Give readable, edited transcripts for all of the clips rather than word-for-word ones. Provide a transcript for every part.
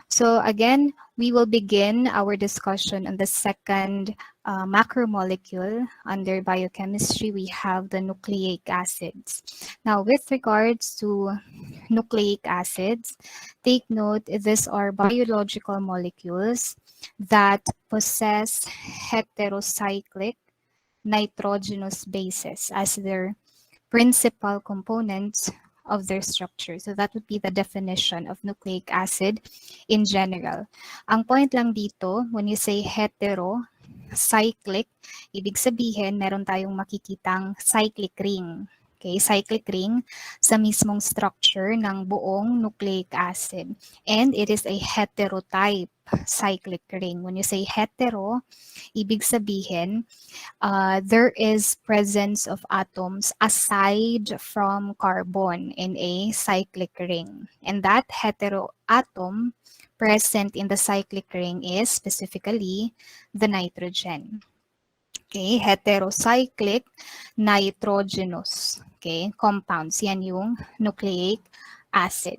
So again, we will begin our discussion on the second macromolecule. Under biochemistry, we have the nucleic acids. Now, with regards to nucleic acids, take note these are biological molecules that possess heterocyclic nitrogenous bases as their principal components of their structure. So that would be the definition of nucleic acid in general. Ang point lang dito, when you say hetero, cyclic, ibig sabihin meron tayong makikitang cyclic ring. Okay, cyclic ring sa mismong structure ng buong nucleic acid. And it is a heterotype cyclic ring. When you say hetero, ibig sabihin there is presence of atoms aside from carbon in a cyclic ring. And that heteroatom present in the cyclic ring is specifically the nitrogen. Okay, heterocyclic nitrogenous. Okay, compounds. Yan yung nucleic acid.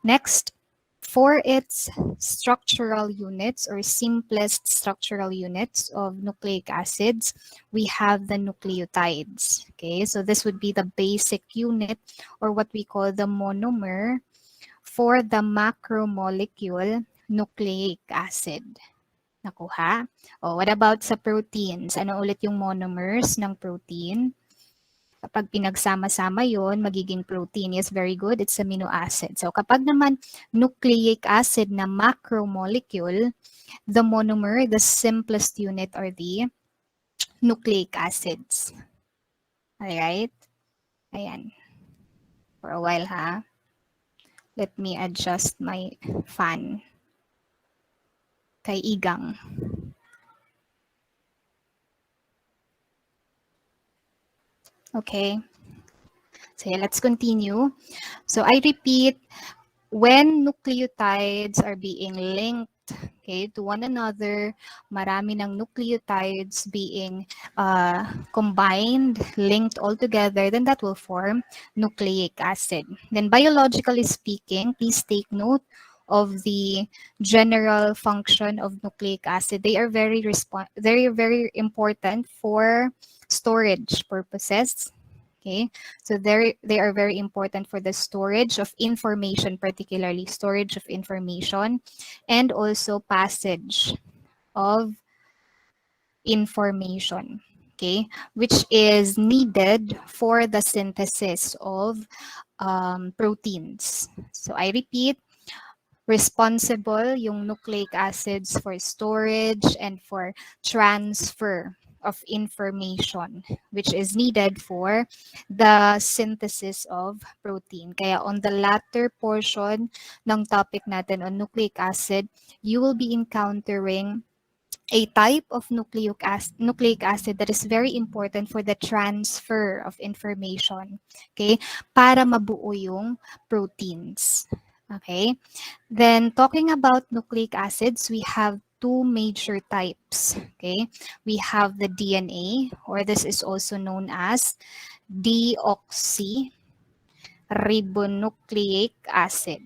Next, for its structural units or simplest structural units of nucleic acids, we have the nucleotides. Okay, so this would be the basic unit or what we call the monomer for the macromolecule nucleic acid. Nakuha? O, what about sa proteins? Ano ulit yung monomers ng protein? Kapag pinagsama-sama yon, magiging protein. Yes, very good. It's amino acid. So kapag naman nucleic acid na macromolecule, the monomer, the simplest unit are the nucleic acids. Alright? Ayan. For a while, ha? Let me adjust my fan. Kay Igang. Okay. So yeah, let's continue. So I repeat, when nucleotides are being linked to one another, marami ng nucleotides being combined, linked all together, then that will form nucleic acid. Then biologically speaking, please take note of the general function of nucleic acid. They are very important for storage purposes. Okay, so they are very important for the storage of information, particularly storage of information, and also passage of information, okay, which is needed for the synthesis of proteins. So I repeat, responsible yung nucleic acids for storage and for transfer of information which is needed for the synthesis of protein. Kaya on the latter portion ng topic natin on nucleic acid, you will be encountering a type of nucleic acid that is very important for the transfer of information, okay, para mabuo yung proteins. Okay, then talking about nucleic acids, we have two major types. Okay, we have the DNA, or this is also known as deoxyribonucleic acid.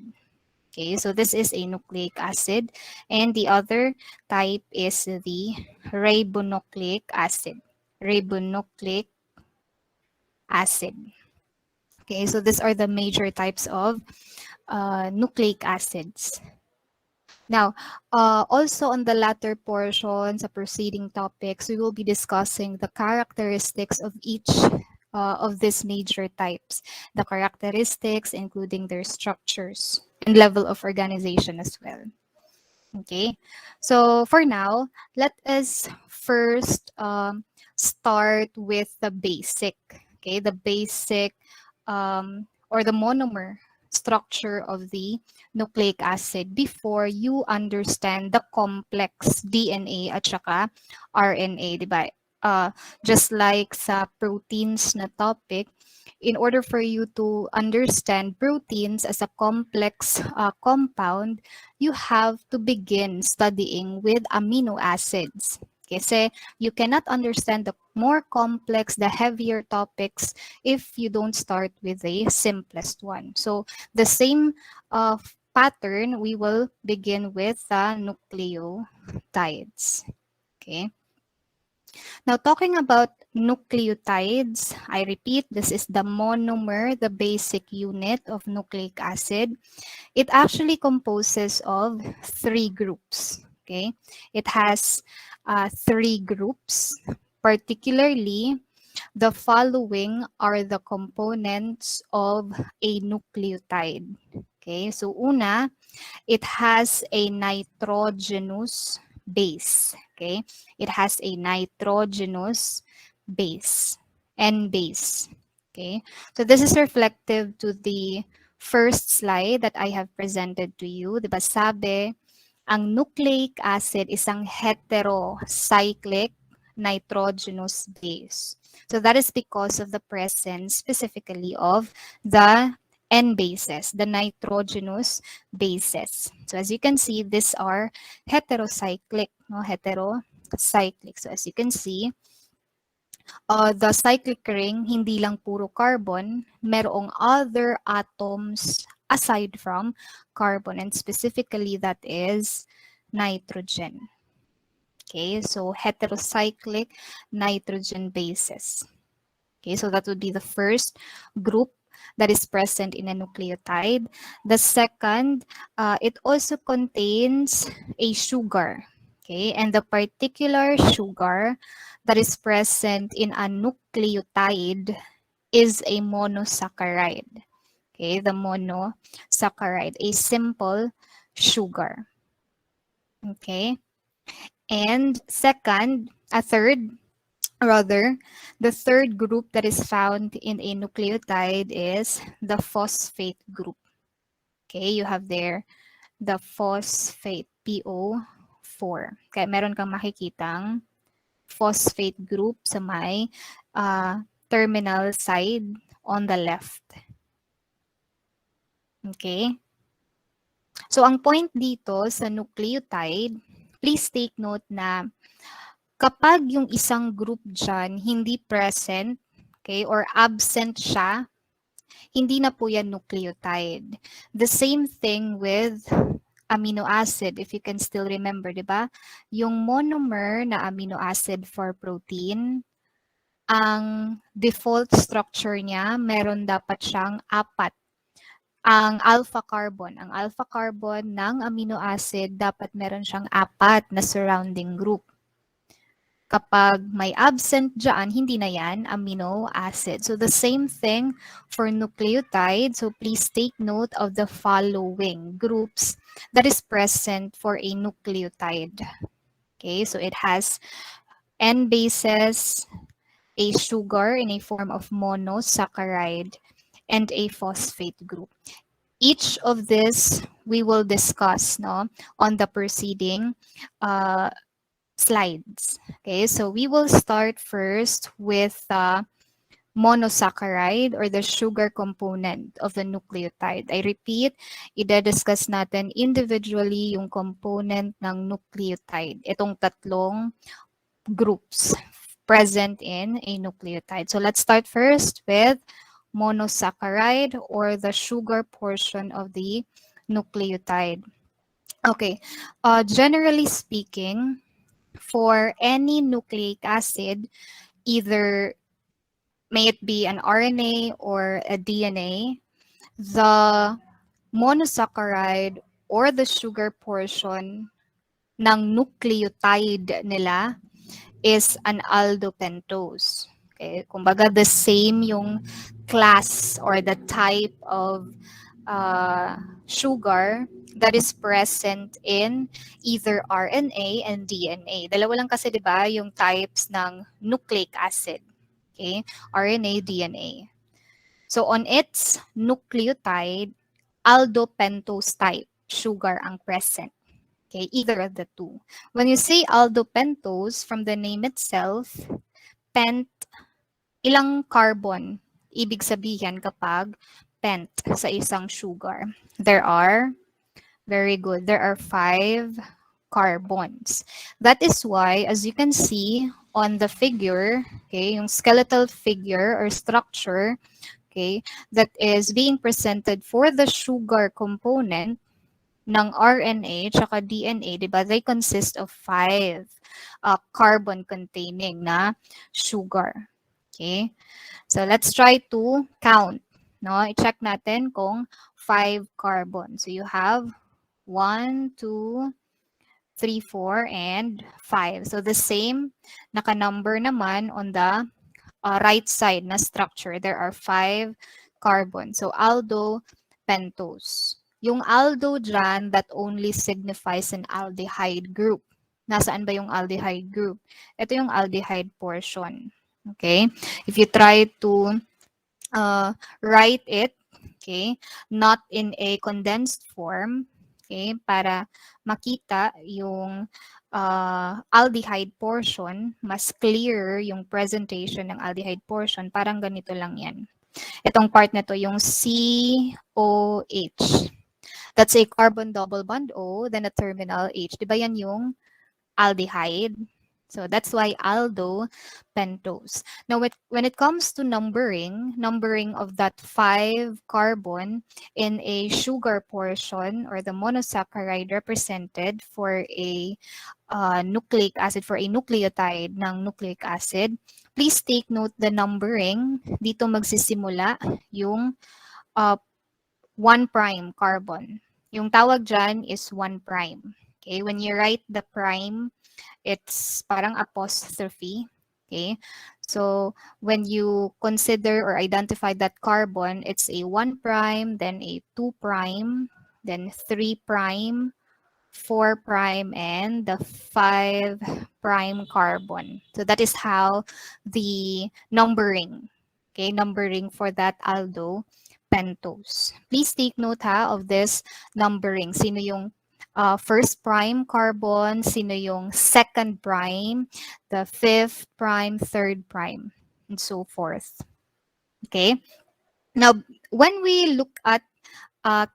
Okay, so this is a nucleic acid, and the other type is the ribonucleic acid. Ribonucleic acid. Okay, so these are the major types of nucleic acids. Now, also on the latter portion, sa preceding topics, we will be discussing the characteristics of each of these major types. The characteristics, including their structures and level of organization as well. Okay, so for now, let us first start with the basic. Okay, the basic or the monomer structure of the nucleic acid before you understand the complex DNA at saka RNA, di ba? Just like sa proteins na topic, in order for you to understand proteins as a complex compound, you have to begin studying with amino acids. Kasi you cannot understand the more complex, the heavier topics if you don't start with the simplest one. So the same pattern, we will begin with the nucleotides. Okay. Now, talking about nucleotides, I repeat, this is the monomer, the basic unit of nucleic acid. It actually composes of three groups. Okay, it has three groups. Particularly, the following are the components of a nucleotide. Okay, so una, it has a nitrogenous base. Okay, it has a nitrogenous base, N base. Okay, so this is reflective to the first slide that I have presented to you. Diba sabi, ang nucleic acid isang heterocyclic nitrogenous base. So that is because of the presence specifically of the N bases, the nitrogenous bases. So as you can see, these are heterocyclic, no? Heterocyclic. So as you can see, the cyclic ring, hindi lang puro carbon, merong other atoms aside from carbon, and specifically that is nitrogen. Okay, so heterocyclic nitrogen bases. Okay, so that would be the first group that is present in a nucleotide. The second, it also contains a sugar. Okay, and the particular sugar that is present in a nucleotide is a monosaccharide. Okay, the monosaccharide, a simple sugar. Okay, and the third group that is found in a nucleotide is the phosphate group. Okay, you have there the phosphate, PO4. Okay, meron kang makikitang phosphate group sa may terminal side on the left. Okay? So, ang point dito sa nucleotide, please take note na kapag yung isang group dyan hindi present, okay, or absent siya, hindi na po yan nucleotide. The same thing with amino acid, if you can still remember, di ba? Yung monomer na amino acid for protein, ang default structure niya, meron dapat siyang apat. Ang alpha carbon ng amino acid, dapat meron siyang apat na surrounding group. Kapag may absent dyan, hindi na yan amino acid. So the same thing for nucleotide. So please take note of the following groups that is present for a nucleotide. Okay, so it has N bases, a sugar in a form of monosaccharide, and a phosphate group. Each of this we will discuss on the preceding slides. Okay, so we will start first with monosaccharide or the sugar component of the nucleotide. I repeat, i-discuss natin individually yung component ng nucleotide. Itong tatlong groups present in a nucleotide. So let's start first with monosaccharide or the sugar portion of the nucleotide. Okay, generally speaking, for any nucleic acid, either may it be an RNA or a DNA, the monosaccharide or the sugar portion ng nucleotide nila is an aldopentose. Okay, kumbaga the same yung class or the type of sugar that is present in either RNA and DNA. Dalawa lang kasi 'di ba yung types ng nucleic acid. Okay? RNA, DNA. So on its nucleotide, aldopentose type sugar ang present. Okay, either of the two. When you say aldopentose, from the name itself, pent, ilang carbon ibig sabihin kapag pent sa isang sugar? There are 5 carbons. That is why, as you can see on the figure, okay, yung skeletal figure or structure, okay, that is being presented for the sugar component, ng RNA tsaka DNA, di ba, they consist of 5 carbon-containing na sugar. Okay? So, let's try to count. No? I-check natin kung 5 carbon. So, you have 1, 2, 3, 4, and 5. So, the same naka-number naman on the right side na structure. There are 5 carbon. So, aldo, pentose. Yung aldo dyan, that only signifies an aldehyde group. Nasaan ba yung aldehyde group? Ito yung aldehyde portion. Okay? If you try to write it, okay, not in a condensed form, okay, para makita yung aldehyde portion, mas clear yung presentation ng aldehyde portion, parang ganito lang yan. Itong part na to, yung COH. That's a carbon double bond O, then a terminal H. Di ba yan yung aldehyde? So that's why aldo pentose. Now, when it comes to numbering of that 5 carbon in a sugar portion or the monosaccharide represented for a nucleic acid, for a nucleotide ng nucleic acid, please take note the numbering. Dito magsisimula yung 1' carbon. Yung tawag dyan is 1'. Okay, when you write the prime, it's parang apostrophe. Okay, so when you consider or identify that carbon, it's a 1', then a 2', then 3', 4', and the 5' carbon. So that is how the numbering, okay, numbering for that aldo pentose. Please take note of this numbering. Sino yung first prime carbon, sino yung second prime, the fifth prime, third prime, and so forth. Okay. Now, when we look at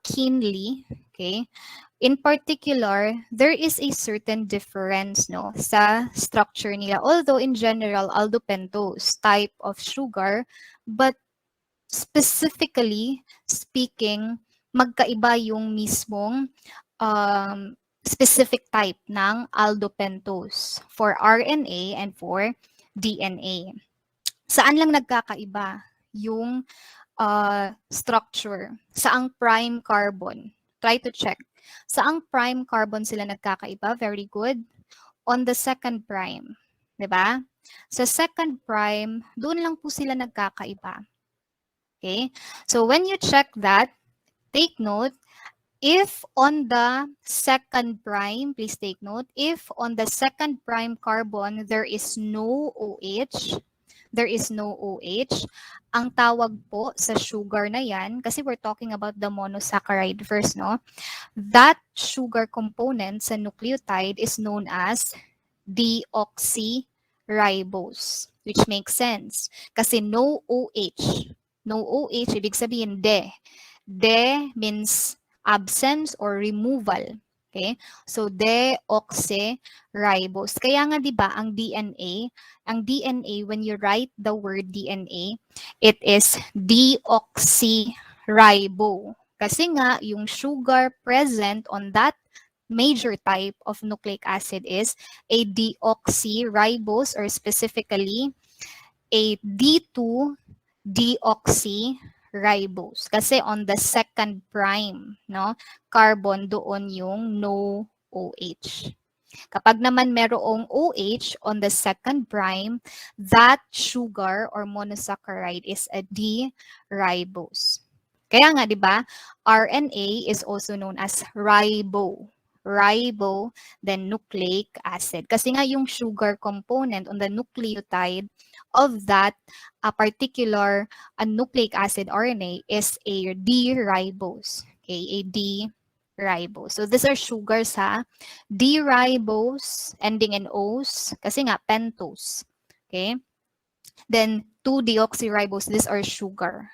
keenly, okay, in particular, there is a certain difference, no, sa structure nila. Although in general, aldopentose type of sugar, but specifically speaking, magkaiba yung mismong specific type ng aldopentose for RNA and for DNA. Saan lang nagkakaiba yung structure? Saang prime carbon? Try to check. Saang prime carbon sila nagkakaiba? Very good. On the second prime. 'Di ba? Sa second prime, doon lang po sila nagkakaiba. Okay? So when you check that, take note, if on the second prime, please take note, if on the second prime carbon, there is no OH, ang tawag po sa sugar na yan, kasi we're talking about the monosaccharide first, no? That sugar component sa nucleotide is known as deoxyribose, which makes sense. Kasi no OH. No OH, ibig sabihin de. De means absence or removal. Okay? So, deoxyribose. Kaya nga, di ba, ang DNA, when you write the word DNA, it is deoxyribo. Kasi nga, yung sugar present on that major type of nucleic acid is a deoxyribose, or specifically a D2 deoxyribose. Kasi on the second prime, no, carbon, doon yung no OH. Kapag naman merong OH on the second prime, that sugar or monosaccharide is a D-ribose. Kaya nga, di ba, RNA is also known as ribo. Ribo, then nucleic acid. Kasi nga yung sugar component on the nucleotide of that particular nucleic acid RNA is a D-ribose. Okay, a D-ribose. So these are sugars ha. D-ribose ending in O's kasi nga pentose. Okay? Then 2-deoxyribose, these are sugar.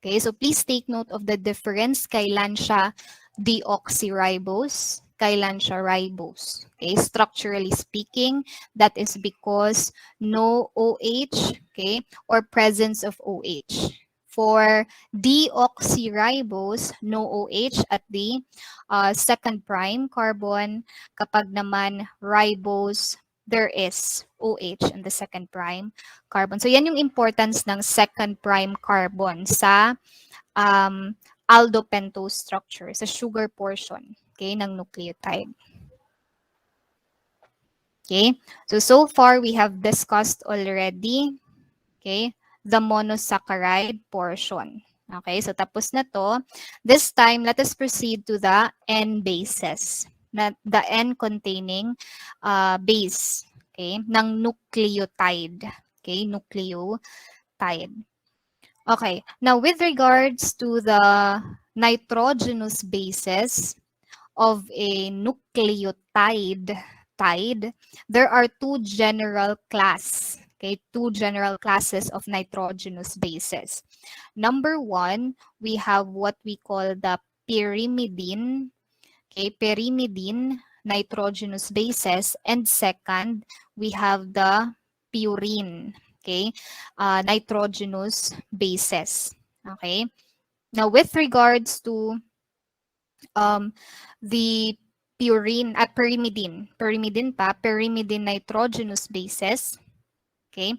Okay, so please take note of the difference. Kailan siya deoxyribose, kailan siya ribose. Okay, structurally speaking, that is because no OH, okay, or presence of OH For deoxyribose, no OH at the second prime carbon. Kapag naman ribose, there is OH in the second prime carbon. So yan yung importance ng second prime carbon sa aldopentose structure, sa sugar portion, okay, ng nucleotide. Okay, so far we have discussed already, okay, the monosaccharide portion. Okay, so tapos na to. This time, let us proceed to the N bases. The N containing base, okay, ng nucleotide. Okay, nucleotide. Okay, now with regards to the nitrogenous bases of a nucleotide, there are two general classes of nitrogenous bases. Number one, we have what we call the pyrimidine, nitrogenous bases, and second, we have the purine, nitrogenous bases. Okay. Now, with regards to the pyrimidine nitrogenous bases, okay?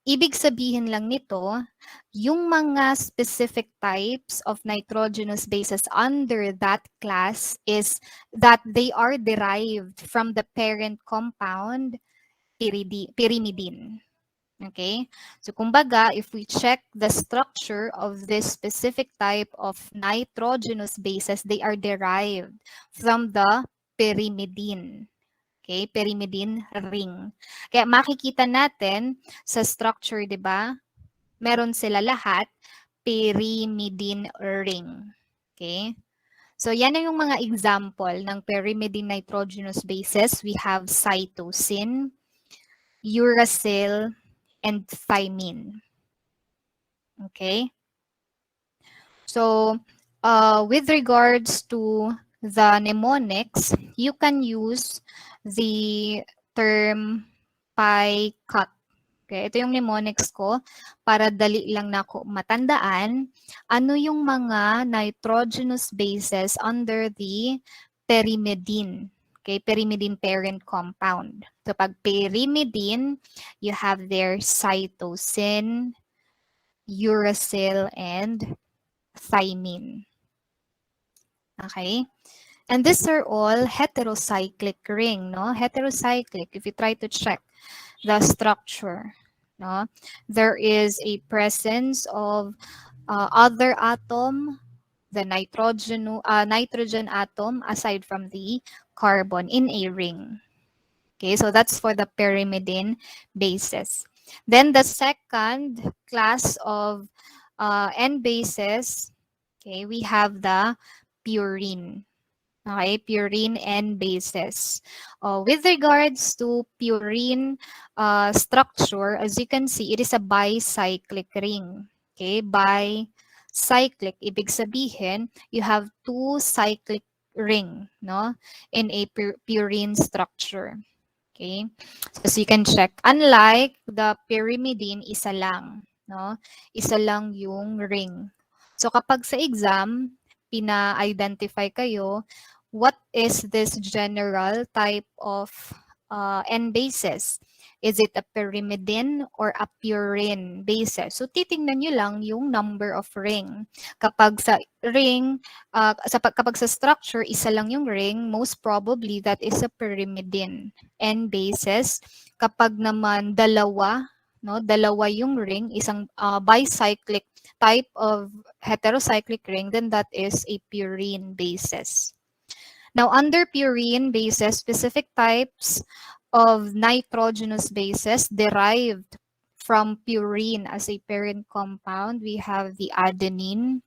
Ibig sabihin lang nito, yung mga specific types of nitrogenous bases under that class is that they are derived from the parent compound pyrimidine. Okay? So kumbaga, if we check the structure of this specific type of nitrogenous bases, they are derived from the pyrimidine. Okay? Pyrimidine ring. Kaya makikita natin sa structure, di ba? Meron sila lahat, pyrimidine ring. Okay? So yan na yung mga example ng pyrimidine nitrogenous bases. We have cytosine, uracil, and thymine. Okay? So, with regards to the mnemonics, you can use the term pi-cut. Okay, ito yung mnemonics ko para dali lang na ako matandaan ano yung mga nitrogenous bases under the pyrimidine. Okay, pyrimidine parent compound. So pag pyrimidine, you have their cytosine, uracil, and thymine. Okay? And these are all heterocyclic ring, no? Heterocyclic, if you try to check the structure, no? There is a presence of other atom, the nitrogen atom, aside from the carbon in a ring. Okay, so that's for the pyrimidine bases. Then the second class of N bases, okay, we have the purine. Okay, purine N bases. With regards to purine structure, as you can see, it is a bicyclic ring. Okay, bicyclic, ibig sabihin, you have two cyclic ring, no, in a purine structure. Okay, so you can check. Unlike the pyrimidine, isa lang, no? Isa lang yung ring. So kapag sa exam, pina-identify kayo, what is this general type of N bases? Is it a pyrimidine or a purine basis? So titingnan nyo lang yung number of ring. Kapag sa ring, kapag sa structure, isa lang yung ring, most probably that is a pyrimidine N basis. Kapag naman dalawa, no, dalawa yung ring, isang bicyclic type of heterocyclic ring, then that is a purine basis. Now, under purine bases, specific types of nitrogenous bases derived from purine as a parent compound, we have the adenine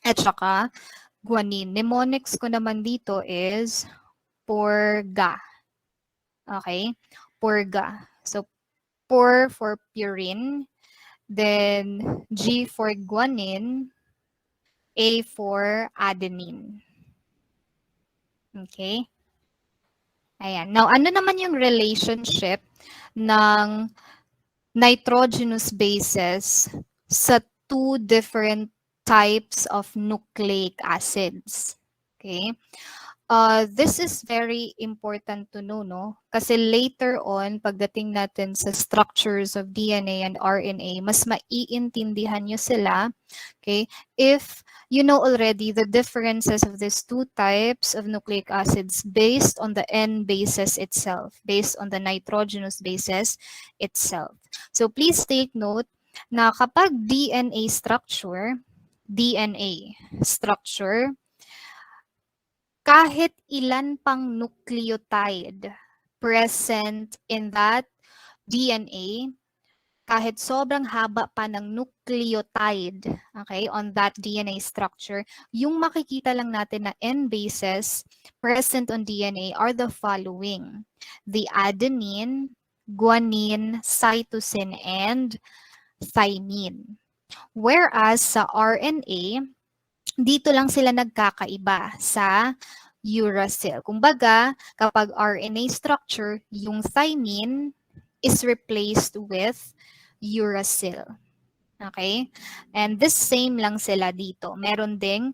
at saka guanine. Mnemonics ko naman dito is porga. Okay? Porga. So, por for purine, then G for guanine, A for adenine. Okay? Ayan. Now, ano naman yung relationship ng nitrogenous bases sa two different types of nucleic acids. Okay? This is very important to know, no? Kasi later on, pagdating natin sa structures of DNA and RNA, mas maiintindihan nyo sila, okay? If you know already the differences of these two types of nucleic acids based on the N bases itself, based on the nitrogenous bases itself. So please take note na kapag DNA structure, kahit ilan pang nucleotide present in that DNA, kahit sobrang haba pa ng nucleotide, okay, on that DNA structure, yung makikita lang natin na N bases present on DNA are the following: the adenine, guanine, cytosine, and thymine. Whereas sa RNA, dito lang sila nagkakaiba sa uracil. Kumbaga, kapag RNA structure, yung thymine is replaced with uracil. Okay? And this same lang sila dito. Meron ding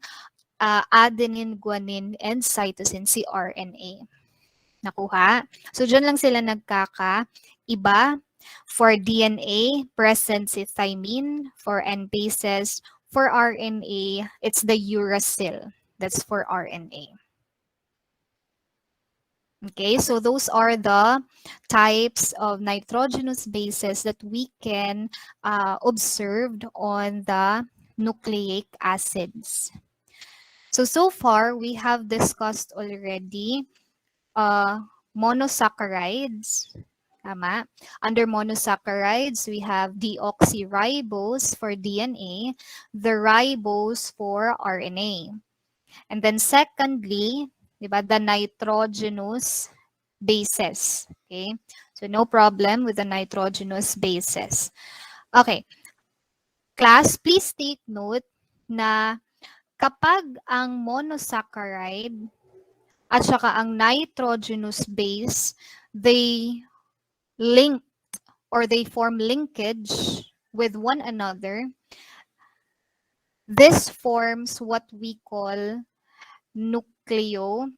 adenine, guanine, and cytosine si RNA. Nakuha? So, dyan lang sila nagkakaiba. For DNA, present si thymine. For N bases, for RNA, it's the uracil. That's for RNA. Okay, so those are the types of nitrogenous bases that we can observe on the nucleic acids. So far, we have discussed already monosaccharides. Tama. Under monosaccharides, we have deoxyribose for DNA, the ribose for RNA. And then secondly, diba, the nitrogenous bases. Okay? So no problem with the nitrogenous bases. Okay. Class, please take note na kapag ang monosaccharide at saka ang nitrogenous base, they link or they form linkage with one another, this forms what we call nucleoside.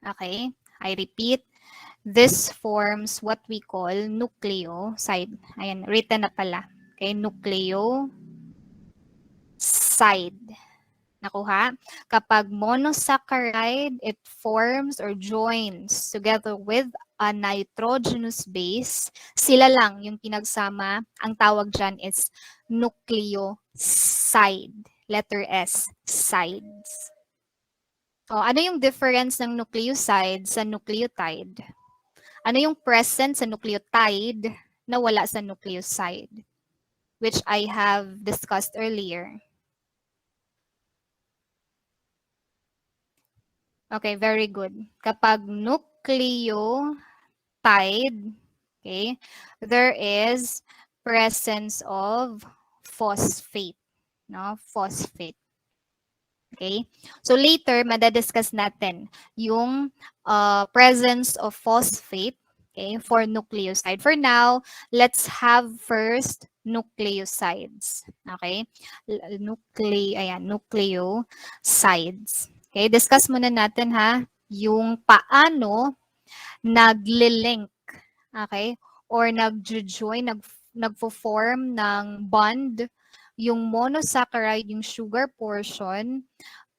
Okay? I repeat, this forms what we call nucleoside. Ayan, written na pala. Okay, nucleoside. Nakuha? Kapag monosaccharide, it forms or joins together with a nitrogenous base. Sila lang yung pinagsama. Ang tawag dyan is nucleoside. Letter S, sides. So, ano yung difference ng nucleoside sa nucleotide? Ano yung present sa nucleotide na wala sa nucleoside? Which I have discussed earlier. Okay, very good. Kapag nucleotide, okay, there is presence of phosphate, no? Phosphate. Okay? So later, madadiscuss natin yung presence of phosphate, okay, for nucleoside. For now, let's have first nucleosides. Okay? Nucleosides. Okay, discuss muna natin ha, yung paano naglilink, okay, or nagjo-join, nagfo-form ng bond yung monosaccharide, yung sugar portion,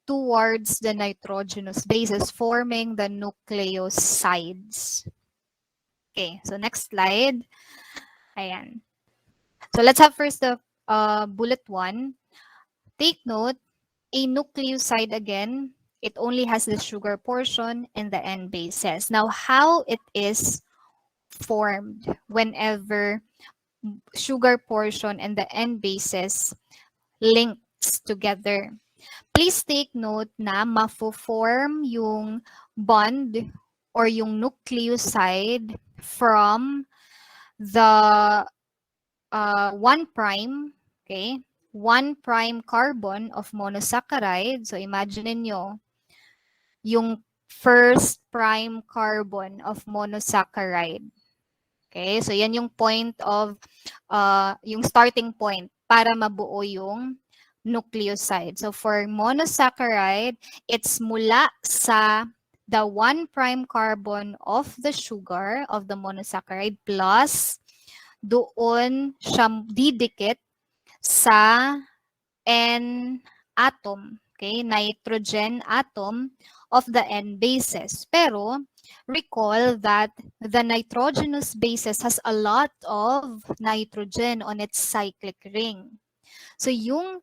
towards the nitrogenous bases, forming the nucleosides. Okay, so next slide. Ayan. So let's have first the bullet 1. Take note, a nucleoside again, it only has the sugar portion and the N bases. Now, how it is formed whenever sugar portion and the N bases links together. Please take note na mafo-form yung bond or yung nucleoside from the 1 prime, okay? 1 prime carbon of monosaccharide. So imagine nyo, yung first prime carbon of monosaccharide. Okay, so yan yung point of, yung starting point para mabuo yung nucleoside. So for monosaccharide, it's mula sa the 1' carbon of the sugar of the monosaccharide plus doon siya didikit sa N atom, okay, nitrogen atom of the N bases. Pero recall that the nitrogenous bases has a lot of nitrogen on its cyclic ring. So yung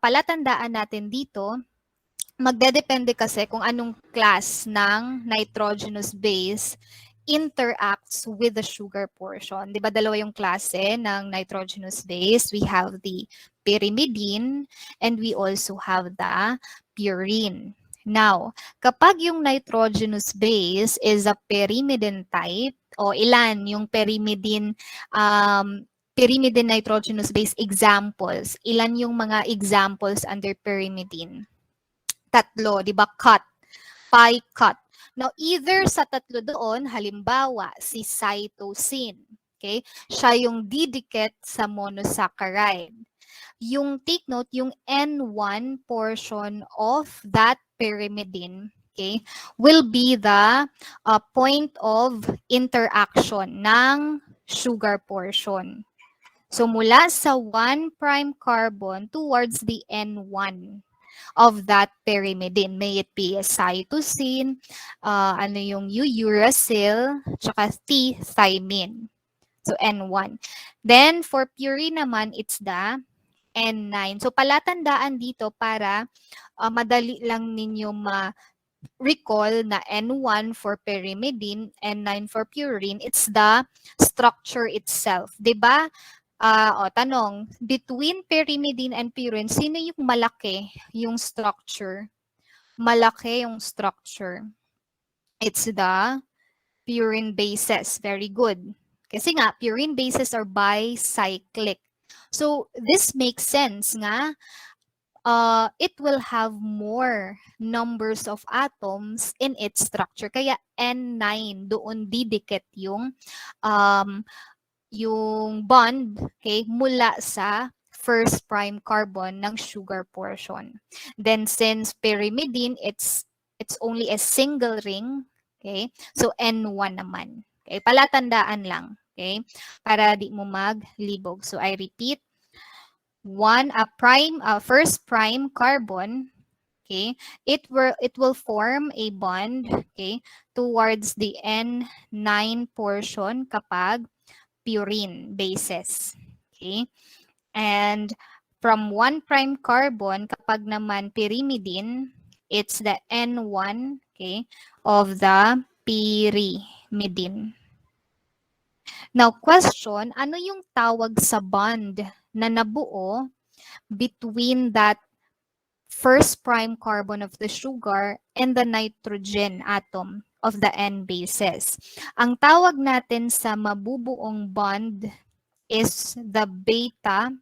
palatandaan natin dito, magdedepende kasi kung anong class ng nitrogenous base interacts with the sugar portion. Di ba dalawa yung klase ng nitrogenous base? We have the pyrimidine and we also have the purine. Now, kapag yung nitrogenous base is a pyrimidine type, o ilan yung pyrimidine nitrogenous base examples? Ilan yung mga examples under pyrimidine? Tatlo, di ba? Cut, pi cut. Now, either sa tatlo doon, halimbawa, si cytosine, okay? Siya yung didikit sa monosaccharide. Yung take note, yung N1 portion of that pyrimidine, okay, will be the point of interaction ng sugar portion. So, mula sa 1' carbon towards the N1 of that pyrimidine. May it be a cytosine, ano yung uracil, tsaka T, thymine. So, N1. Then, for purine naman, it's the N9. So, palatandaan dito para madali lang ninyo recall na N1 for pyrimidine, N9 for purine, it's the structure itself. 'Di ba? Tanong, between pyrimidine and purine, sino yung malaki yung structure? Malaki yung structure. It's the purine bases. Very good. Kasi nga, purine bases are bicyclic. So, this makes sense nga. It will have more numbers of atoms in its structure. Kaya N9, doon didikit yung bond, okay, mula sa first prime carbon ng sugar portion. Then since pyrimidine, it's only a single ring, okay? So N1 naman. Okay, palatandaan lang, okay? Para di mo maglibog. So I repeat, first prime carbon, okay, it will form a bond, okay, towards the N9 portion kapag purine bases. Okay? And from 1' carbon, kapag naman pyrimidine, it's the N1, okay, of the pyrimidine. Now, question, ano yung tawag sa bond na nabuo between that first prime carbon of the sugar and the nitrogen atom of the N bases? Ang tawag natin sa mabubuong bond is the beta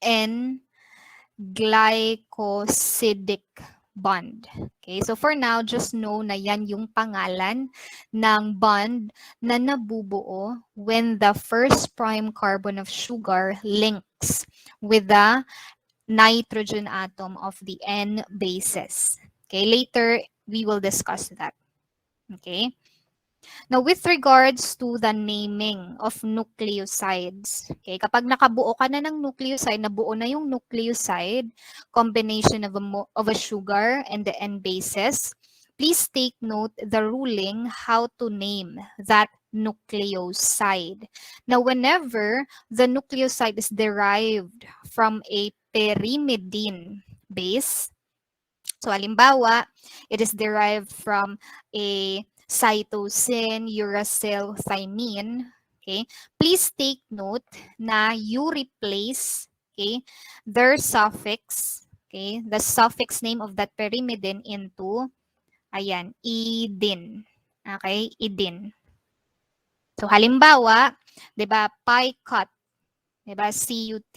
N glycosidic bond. Okay, so for now, just know na yan yung pangalan ng bond na nabubuo when the first prime carbon of sugar links with the nitrogen atom of the N bases. Okay, later we will discuss that. Okay. Now, with regards to the naming of nucleosides, okay, kapag nakabuo ka na ng nucleoside, nabuo na yung nucleoside, combination of a sugar and the N bases, please take note the ruling how to name that nucleoside. Now, whenever the nucleoside is derived from a pyrimidine base, so halimbawa, it is derived from a cytosine, uracil, thymine, okay? Please take note na you replace, okay, their suffix, okay, the suffix name of that pyrimidine into, ayan, idin. Okay, idin. So halimbawa, 'di ba, pi cut, 'di ba, CUT,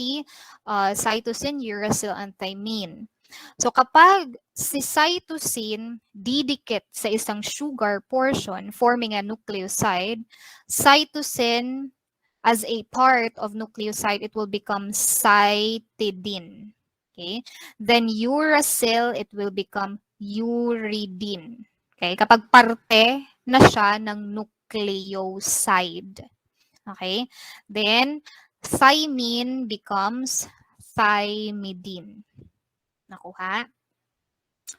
cytosine, uracil, and thymine. So kapag si cytosine didikit sa isang sugar portion forming a nucleoside. Cytosine as a part of nucleoside, it will become cytidine. Okay? Then uracil, it will become uridine. Okay? Kapag parte na siya ng nucleoside. Okay? Then thymine becomes thymidine. Nakuha?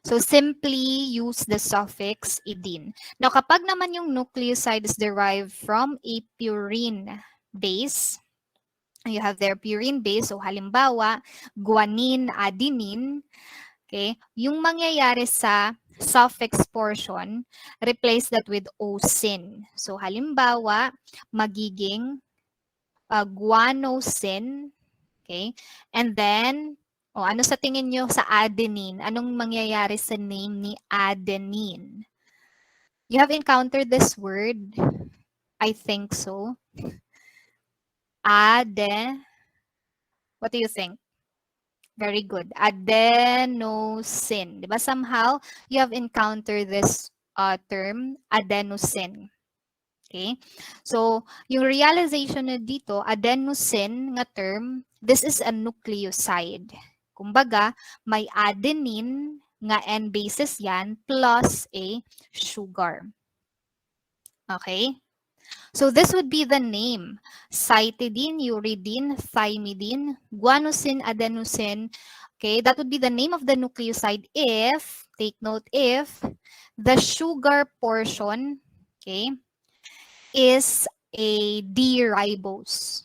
So simply use the suffix idine. Now, kapag naman yung nucleoside is derived from a purine base, you have their purine base. So halimbawa, guanine, adenine. Okay? Yung mangyayari sa suffix portion, replace that with osin. So halimbawa, magiging guanosine. Okay? And then, ano sa tingin nyo sa adenine? Anong mangyayari sa name ni adenine? You have encountered this word? I think so. What do you think? Very good. Adenosine. Diba? Somehow, you have encountered this term, adenosine. Okay? So, yung realization na dito, adenosine nga term, this is a nucleoside. Kumbaga, may adenine nga N bases yan plus a sugar. Okay? So this would be the name. Cytidine, uridine, thymidine, guanosine, adenosine. Okay, that would be the name of the nucleoside if, take note, if the sugar portion, okay, is a D-ribose.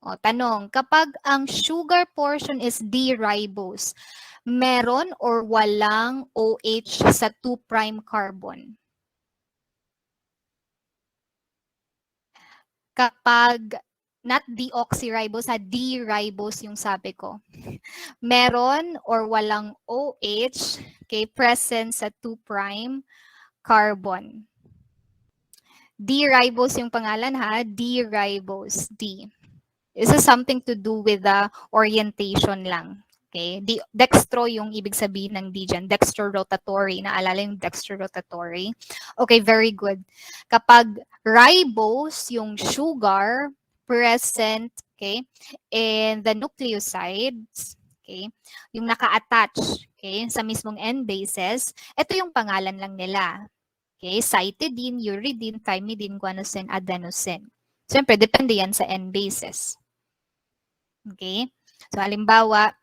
O, tanong, kapag ang sugar portion is D-ribose, meron or walang OH sa 2' carbon? Kapag not deoxyribose, D-ribose yung sabi ko. Meron or walang OH, okay, present sa 2' carbon. D-ribose yung pangalan ha, D-ribose, D. This is something to do with the orientation lang. Okay? Dextro yung ibig sabihin ng D dyan. Dextrorotatory. Naalala yung dextrorotatory? Okay, very good. Kapag ribose, yung sugar present, okay, in the nucleosides, okay, yung naka-attach, okay, sa mismong N bases, ito yung pangalan lang nila. Okay, cytidine, uridine, thymidine, guanosine, adenosine. Siyempre, depende yan sa N bases. Okay? So, halimbawa,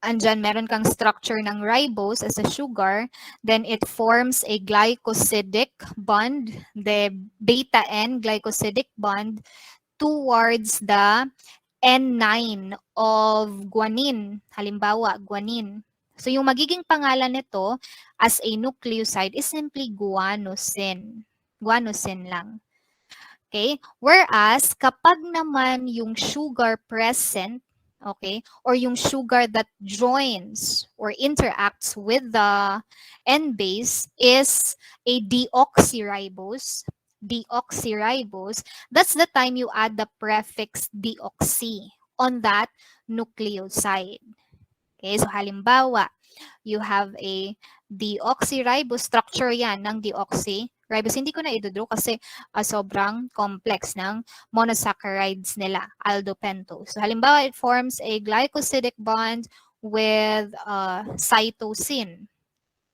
andyan meron kang structure ng ribose as a sugar, then it forms a glycosidic bond, the beta N glycosidic bond towards the N9 of guanine. Halimbawa, guanine. So, yung magiging pangalan nito as a nucleoside is simply guanosine. Guanosine lang. Okay? Whereas, kapag naman yung sugar present, okay, or yung sugar that joins or interacts with the N base is a deoxyribose, that's the time you add the prefix deoxy on that nucleoside. Okay, so halimbawa, you have a deoxyribose structure yan ng deoxyribose. Hindi ko na idodraw kasi sobrang complex ng monosaccharides nila, aldopentose. So halimbawa, it forms a glycosidic bond with cytosine.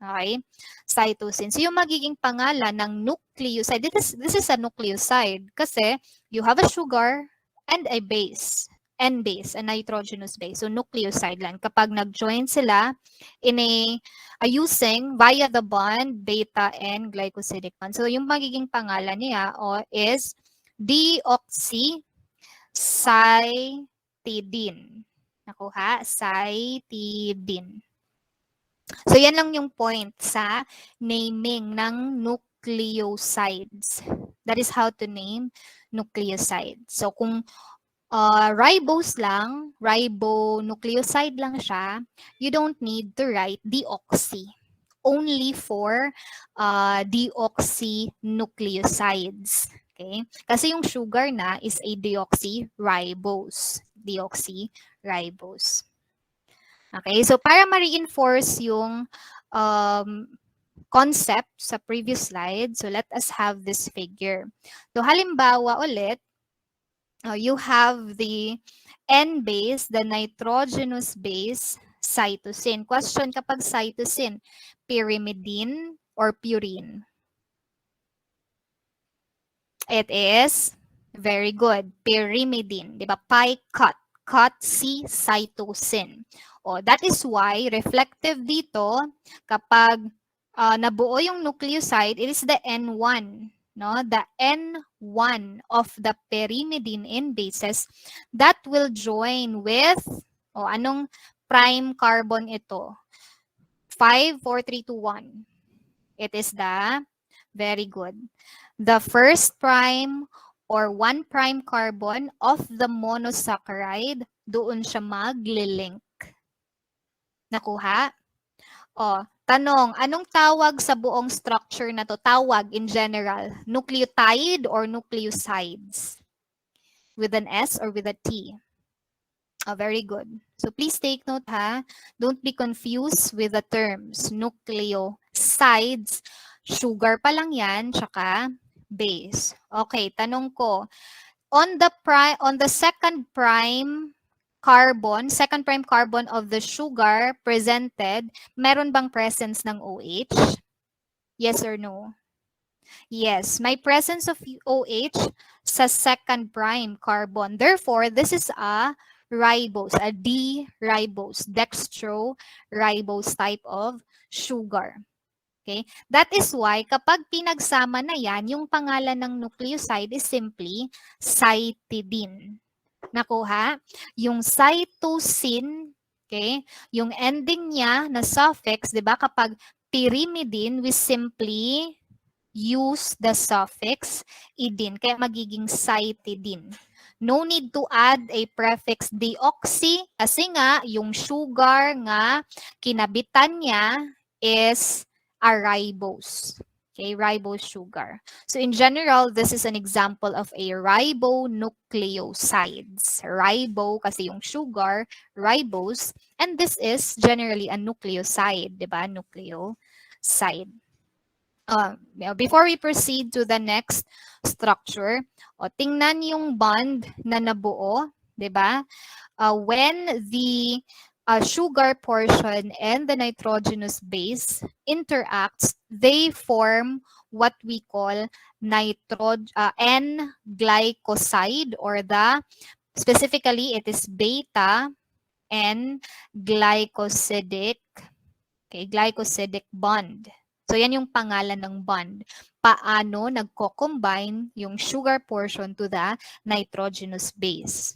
Okay? Cytosine. So yung magiging pangalan ng nucleoside, this is a nucleoside kasi you have a sugar and a base. N-base, a nitrogenous base. So, nucleoside lang. Kapag nag-join sila in using via the bond, beta N glycosidic bond. So, yung magiging pangalan niya is deoxycytidine. Nakuha? Cytidine. So, yan lang yung point sa naming ng nucleosides. That is how to name nucleosides. So, kung ribose lang, ribonucleoside lang siya, you don't need to write deoxy. Only for deoxynucleosides. Okay? Kasi yung sugar na is a deoxyribose. Deoxyribose. Okay, so para ma-reinforce yung um, concept sa previous slide, so let us have this figure. So halimbawa ulit, you have the N base, the nitrogenous base, cytosine. Question kapag cytosine, pyrimidine or purine? It is very good. Pyrimidine, di ba? Pi cut. Cut C cytosine. O, that is why reflective dito kapag nabuo yung nucleoside, it is the N1. No? The N1 of the pyrimidine in bases that will join with, anong prime carbon ito? 5, 4, 3, 2, 1. It is the, very good, the first prime or 1' carbon of the monosaccharide, doon siya maglilink. Nakuha? O, tanong, anong tawag sa buong structure na to? Tawag in general, nucleotide or nucleosides? With an S or with a T? Oh, very good. So please take note ha. Don't be confused with the terms. Nucleosides, sugar pa lang yan, tsaka base. Okay, tanong ko. On the second prime carbon of the sugar presented, meron bang presence ng OH? Yes or no? Yes, may presence of OH sa second prime carbon. Therefore, this is a ribose, a D-ribose, dextro-ribose type of sugar. Okay? That is why kapag pinagsama na yan, yung pangalan ng nucleoside is simply cytidine. Nakuha? Yung cytosine, okay? Yung ending niya na suffix, 'di ba? Kapag pyrimidine, we simply use the suffix idine. Kaya magiging cytidine. No need to add a prefix deoxy kasi nga yung sugar nga kinabitan niya is a ribose. Okay, ribose sugar. So in general, this is an example of a ribonucleosides. Ribo kasi yung sugar, ribose, and this is generally a nucleoside, di ba? Nucleoside. Before we proceed to the next structure, tingnan yung bond na nabuo, di ba? When the sugar portion and the nitrogenous base interacts, they form what we call N-glycoside, or specifically it is beta N-glycosidic, glycosidic bond. So yan yung pangalan ng bond. Paano nagko-combine yung sugar portion to the nitrogenous base.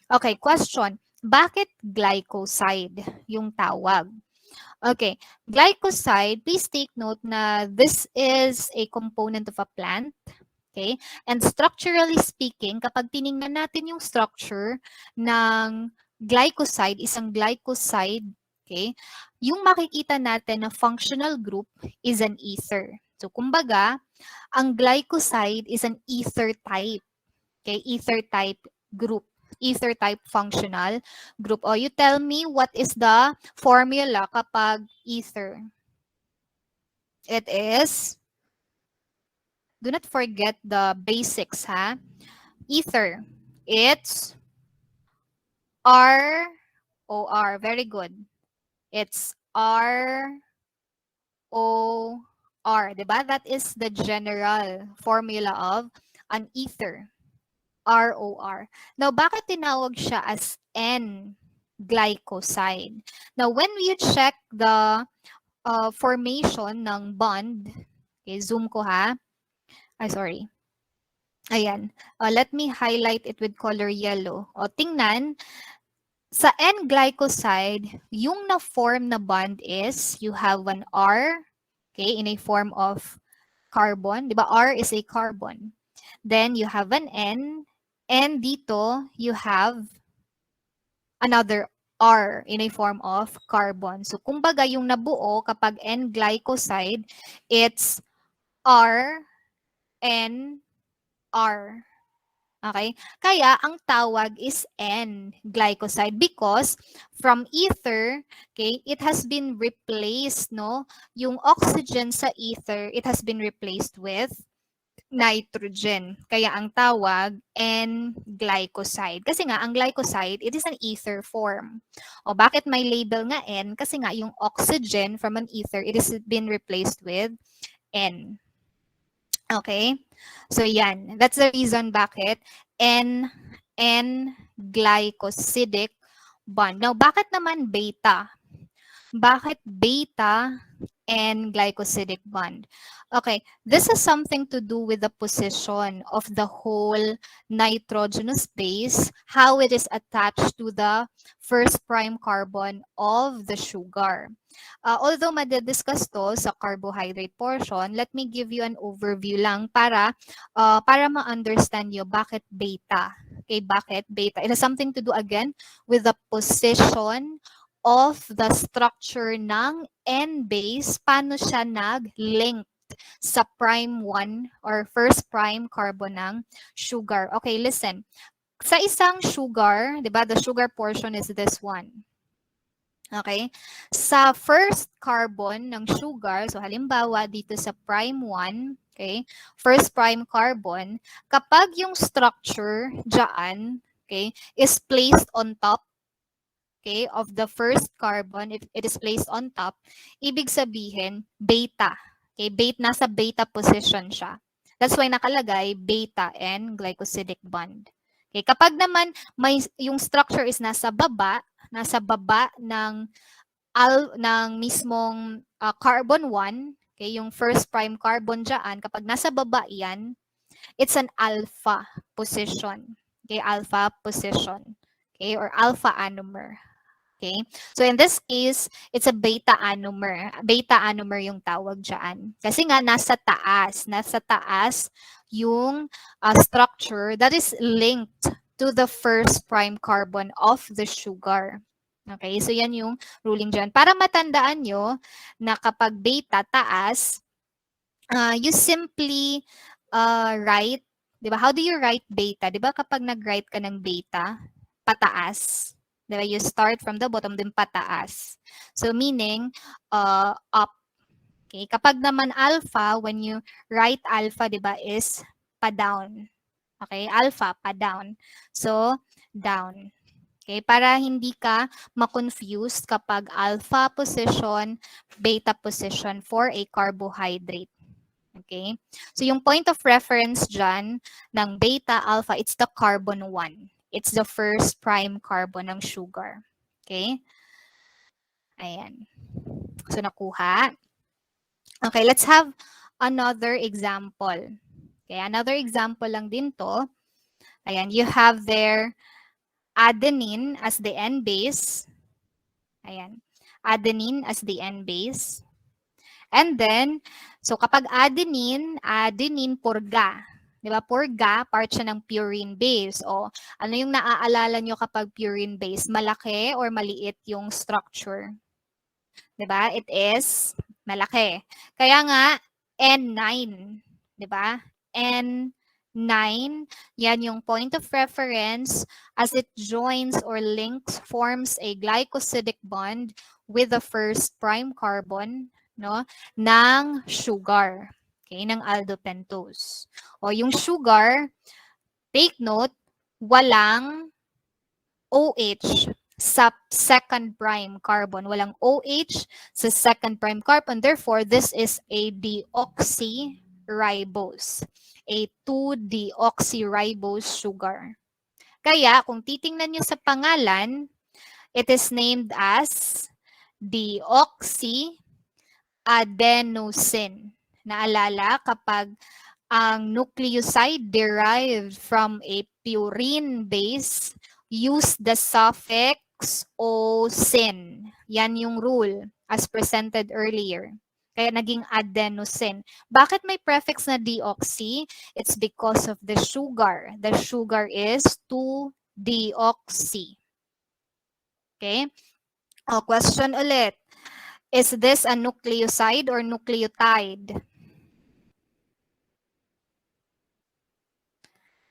Okay, question. Bakit glycoside yung tawag? Okay, glycoside, please take note na this is a component of a plant. Okay? And structurally speaking, kapag tiningnan natin yung structure ng glycoside, isang glycoside, okay, yung makikita natin na functional group is an ether. So, kumbaga, ang glycoside is an ether type. Okay, ether type group. Ether type functional group. Oh, you tell me what is the formula kapag ether? It is, do not forget the basics, ha? Ether. It's ROR. Very good. It's ROR. Diba? That is the general formula of an ether. ROR. Now, bakit tinawag siya as N-glycoside? Now, when you check the formation ng bond, okay, zoom ko ha. Sorry. Ayan. Let me highlight it with color yellow. O, tingnan. Sa N-glycoside, yung na-form na bond is, you have an R, okay, in a form of carbon. Diba? R is a carbon. Then, you have an N, and dito, you have another R in a form of carbon. So, kumbaga, yung nabuo kapag N-glycoside, it's R, N, R. Okay? Kaya ang tawag is N-glycoside because from ether, okay, it has been replaced, no? Yung oxygen sa ether, it has been replaced with nitrogen. Kaya ang tawag N-glycoside. Kasi nga, ang glycoside, it is an ether form. O bakit may label nga N? Kasi nga, yung oxygen from an ether, it has been replaced with N. Okay? So yan, that's the reason bakit N-glycosidic bond. Now, bakit naman beta? Bakit beta and glycosidic bond? Okay, this has something to do with the position of the whole nitrogenous base, how it is attached to the first prime carbon of the sugar. Although madidiscuss to sa carbohydrate portion, let me give you an overview lang para ma-understand nyo bakit beta. Okay, bakit beta? It has something to do again with the position of the structure ng N-base, paano siya nag-link sa prime 1 or first prime carbon ng sugar. Okay, listen. Sa isang sugar, di ba, the sugar portion is this one. Okay? Sa first carbon ng sugar, so halimbawa dito sa prime 1, okay, first prime carbon, kapag yung structure dyan, okay, is placed on top, okay, of the first carbon, if it is placed on top, ibig sabihin, beta. Okay, nasa beta position siya. That's why nakalagay beta and glycosidic bond. Okay, kapag naman yung structure is nasa baba ng mismong carbon 1, okay, yung first prime carbon diyan, kapag nasa baba yan, it's an alpha position. Okay, alpha position. Okay, or alpha anomer. Okay? So in this case, it's a beta anomer. Beta anomer yung tawag dyan. Kasi nga nasa taas yung structure that is linked to the first prime carbon of the sugar. Okay? So yan yung ruling dyan. Para matandaan nyo na kapag beta taas, you simply write, di ba? How do you write beta? Di ba kapag nag-write ka ng beta, pataas. Diba? You start from the bottom, then pataas. So meaning, up. Okay? Kapag naman alpha, when you write alpha, diba, is pa-down. Okay? Alpha, pa-down. So, down. Okay? Para hindi ka ma-confuse kapag alpha position, beta position for a carbohydrate. Okay? So yung point of reference dyan ng beta, alpha, it's the carbon 1. It's the first prime carbon ng sugar. Okay? Ayan. So nakuha. Okay, let's have another example. Okay, another example lang din to. Ayan, you have there adenine as the N base. Ayan. Adenine as the N base. And then, so kapag adenine purga. Di ba? Purga, part siya ng purine base. O ano yung naaalala nyo kapag purine base? Malaki or maliit yung structure? Di ba? It is malaki. Kaya nga, N9. Di ba? N9, yan yung point of reference as it joins or links, forms a glycosidic bond with the first prime carbon, no, ng sugar. Okay, ng aldopentose. O yung sugar, take note, walang OH sa second prime carbon. Walang OH sa second prime carbon. Therefore, this is a deoxyribose. A 2-deoxyribose sugar. Kaya, kung titingnan nyo sa pangalan, it is named as deoxyadenosine. Naalala, kapag ang nucleoside derived from a purine base, use the suffix -ocene. Yan yung rule as presented earlier. Kaya naging adenosine. Bakit may prefix na deoxy? It's because of the sugar. The sugar is 2-deoxy. Okay? O, question ulit. Is this a nucleoside or nucleotide?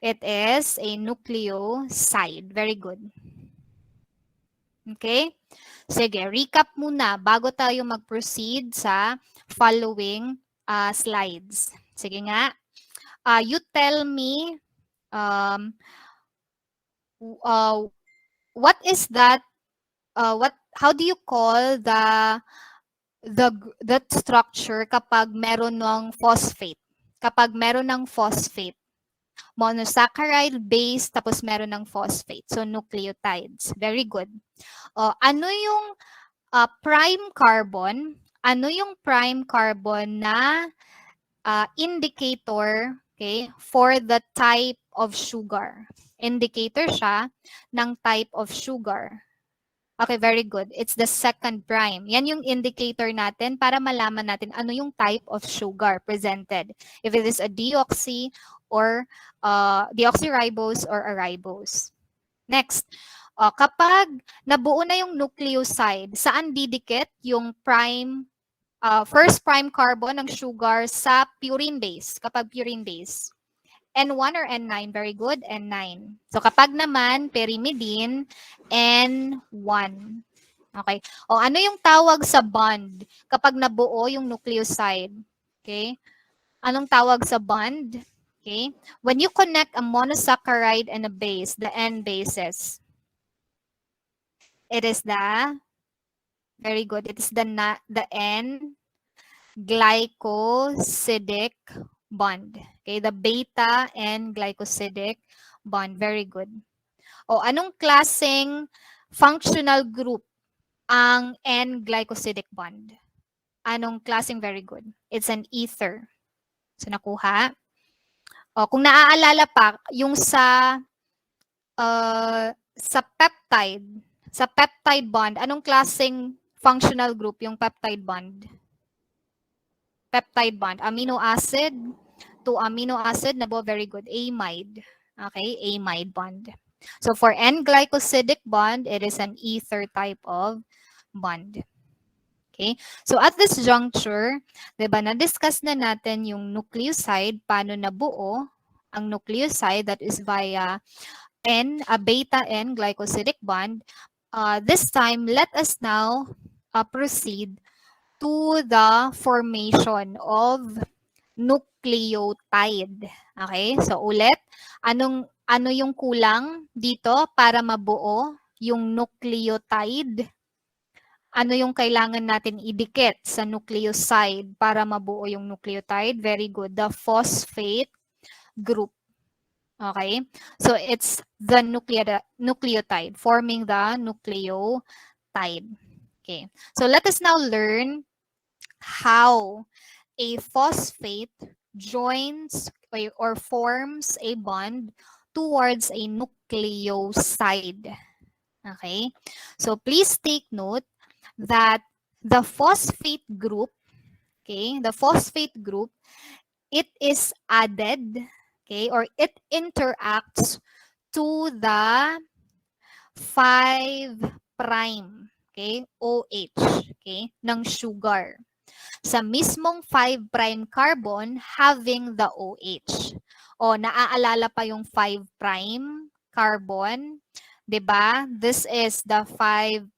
It is a nucleoside. Very good. Okay? Sige, recap muna bago tayo mag-proceed sa following slides. Sige nga. You tell me um, uh, what is that how do you call that structure kapag meron ng phosphate? Kapag meron ng phosphate, monosaccharide base tapos meron ng phosphate. So nucleotides. Very good. Ano yung prime carbon? Ano yung prime carbon na indicator, okay, for the type of sugar? Indicator siya ng type of sugar. Okay, very good. It's the second prime. Yan yung indicator natin para malaman natin ano yung type of sugar presented. If it is a deoxy or deoxyribose or a ribose. Next, kapag nabuo na yung nucleoside, saan didikit yung first prime carbon ng sugar sa purine base, kapag purine base? N1 or N9? Very good, N9. So kapag naman pyrimidine, N1. Okay. Ano yung tawag sa bond kapag nabuo yung nucleoside? Okay. Anong tawag sa bond? Okay. When you connect a monosaccharide and a base, the N bases, it is the, very good, it is the N glycosidic bond. Okay, the beta and glycosidic bond. Very good. Anong klaseng functional group ang N-glycosidic bond? Anong klaseng, very good? It's an ether. So, nakuha. Kung naaalala pa, yung sa peptide bond, anong klaseng functional group yung peptide bond? Peptide bond, amino acid to amino acid, nabo, very good, amide. Okay, amide bond. So for N-glycosidic bond, it is an ether type of bond. Okay, so at this juncture, diba, na-discuss na natin yung nucleoside, paano nabuo ang nucleoside, that is via a beta N-glycosidic bond. This time, let us now proceed to the formation of nucleotide. Okay? So ulit, ano yung kulang dito para mabuo yung nucleotide? Ano yung kailangan natin idikit sa nucleoside para mabuo yung nucleotide? Very good. The phosphate group. Okay? So it's the nucleotide forming the nucleotide. Okay. So let us now learn how a phosphate joins or forms a bond towards a nucleoside. Okay? So please take note that the phosphate group, okay, the phosphate group, it is added, okay, or it interacts to the 5' okay, OH, okay, ng sugar. Sa mismong 5' carbon having the OH. Naaalala pa yung 5' carbon? 'Di ba? This is the 5'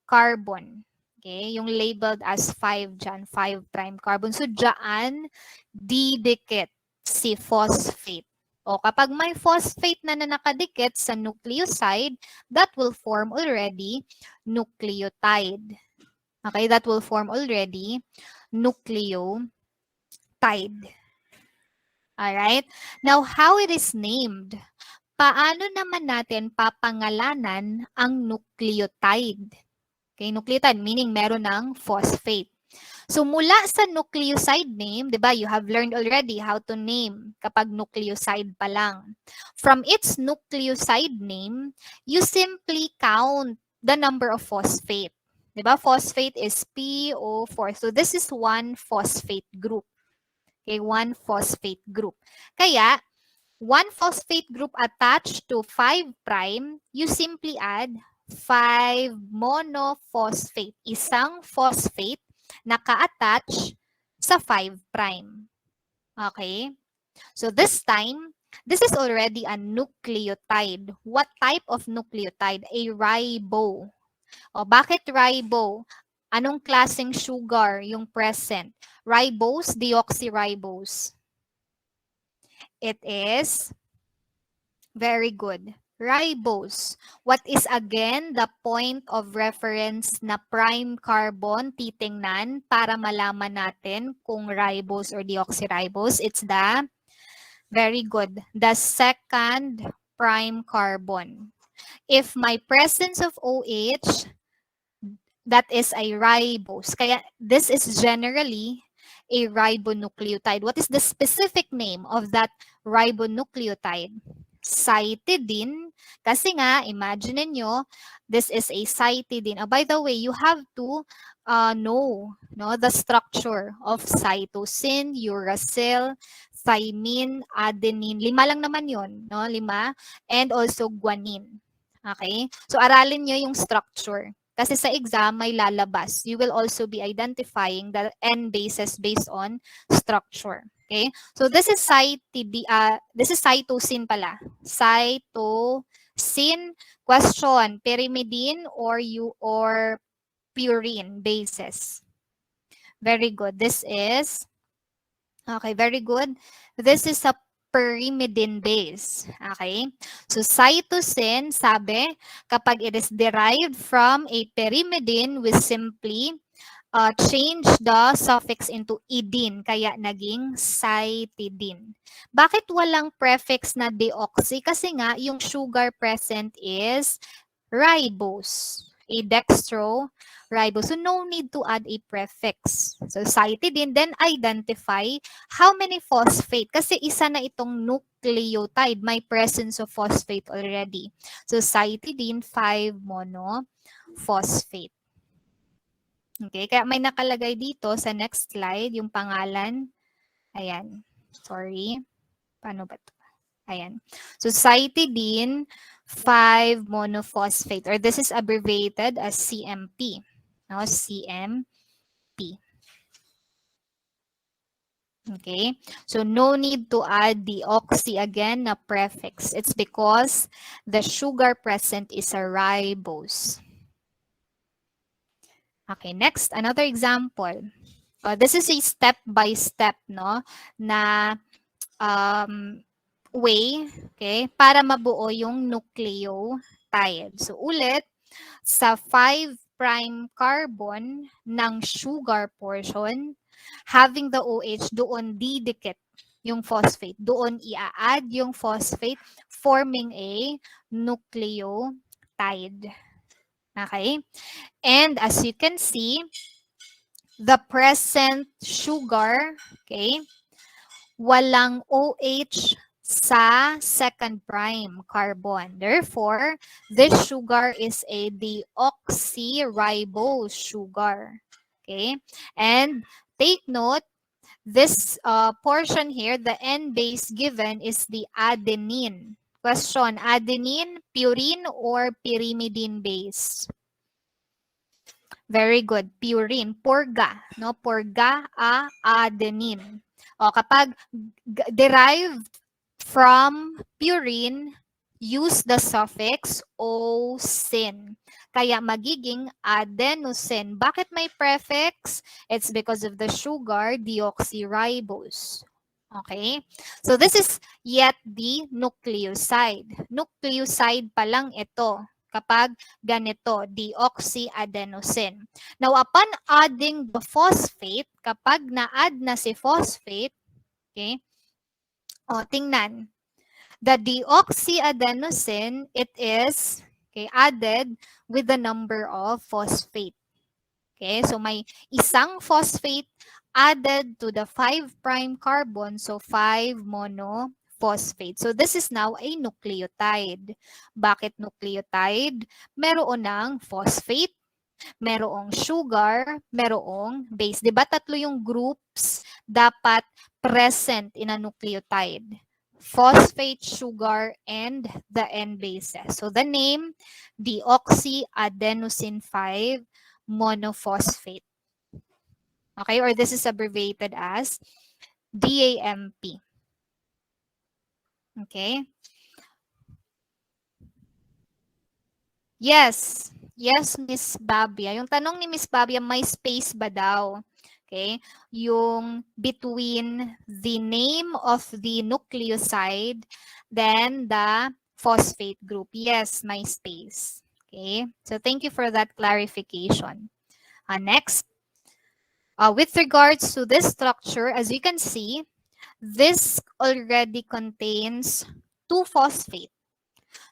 carbon. Okay? Yung labeled as 5 dyan, 5' carbon. So, dyan, didikit si phosphate. Kapag may phosphate na nakadikit sa nucleoside, that will form already nucleotide. Okay, that will form already nucleotide. Alright? Now, how it is named? Paano naman natin papangalanan ang nucleotide? Okay, nucleotide meaning meron ng phosphate. So, mula sa nucleoside name, di ba, you have learned already how to name kapag nucleoside pa lang. From its nucleoside name, you simply count the number of phosphate. Diba? Phosphate is PO4. So this is one phosphate group. Okay, one phosphate group. Kaya, one phosphate group attached to 5', you simply add 5 monophosphate. Isang phosphate naka-attach sa 5'. Okay? So this time, This is already a nucleotide. What type of nucleotide? A ribo. O, bakit ribo? Anong klaseng sugar yung present? Ribose, deoxyribose. It is very good. Ribose. What is again the point of reference na prime carbon titingnan para malaman natin kung ribose or deoxyribose? It's the, very good, the second prime carbon. If my presence of OH, that is a ribose. Kaya this is generally a ribonucleotide. What is the specific name of that ribonucleotide? Cytidine. Kasi nga, imagine nyo, this is a cytidine. By the way, you have to know no, the structure of cytosine, uracil, thymine, adenine. 5 lang naman yon, no? 5. And also guanine. Okay? So, aralin nyo yung structure. Kasi sa exam, may lalabas. You will also be identifying the N bases based on structure. Okay? So this is this is cytosine pala. Cytosine. Question, pyrimidine or purine bases? Very good. This is, okay, very good. This is a pyrimidine base. Okay? So cytosine, sabi, kapag it is derived from a pyrimidine, we simply change the suffix into idine, kaya naging cytidine. Bakit walang prefix na deoxy? Kasi nga, yung sugar present is ribose, a dextroribose. So no need to add a prefix. So cytidine, then identify how many phosphate. Kasi isa na itong nucleotide, may presence of phosphate already. So cytidine, 5 monophosphate. Okay, kaya may nakalagay dito sa next slide, yung pangalan. Ayan. Sorry. Paano ba ito? Ayan. So cytidine, 5 monophosphate, or this is abbreviated as CMP. No, CMP. Okay, so no need to add the oxy again na prefix. It's because the sugar present is a ribose. Okay, next, another example. This is a step-by-step, no, na way, okay, para mabuo yung nucleotide. So ulit, sa 5' carbon ng sugar portion, having the OH, doon didikit yung phosphate. Doon i-add yung phosphate, forming a nucleotide. Okay? And as you can see, the present sugar, okay, walang OH sa second prime carbon. Therefore, this sugar is a deoxyribose sugar. Okay? And take note, this portion here, the N base given is the adenine. Question, adenine, purine, or pyrimidine base? Very good. Purine. Porga. No? Porga, adenine. O, kapag derived from purine, use the suffix -ocene. Kaya magiging adenosine. Bakit may prefix? It's because of the sugar deoxyribose. Okay? So this is yet the nucleoside. Nucleoside pa lang ito kapag ganito, deoxyadenosine. Now, upon adding the phosphate, kapag na-add na si phosphate, okay, o, tingnan, the deoxyadenosine, it is, okay, added with the number of phosphate. Okay, so may isang phosphate added to the 5' carbon, so 5 monophosphate. So this is now a nucleotide. Bakit nucleotide? Meron ng phosphate, merong sugar, merong base. Diba tatlo yung groups dapat present in a nucleotide? Phosphate, sugar, and the N bases. So the name, deoxyadenosine 5 monophosphate. Okay, or this is abbreviated as DAMP. Okay? Yes. Yes, Miss Babia. Yung tanong ni Miss Babia, may space ba daw? Okay? Yung between the name of the nucleoside, then the phosphate group. Yes, may space. Okay? So thank you for that clarification. Next, with regards to this structure, as you can see, this already contains 2-phosphate.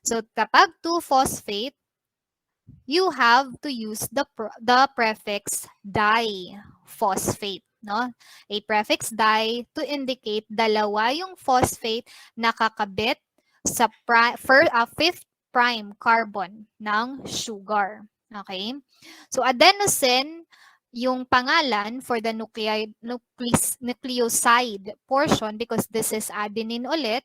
So kapag 2-phosphate, you have to use the prefix diphosphate, no? A prefix di to indicate dalawa yung phosphate nakakabit sa fifth prime carbon ng sugar. Okay? So adenosine yung pangalan for the nucleoside portion because this is adenine ulit.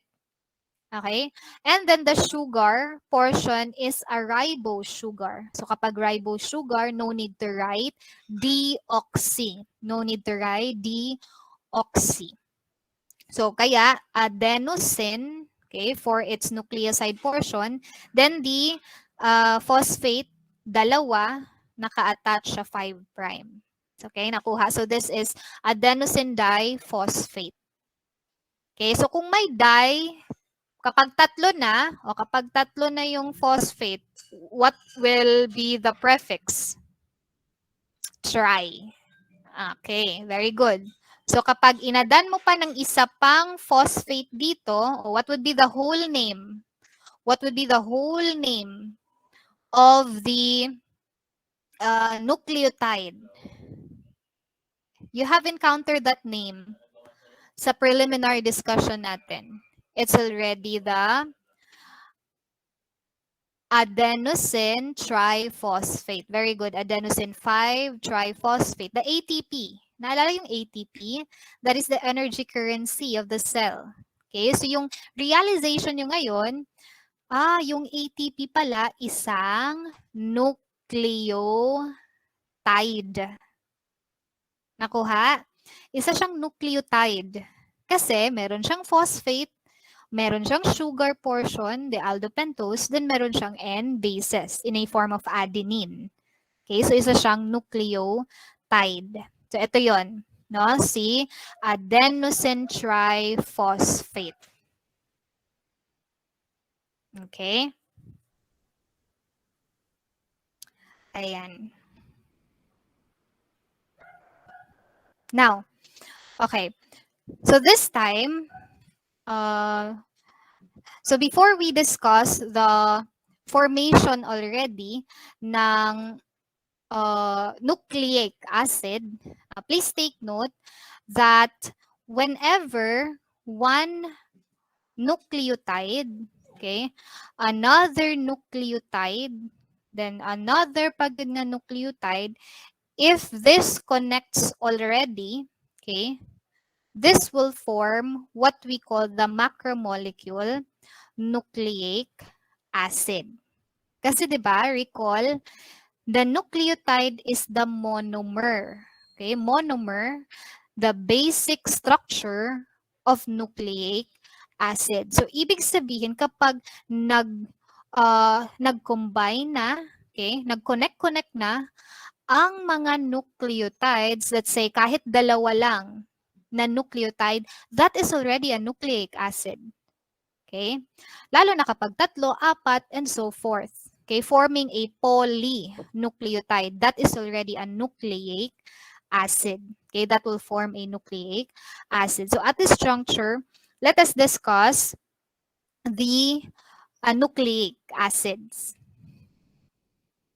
Okay? And then the sugar portion is a ribose sugar. So kapag ribose sugar, no need to write deoxy. No need to write deoxy. So kaya adenosine, okay, for its nucleoside portion, then the phosphate, dalawa, naka-attach sa 5 prime. Okay, nakuha. So this is adenosine diphosphate. Okay, so kung may di, kapag tatlo na yung phosphate, what will be the prefix? Tri. Okay, very good. So kapag inadan mo pa ng isa pang phosphate dito, what would be the whole name? What would be the whole name of the nucleotide? You have encountered that name sa preliminary discussion natin. It's already the adenosine triphosphate. Very good. Adenosine 5-triphosphate. The ATP. Naalala yung ATP? That is the energy currency of the cell. Okay, so yung realization nyo ngayon, yung ATP pala isang nucleotide. Nakuha? Isa siyang nucleotide. Kasi meron siyang phosphate, meron siyang sugar portion, the aldopentose, then meron siyang N bases in a form of adenine. Okay, so isa siyang nucleotide. So ito yon, no? Si adenosine triphosphate. Okay? Ayan. Now, okay. So this time, so before we discuss the formation already ng nucleic acid, please take note that whenever one nucleotide, okay, another nucleotide, then another pagod na nucleotide, if this connects already, okay, this will form what we call the macromolecule nucleic acid. Kasi 'di ba, recall, the nucleotide is the monomer. Okay, monomer, the basic structure of nucleic acid. So ibig sabihin kapag nag-combine na, okay, nag-connect na ang mga nucleotides, let's say kahit dalawa lang na nucleotide, that is already a nucleic acid. Okay? Lalo na kapag tatlo, apat, and so forth. Okay? Forming a polynucleotide. That is already a nucleic acid. Okay? That will form a nucleic acid. So at this juncture, let us discuss the nucleic acids.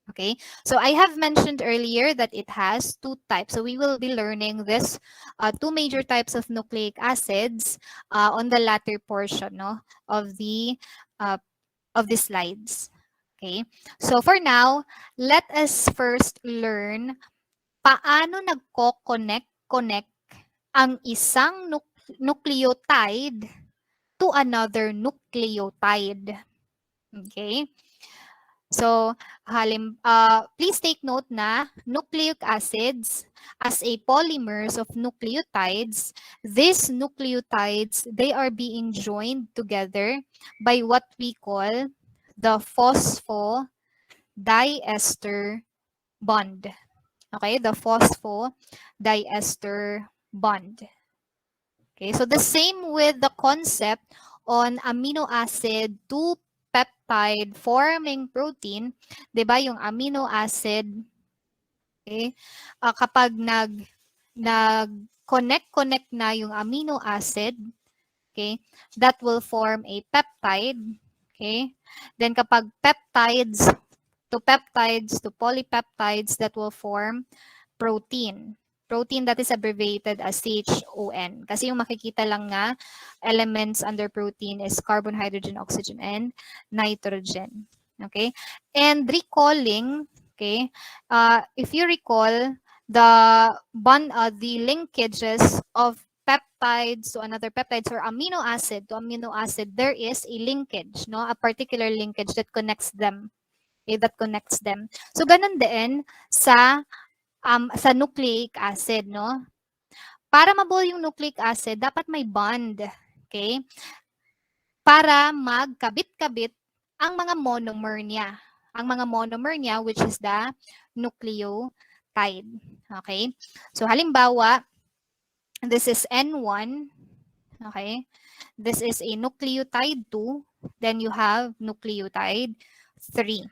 Okay, so I have mentioned earlier that it has 2 types. So we will be learning this 2 major types of nucleic acids on the latter portion, no, of the slides. Okay, so for now, let us first learn paano nagko-connect ang isang nucleotide to another nucleotide. Okay. So, please take note na nucleic acids as a polymers of nucleotides, these nucleotides, they are being joined together by what we call the phosphodiester bond. Okay, the phosphodiester bond. Okay, so the same with the concept on amino acid to peptide forming protein, 'di ba? Yung amino acid, okay? Kapag nag-connect na yung amino acid, okay? That will form a peptide, okay? Then kapag peptides to polypeptides, that will form protein. Protein that is abbreviated as CHON. Kasi yung makikita lang nga elements under protein is carbon, hydrogen, oxygen, and nitrogen. Okay? And recalling, okay, if you recall, the linkages of peptides to another peptides or amino acid to amino acid, there is a linkage, no? A particular linkage that connects them. Okay, that connects them. So ganun din sa nucleic acid, no? Para mabuo yung nucleic acid, dapat may bond. Okay? Para magkabit-kabit ang mga monomer niya. Ang mga monomer niya, which is the nucleotide. Okay? So, halimbawa, this is N1. Okay? This is a nucleotide 2. Then you have nucleotide 3.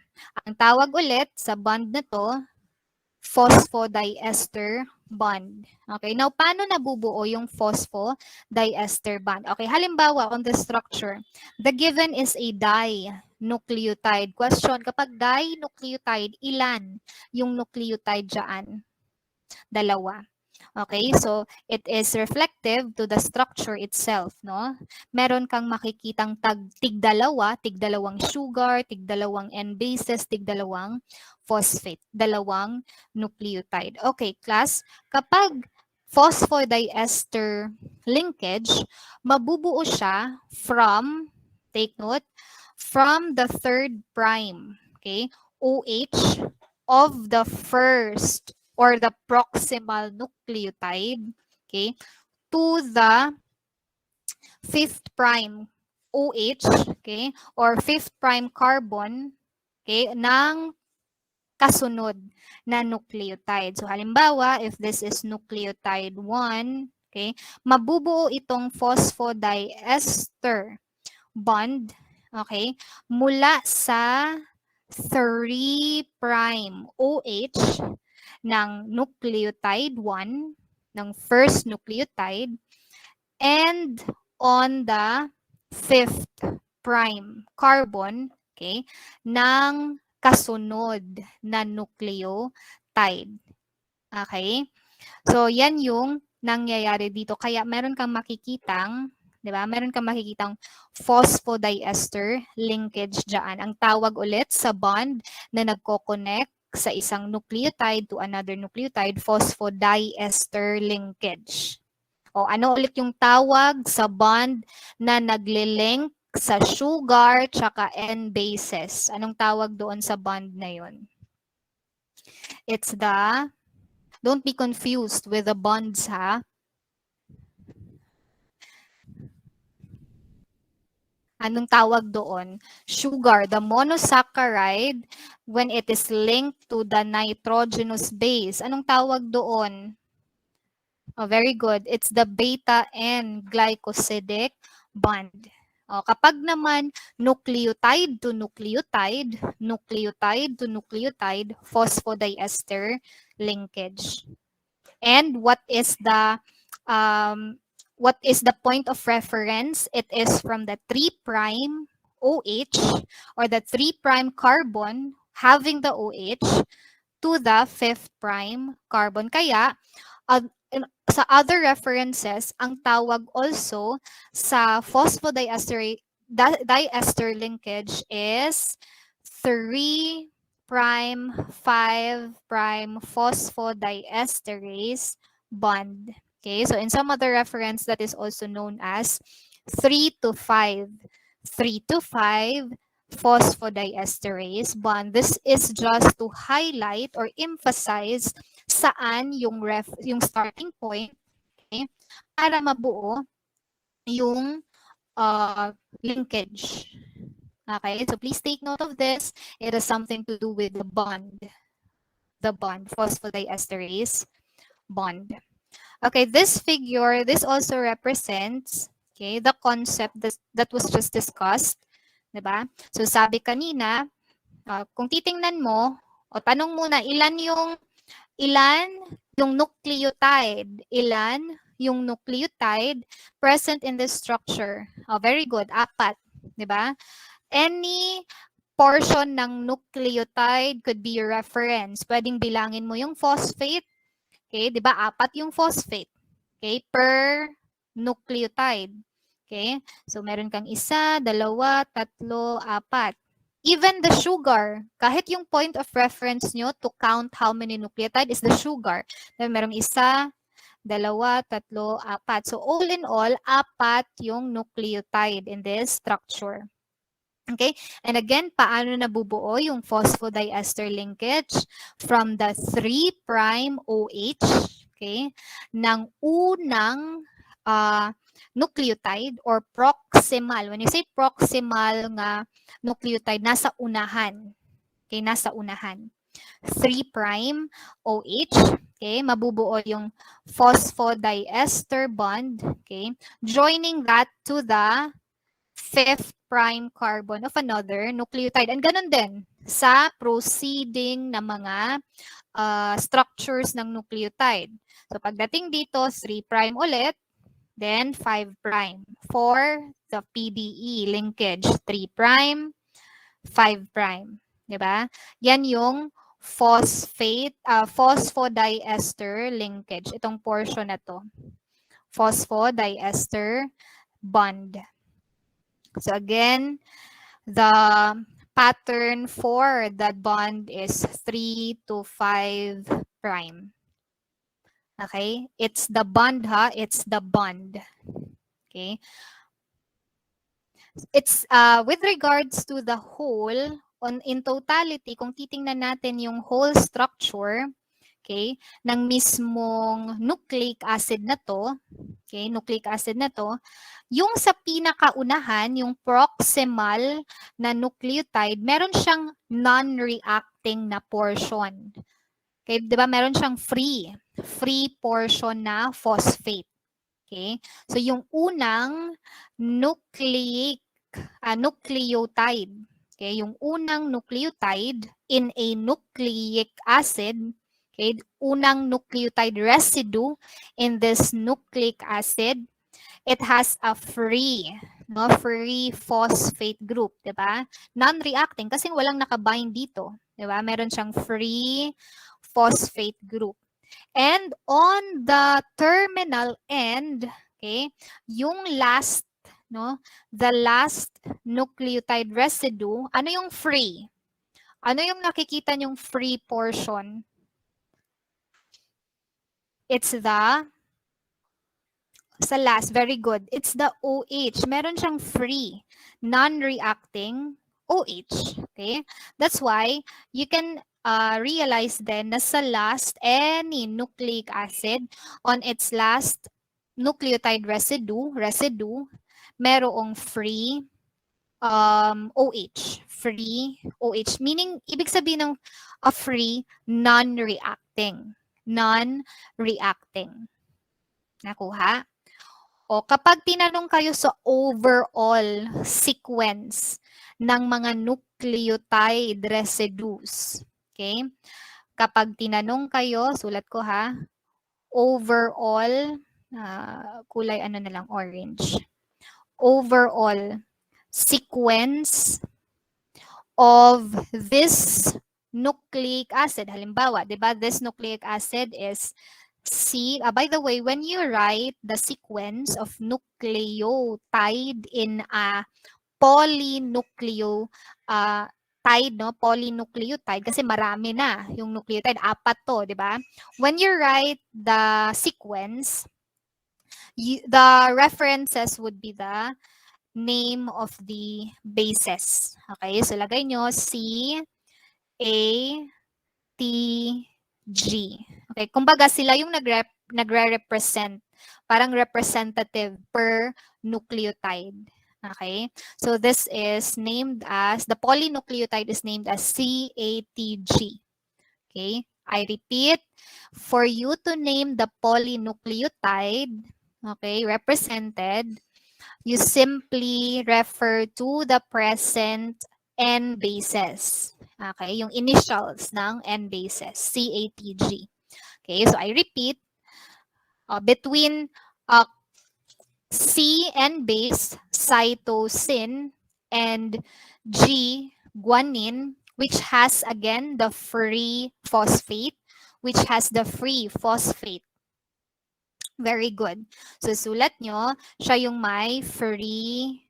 Ang tawag ulit sa bond na to, phosphodiester bond. Okay, now paano nabubuo yung phosphodiester bond? Okay, halimbawa on the structure, the given is a dinucleotide. Question, kapag dinucleotide, ilan yung nucleotide dyan? Dalawa. Okay, so it is reflective to the structure itself, no? Meron kang makikitang tigdalawang sugar, tigdalawang N bases, tigdalawang phosphate, dalawang nucleotide. Okay, class, kapag phosphodiester linkage, mabubuo siya from, take note, from the third prime, okay, OH of the first or the proximal nucleotide, okay, to the fifth prime OH, okay, or fifth prime carbon, okay, ng kasunod na nucleotide. So halimbawa, if this is nucleotide 1, okay, mabubuo itong phosphodiester bond, okay, mula sa 3 prime OH ng nucleotide 1, ng first nucleotide, and on the fifth prime carbon, okay, ng kasunod na nucleotide. Okay? So, yan yung nangyayari dito. Kaya meron kang makikitang, di ba? Meron kang makikitang phosphodiester linkage dyan. Ang tawag ulit sa bond na nagko-connect sa isang nucleotide to another nucleotide, phosphodiester linkage. O ano ulit yung tawag sa bond na naglilink sa sugar tsaka N bases? Anong tawag doon sa bond na yun? It's the, don't be confused with the bonds, ha? Anong tawag doon? Sugar, the monosaccharide, when it is linked to the nitrogenous base. Anong tawag doon? Oh, very good. It's the beta-N glycosidic bond. Oh, kapag naman nucleotide to nucleotide, nucleotide to nucleotide, phosphodiester linkage. And what is the point of reference? It is from the 3' OH or the 3' carbon having the OH to the 5th carbon. Kaya sa other references, ang tawag also sa phosphodiester linkage is 3' 5' phosphodiesterase bond. Okay, so in some other reference, that is also known as 3 to 5. 3 to 5 phosphodiesterase bond. This is just to highlight or emphasize saan yung starting point, okay, para mabuo yung linkage. Okay, so please take note of this. It has something to do with the bond, phosphodiesterase bond. Okay, this figure, this also represents, okay, the concept that was just discussed. Diba? So sabi kanina, kung titingnan mo, o tanong muna, ilan yung nucleotide? Ilan yung nucleotide present in this structure? Oh, very good, 4. Diba? Any portion ng nucleotide could be your reference. Pwedeng bilangin mo yung phosphate. Okay, 'di ba? 4 yung phosphate. Okay, per nucleotide. Okay? So meron kang 1, 2, 3, 4. Even the sugar, kahit yung point of reference nyo to count how many nucleotide is the sugar. Then merong 1, 2, 3, 4. So all in all, 4 yung nucleotide in this structure. Okay? And again, paano nabubuo yung phosphodiester linkage? From the 3' OH, okay, ng unang nucleotide or proximal. When you say proximal nga nucleotide, nasa unahan. Okay, nasa unahan. 3' OH, okay, mabubuo yung phosphodiester bond, okay, joining that to the 5th carbon of another nucleotide. And ganun din sa proceeding na mga structures ng nucleotide. So pagdating dito, 3' ulit, then 5' for the PDE linkage. 3', 5'. Diba? Yan yung phosphodiester linkage. Itong portion na to. Phosphodiester bond. So again, the pattern for that bond is 3 to 5'. Okay? It's the bond, ha? It's the bond. Okay? It's with regards to the whole, in totality, kung titingnan natin yung whole structure, okay, ng mismong nucleic acid na to, okay, nucleic acid na to, yung sa pinakaunahan, yung proximal na nucleotide, meron siyang non-reacting na portion. Okay, 'di ba? Meron siyang free portion na phosphate. Okay? So yung unang nucleotide, okay, yung unang nucleotide in a nucleic acid, okay, unang nucleotide residue in this nucleic acid, it has a free phosphate group, 'di ba? Non-reacting kasi walang nakabind dito, 'di ba? Meron siyang free phosphate group. And on the terminal end, okay, yung last, the last nucleotide residue, ano yung free? Ano yung nakikita nyong free portion? It's sa last, very good. It's the OH. Meron siyang free, non-reacting OH. Okay? That's why you can realize then na sa last, any nucleic acid on its last nucleotide residue, merong free OH. Free OH. Meaning, ibig sabihin ng a free, non-reacting. Non-reacting. Nakuha? O kapag tinanong kayo sa overall sequence ng mga nucleotide residues, okay? Kapag tinanong kayo, sulat ko ha, overall, kulay ano na lang, orange. Overall sequence of this nucleic acid. Halimbawa, di ba, this nucleic acid is by the way, when you write the sequence of nucleotide in a polynucleotide, polynucleotide, kasi marami na yung nucleotide, 4 to, di ba? When you write the sequence, the references would be the name of the bases. Okay, so lagay nyo C, A, T, G. Okay, kumbaga sila yung nagre-represent, parang representative per nucleotide. Okay, so this is named as, the polynucleotide is named as CATG. Okay, I repeat, for you to name the polynucleotide, okay, represented, you simply refer to the present N bases. Okay, yung initials ng N bases, CATG. Okay, so I repeat, between uh, C N base, cytosine, and G, guanine, which has again the free phosphate, which has the free phosphate. Very good. So sulat nyo, siya yung may free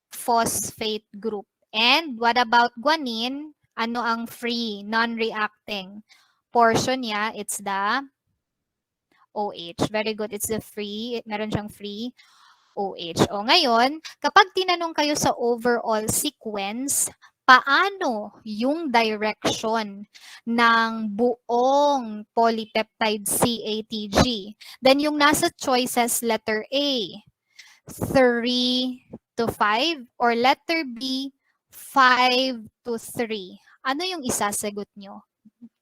phosphate group. And what about guanine? Ano ang free, non-reacting portion niya? It's the OH. Very good. It's the free. Meron siyang free OH. O ngayon, kapag tinanong kayo sa overall sequence, paano yung direction ng buong polypeptide CATG? Then yung nasa choices, letter A, 3 to 5, or letter B, 5 to 3. Ano yung isasagot nyo?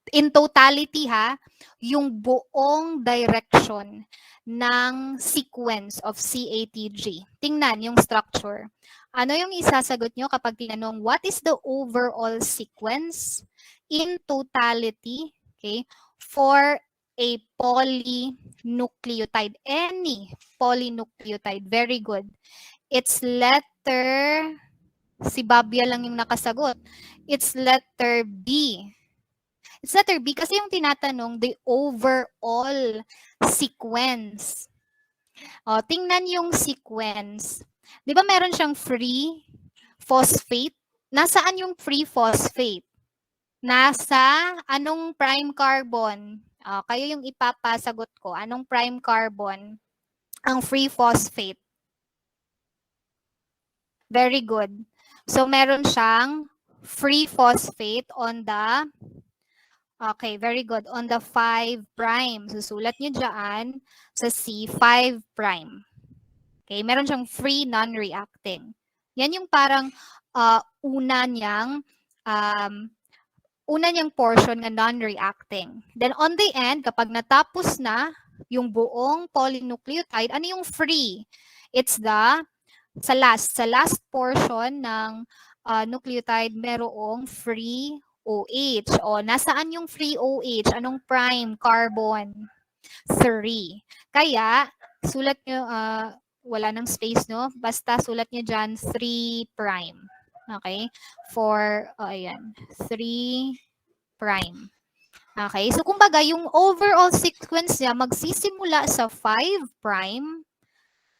In totality ha, yung buong direction ng sequence of CATG. Tingnan yung structure. Ano yung isasagot nyo kapag tinanong, what is the overall sequence in totality, okay, for a polynucleotide? Any polynucleotide. Very good. It's letter, si Babia lang yung nakasagot. It's letter B. It's letter B kasi yung tinatanong, the overall sequence. O, tingnan yung sequence. Di ba meron siyang free phosphate? Nasaan yung free phosphate? Nasa anong prime carbon? Kayo yung ipapasagot ko. Anong prime carbon ang free phosphate? Very good. So, meron siyang free phosphate on the, okay, very good, on the 5 prime. Susulat nyo dyan sa C, 5 prime. Okay, meron siyang free non-reacting. Yan yung parang una niyang portion na non-reacting. Then on the end, kapag natapos na yung buong polynucleotide, ano yung free? It's the sa last portion ng nucleotide, merong free OH. O, nasaan yung free OH? Anong prime carbon? 3. Kaya, sulat nyo, wala nang space, no? Basta sulat nyo dyan, 3 prime. Okay? For, ayan, 3 prime. Okay? So, kumbaga, yung overall sequence niya, magsisimula sa 5 prime,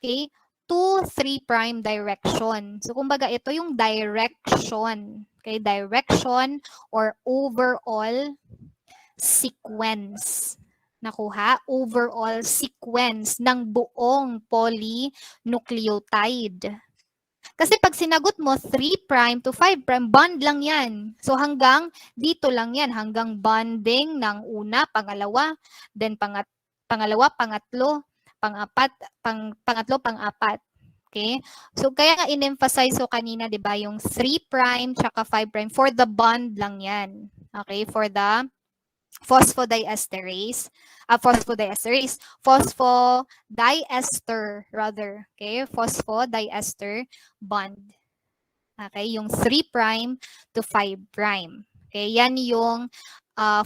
okay, to 3 prime direction. So, kumbaga, ito yung direction. Okay, direction or overall sequence. Nakuha? Overall sequence ng buong polynucleotide. Kasi pag sinagot mo 3 prime to 5 prime, bond lang yan. So hanggang dito lang yan, hanggang bonding ng una, pangalawa, then pangalawa, pangatlo, pangapat, pangatlo, pangapat. Okay? So kaya nga in-emphasize ko kanina, 'di ba, yung 3 prime tsaka 5 prime for the bond lang yan. Okay? For the phosphodiesterase, rather, okay, phosphodiester bond. Okay, yung 3 prime to 5 prime. Okay, yan yung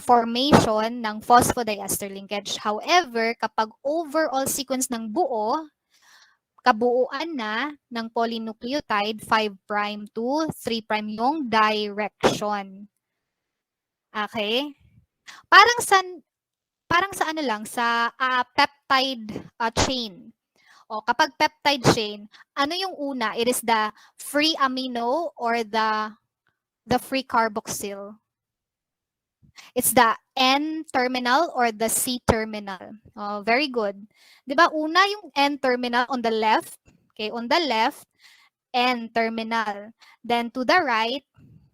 formation ng phosphodiester linkage. However, kapag overall sequence ng buo, kabuuan na ng polynucleotide, 5 prime to 3 prime yung direction. Okay? Parang sa ano lang, sa peptide chain. O kapag peptide chain, ano yung una? It is the free amino or the free carboxyl. It's the N-terminal or the C-terminal. Oh, very good. 'Di ba una yung N-terminal on the left? Okay, on the left, N-terminal. Then to the right,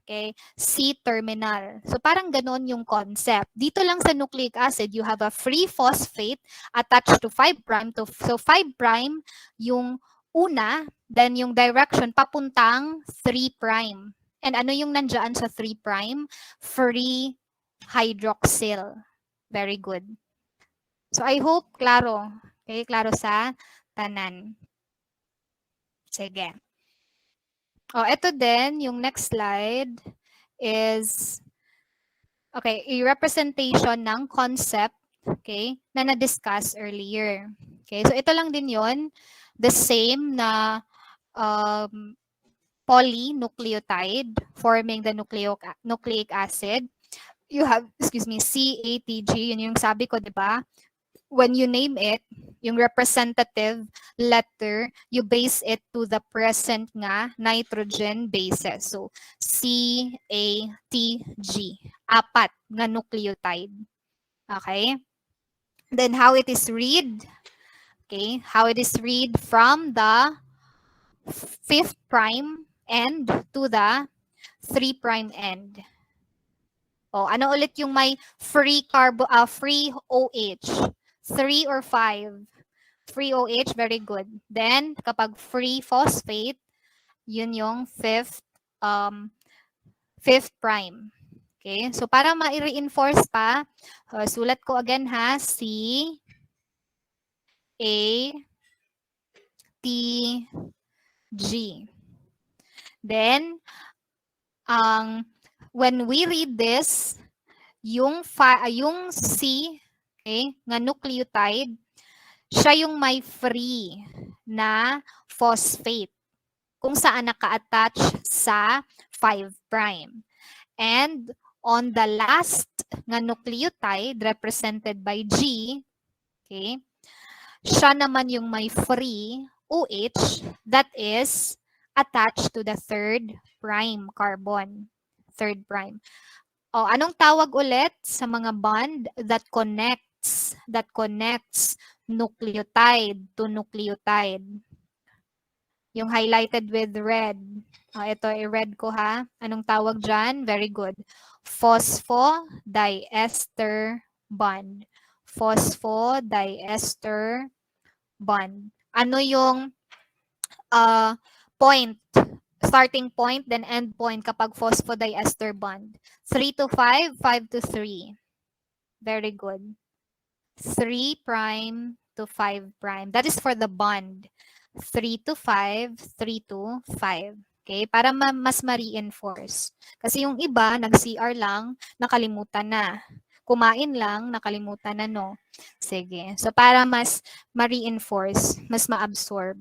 okay, C-terminal. So parang ganon yung concept. Dito lang sa nucleic acid, you have a free phosphate attached to 5 prime. So 5 prime yung una, then yung direction papuntang 3 prime. And ano yung nandyan sa 3 prime? Free hydroxyl. Very good. So I hope klaro. Okay, klaro sa tanan. Sige. Oh, ito din, yung next slide is, okay, a representation ng concept, okay, na na-discuss earlier. Okay, so ito lang din yon, the same na polynucleotide forming the nucleic acid. You have, excuse me, CATG, yun yung sabi ko, di ba? When you name it, yung representative letter, you base it to the present nga nitrogen bases. So, CATG. Apat nga nucleotide. Okay? Then, how it is read? Okay? How it is read from the 5th prime end to the 3 prime end. O, ano ulit yung may free free OH? 3 or 5? Free OH, very good. Then, kapag free phosphate, yun yung 5th prime. Okay? So, para ma-reinforce pa, sulat ko again ha, C, A, T, G. Then, when we read this, yung C, okay, nga nucleotide, siya yung may free na phosphate kung saan naka-attach sa 5 prime. And on the last nga nucleotide represented by G, okay, siya naman yung may free OH that is attached to the 3rd prime carbon. 3rd prime. O, anong tawag ulit sa mga bond that connects nucleotide to nucleotide? Yung highlighted with red. Ito, i-red ko ha. Anong tawag dyan? Very good. Phosphodiester bond. Phosphodiester bond. Ano yung point? Starting point, then end point kapag phosphodiester bond. 3 to 5, 5 to 3. Very good. 3 prime to 5 prime. That is for the bond. 3 to 5, 3 to 5. Okay? Para mas ma-reinforce. Kasi yung iba, nag-CR lang, nakalimutan na. Kumain lang, nakalimutan na, no? Sige. So, para mas ma-reinforce, mas ma-absorb.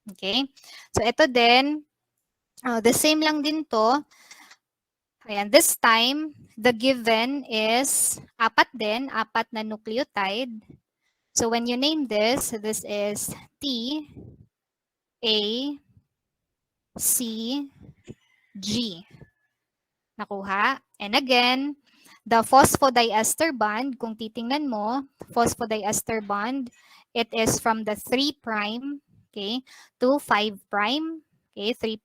Okay? So, ito din, the same lang din to. Ayan, this time, the given is apat na nucleotide. So when you name this is T, A, C, G. Nakuha? And again, the phosphodiester bond, kung titingnan mo, phosphodiester bond, it is from the 3 prime, okay, to 5 prime, okay, 3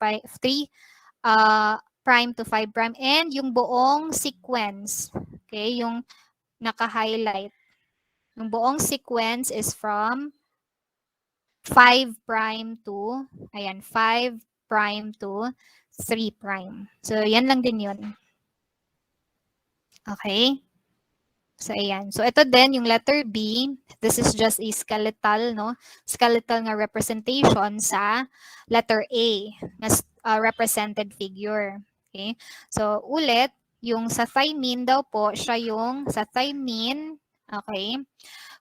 prime to 5 prime, and yung buong sequence, okay, yung naka-highlight. Yung buong sequence is from 5 prime to, ayan, 5 prime to 3 prime. So, yan lang din yun. Okay? So, ayan. So, ito din, yung letter B, this is just a skeletal, no? Skeletal nga representation sa letter A, na represented figure. Okay? So, ulit, yung sa thymine daw po, siya yung sa thymine, okay,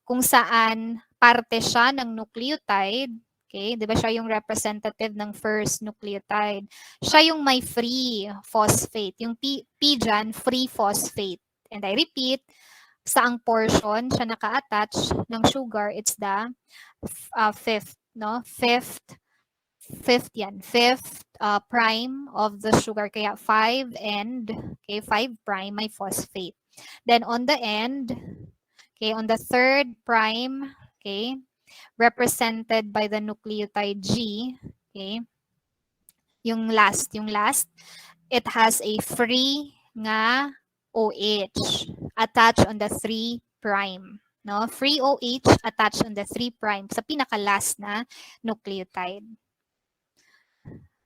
kung saan parte siya ng nucleotide, okay, di ba siya yung representative ng first nucleotide. Siya yung may free phosphate. Yung P dyan, free phosphate. And I repeat, saang portion siya naka-attach ng sugar, it's the 5th, no? 5th yan. 5th prime of the sugar. Kaya 5 end, okay, 5 prime may phosphate. Then on the end, okay, on the 3rd prime, okay, represented by the nucleotide G, Okay? Yung last, it has a free nga OH attached on the 3 prime. No? Free OH attached on the 3 prime sa pinaka-last na nucleotide.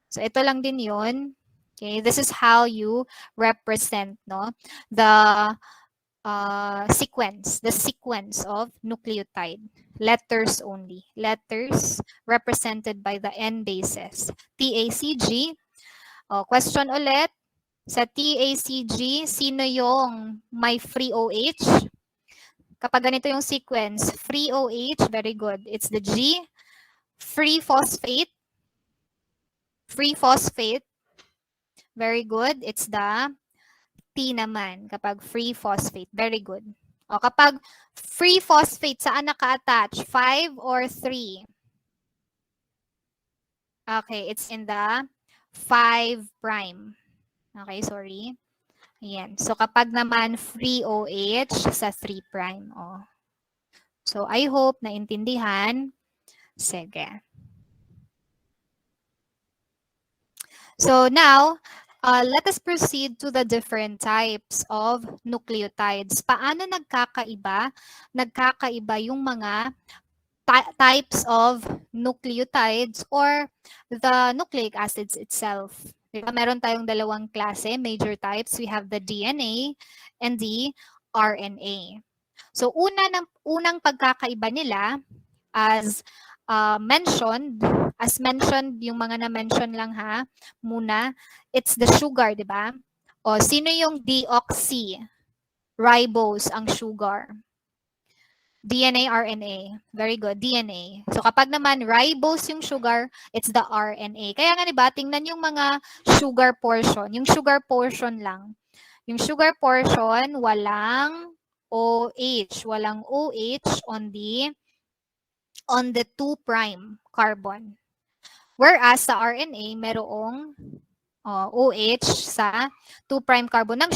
So ito lang din yun. Okay, this is how you represent the sequence of nucleotide. Letters only. Letters represented by the N bases. TACG. Question ulit. Sa TACG, sino yung may free OH? Kapag ganito yung sequence, free OH, very good. It's the G. Free phosphate. Very good. It's the T naman kapag free phosphate. Very good. O kapag free phosphate, saan naka-attach? 5 or 3? Okay, it's in the 5 prime. Okay, sorry. Ayan. So kapag naman free OH sa 3 prime. O. So I hope naintindihan. Sige. So now, let us proceed to the different types of nucleotides. Paano nagkakaiba? Nagkakaiba yung mga types of nucleotides or the nucleic acids itself. Diba? Meron tayong dalawang klase, major types. We have the DNA and the RNA. So unang pagkakaiba nila as mentioned, yung mga na-mention lang ha, muna, it's the sugar, di ba? O, sino yung deoxy? Ribose ang sugar. DNA, RNA. Very good, DNA. So kapag naman ribose yung sugar, it's the RNA. Kaya nga diba, tingnan yung mga sugar portion. Yung sugar portion lang. Yung sugar portion, walang OH. Walang OH on the 2' carbon. Whereas sa RNA, merong OH sa 2' carbon ng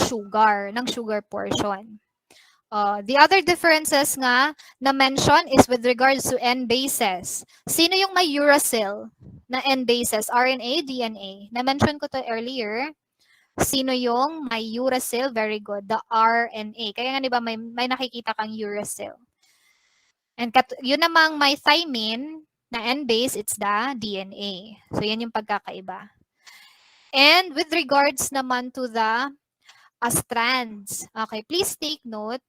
sugar portion. The other differences nga na mention is with regards to N bases. Sino yung may uracil na N bases? RNA, DNA. Na-mention ko to earlier. Sino yung may uracil? Very good. The RNA. Kaya nga di ba may nakikita kang uracil. And yun namang may thymine na N base, it's the DNA. So yan yung pagkakaiba. And with regards naman to the strands. Okay, please take note.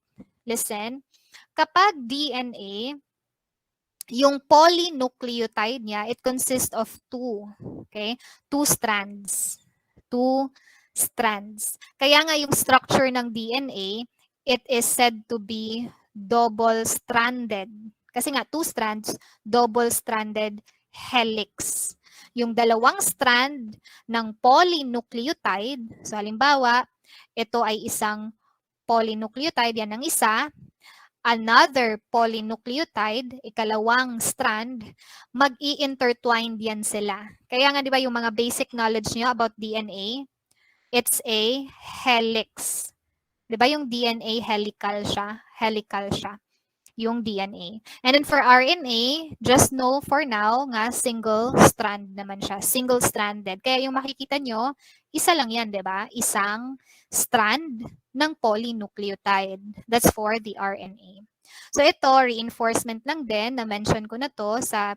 Listen, kapag DNA, yung polynucleotide niya, it consists of 2. Okay? 2 strands. 2 strands. Kaya nga yung structure ng DNA, it is said to be double-stranded. Kasi nga 2 strands, double-stranded helix. Yung dalawang strand ng polynucleotide, so halimbawa, ito ay isang polynucleotide, yan ang isa. Another polynucleotide, ikalawang strand, mag-i-intertwined yan sila. Kaya nga di ba yung mga basic knowledge niyo about DNA, it's a helix. Di ba yung DNA helical siya? Helical siya. Yung DNA. And then for RNA, just know for now nga single strand naman siya. Single-stranded. Kaya yung makikita nyo, isa lang yan, di ba? Isang strand ng polynucleotide. That's for the RNA. So ito, reinforcement lang din. Na-mention ko na to sa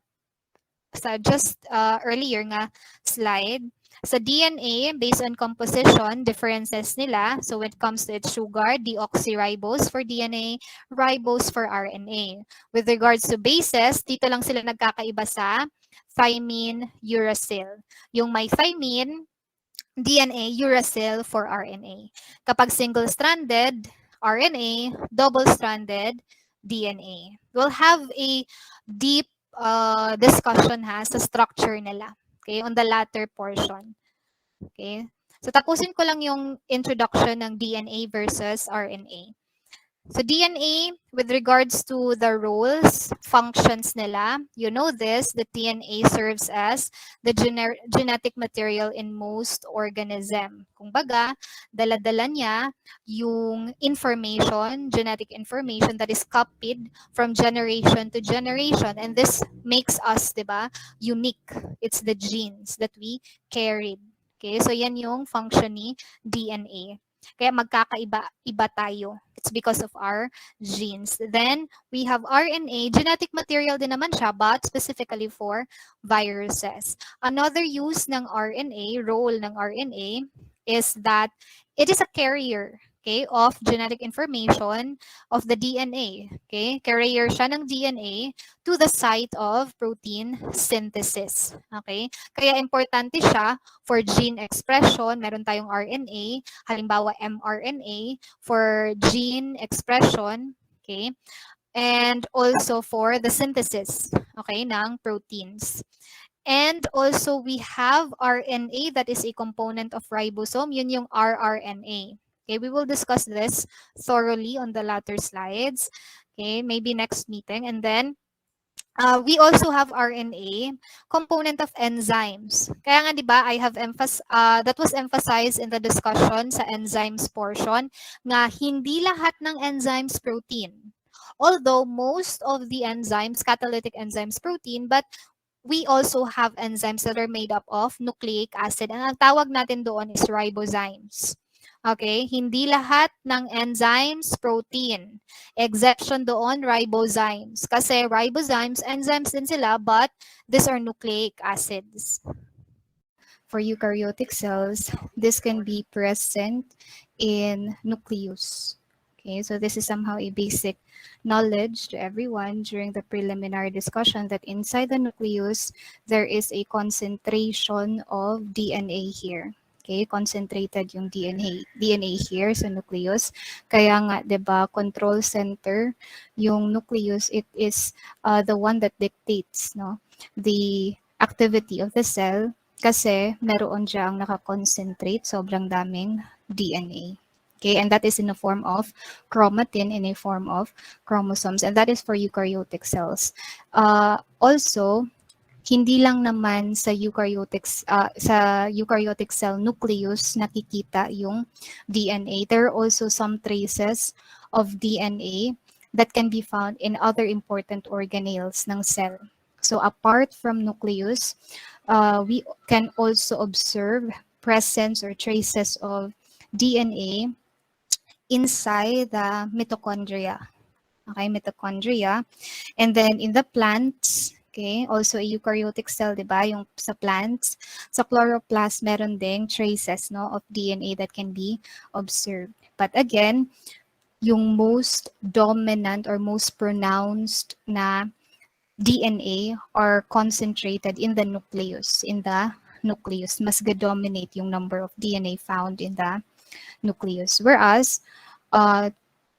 just earlier nga slide. Sa DNA, based on composition, differences nila. So when it comes to its sugar, deoxyribose for DNA, ribose for RNA. With regards to bases, dito lang sila nagkakaiba sa thymine, uracil. Yung may thymine, DNA, uracil for RNA. Kapag single-stranded, RNA, double-stranded, DNA. We'll have a deep discussion sa structure nila. Okay, on the latter portion. Okay. So tapusin ko lang yung introduction ng DNA versus RNA. So DNA, with regards to the roles, functions nila, you know this, the DNA serves as the genetic material in most organism. Kung baga, dala-dala niya yung information, genetic information that is copied from generation to generation. And this makes us, di ba, unique. It's the genes that we carried. Okay, so yan yung function ni DNA. Kaya magkakaiba-iba tayo. It's because of our genes. Then, we have RNA. Genetic material din naman siya, but specifically for viruses. Another use ng RNA, role ng RNA, is that it is a carrier, okay, of genetic information of the DNA. Okay? Carrier siya ng DNA to the site of protein synthesis. Okay? Kaya importante siya for gene expression. Meron tayong RNA, halimbawa mRNA for gene expression, okay? And also for the synthesis, okay, ng proteins. And also we have RNA that is a component of ribosome, yun yung rRNA. Okay, we will discuss this thoroughly on the latter slides. Okay, maybe next meeting. And then we also have RNA, component of enzymes. Kaya nga 'di ba, that was emphasized in the discussion sa enzymes portion nga hindi lahat ng enzymes protein. Although most of the enzymes, catalytic enzymes protein, but we also have enzymes that are made up of nucleic acid. Ang tawag natin doon is ribozymes. Okay? Hindi lahat ng enzymes protein. Exception doon, ribozymes. Kasi ribozymes, enzymes din sila, but these are nucleic acids. For eukaryotic cells, this can be present in nucleus. Okay, so this is somehow a basic knowledge to everyone during the preliminary discussion that inside the nucleus, there is a concentration of DNA here. Okay, concentrated yung DNA here sa nucleus. Kaya nga, 'di ba, control center yung nucleus, it is the one that dictates, no, the activity of the cell kasi meron diyang nakakoncentrate, sobrang daming DNA. Okay, and that is in the form of chromatin, in a form of chromosomes, and that is for eukaryotic cells. Also, hindi lang naman sa eukaryotic cell nucleus nakikita yung DNA. There are also some traces of DNA that can be found in other important organelles ng cell. So apart from nucleus, we can also observe presence or traces of DNA inside the mitochondria. Okay, mitochondria. And then in the plants, okay, also a eukaryotic cell, di ba? Yung sa plants, sa chloroplast, meron ding traces, no, of DNA that can be observed. But again, yung most dominant or most pronounced na DNA are concentrated in the nucleus. Mas dominate yung number of DNA found in the nucleus. Whereas,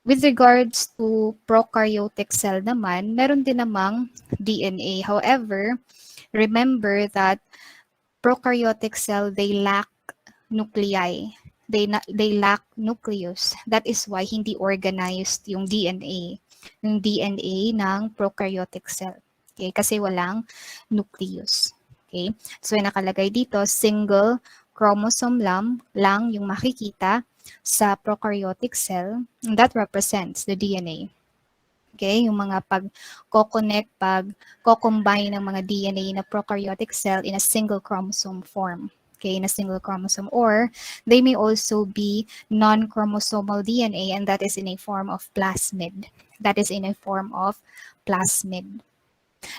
with regards to prokaryotic cell naman, meron din namang DNA. However, remember that prokaryotic cell, they lack nuclei. They lack nucleus. That is why hindi organized yung DNA. Yung DNA ng prokaryotic cell. Okay? Kasi walang nucleus. Okay? So, yung nakalagay dito, single chromosome lang yung makikita sa prokaryotic cell, and that represents the DNA. Okay, yung mga pag-connect, pag-combine ng mga DNA na prokaryotic cell in a single chromosome form. Okay, in a single chromosome, or they may also be non-chromosomal DNA, and that is in a form of plasmid.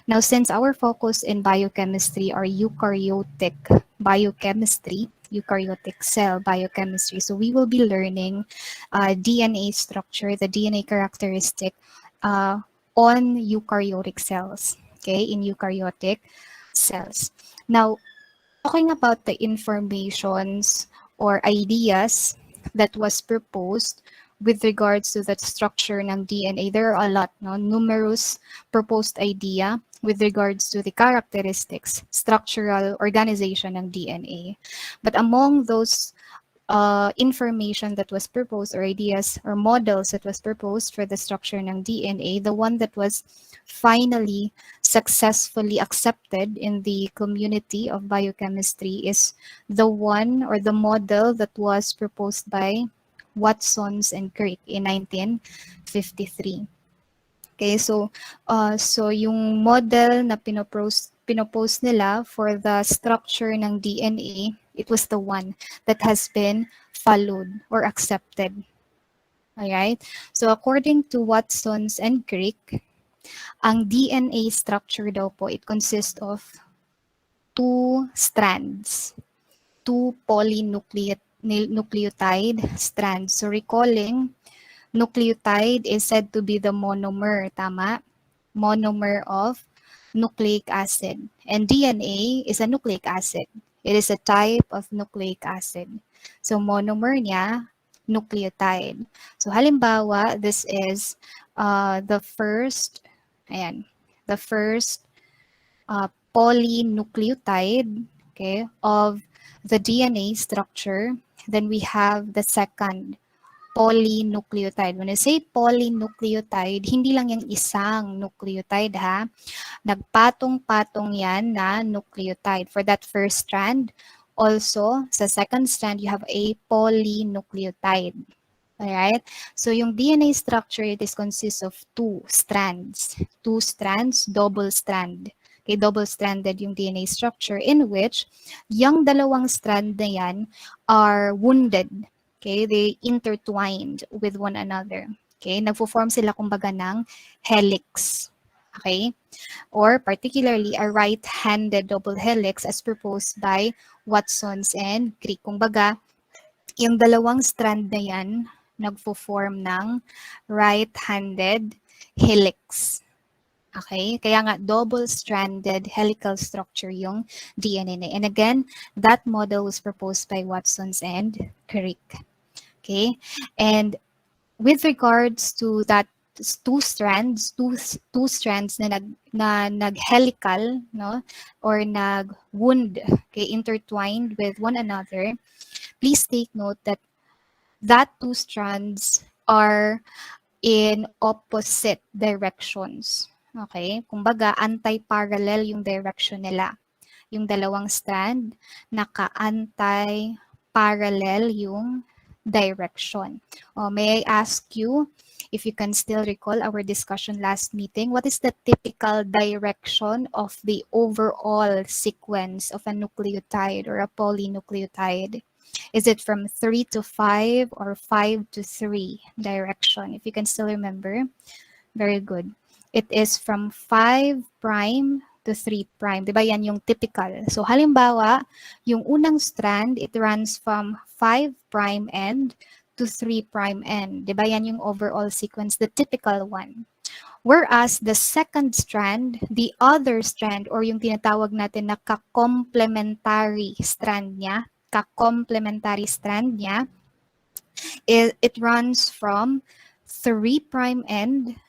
Now, since our focus in biochemistry are eukaryotic biochemistry, eukaryotic cell biochemistry, so we will be learning DNA structure, the DNA characteristic on eukaryotic cells, okay, in eukaryotic cells. Now, talking about the informations or ideas that was proposed with regards to the structure ng DNA, there are a lot, no? Numerous proposed idea with regards to the characteristics, structural organization ng DNA. But among those information that was proposed, or ideas or models that was proposed for the structure ng DNA, the one that was finally successfully accepted in the community of biochemistry is the one or the model that was proposed by Watsons and Crick in 1953. Okay, so yung model na pinopose nila for the structure ng DNA, it was the one that has been followed or accepted. Alright? So according to Watsons and Crick, ang DNA structure daw po, it consists of two strands, two polynucleotide strands. So recalling, nucleotide is said to be the monomer, tama? Monomer of nucleic acid. And DNA is a nucleic acid. It is a type of nucleic acid. So monomer niya, nucleotide. So halimbawa, this is the first, the first polynucleotide, okay, of the DNA structure. Then we have the second polynucleotide. When I say polynucleotide, hindi lang yung isang nucleotide ha. Nagpatong-patong yan na nucleotide. For that first strand, also, sa second strand, you have a polynucleotide. Alright? So yung DNA structure, it is consists of two strands. Two strands, double strand. Okay, double-stranded yung DNA structure in which yung dalawang strand na yan are wounded. Okay, they intertwined with one another. Okay, nagfo-form sila kumbaga ng helix. Okay, or particularly a right-handed double helix as proposed by Watsons and Crick. Kumbaga, yung dalawang strand na yan nagfo-form ng right-handed helix. Okay, kaya nga double-stranded helical structure yung DNA. And again, that model was proposed by Watsons and Crick. Okay, and with regards to that two strands na nag-helical, no, or nag-wound, okay, intertwined with one another, please take note that two strands are in opposite directions. Okay? Kumbaga, anti-parallel yung direction nila. Yung dalawang strand, naka-anti-parallel yung direction. May I ask you, if you can still recall our discussion last meeting, what is the typical direction of the overall sequence of a nucleotide or a polynucleotide? Is it from 3 to 5 or 5 to 3 direction? If you can still remember, very good. It is from 5 prime to 3 prime. Diba yan yung typical? So halimbawa, yung unang strand, it runs from 5 prime end to 3 prime end. Diba yan yung overall sequence, the typical one. Whereas the second strand, the other strand, or yung tinatawag natin na ka-complementary strand niya, it runs from 3 prime end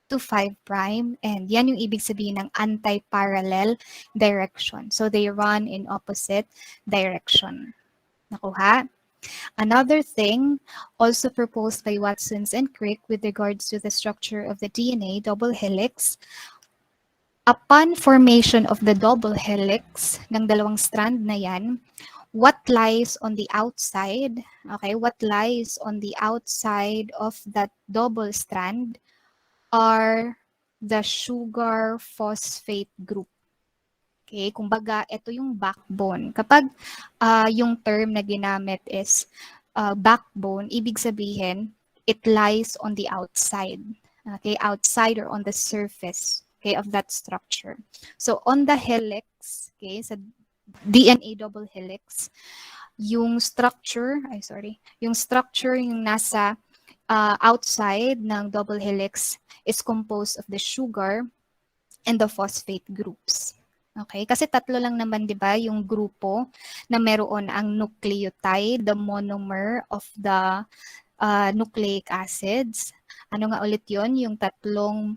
to 5 prime end. Yan yung ibig sabihin ng anti-parallel direction. So they run in opposite direction. Nakuha? Another thing also proposed by Watsons and Crick with regards to the structure of the DNA double helix, upon formation of the double helix ng dalawang strand na yan, what lies on the outside, okay, what lies on the outside of that double strand are the sugar phosphate group. Okay, kumbaga, ito yung backbone. Kapag yung term na ginamit is backbone, ibig sabihin, it lies on the outside. Okay, outside or on the surface, okay, of that structure. So on the helix, okay, sa DNA double helix, yung structure yung nasa outside ng double helix is composed of the sugar and the phosphate groups. Okay? Kasi tatlo lang naman, di ba, yung grupo na meron ang nucleotide, the monomer of the nucleic acids. Ano nga ulit yon? Yung tatlong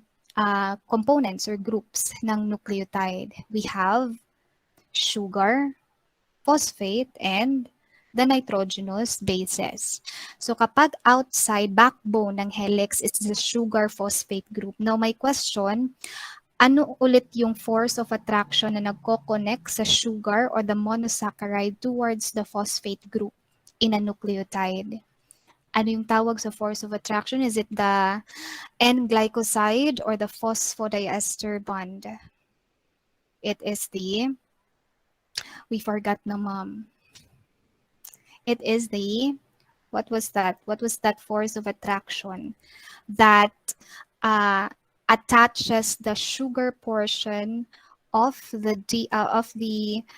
components or groups ng nucleotide. We have sugar, phosphate, and the nitrogenous bases. So kapag outside backbone ng helix is the sugar phosphate group. Now my question, ano ulit yung force of attraction na nagko-connect sa sugar or the monosaccharide towards the phosphate group in a nucleotide? Ano yung tawag sa force of attraction? Is it the N-glycoside or the phosphodiester bond? It is the, we forgot na ma'am. It is the, what was that? What was that force of attraction that attaches the sugar portion of the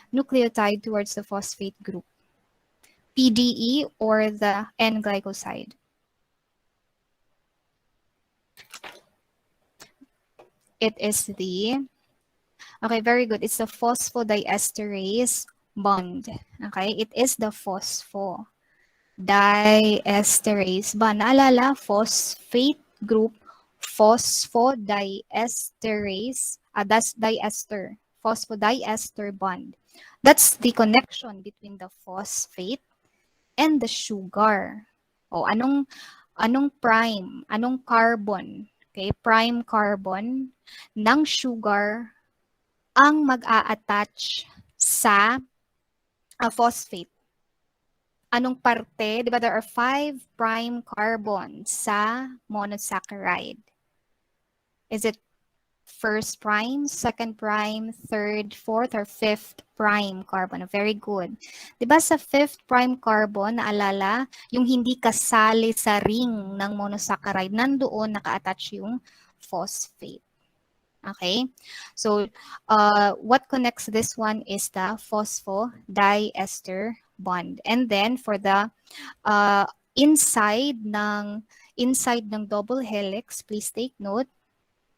nucleotide towards the phosphate group? PDE or the N-glycoside? It is the, okay, very good. It's the phosphodiesterase bond. Okay, it is the phosphodiesterase bond. Naalala, phosphate group, phosphodiesterase, that's diester, phosphodiester bond. That's the connection between the phosphate and the sugar. O, anong prime, anong carbon, okay, prime carbon ng sugar ang mag-a-attach sa phosphate. Anong parte? Di ba there are 5 prime carbons sa monosaccharide? Is it first prime, second prime, third, fourth, or fifth prime carbon? Very good. Di ba sa fifth prime carbon, naalala, yung hindi kasali sa ring ng monosaccharide, nandoon naka-attach yung phosphate. Okay, so what connects this one is the phosphodiester bond. And then for the inside ng double helix, please take note,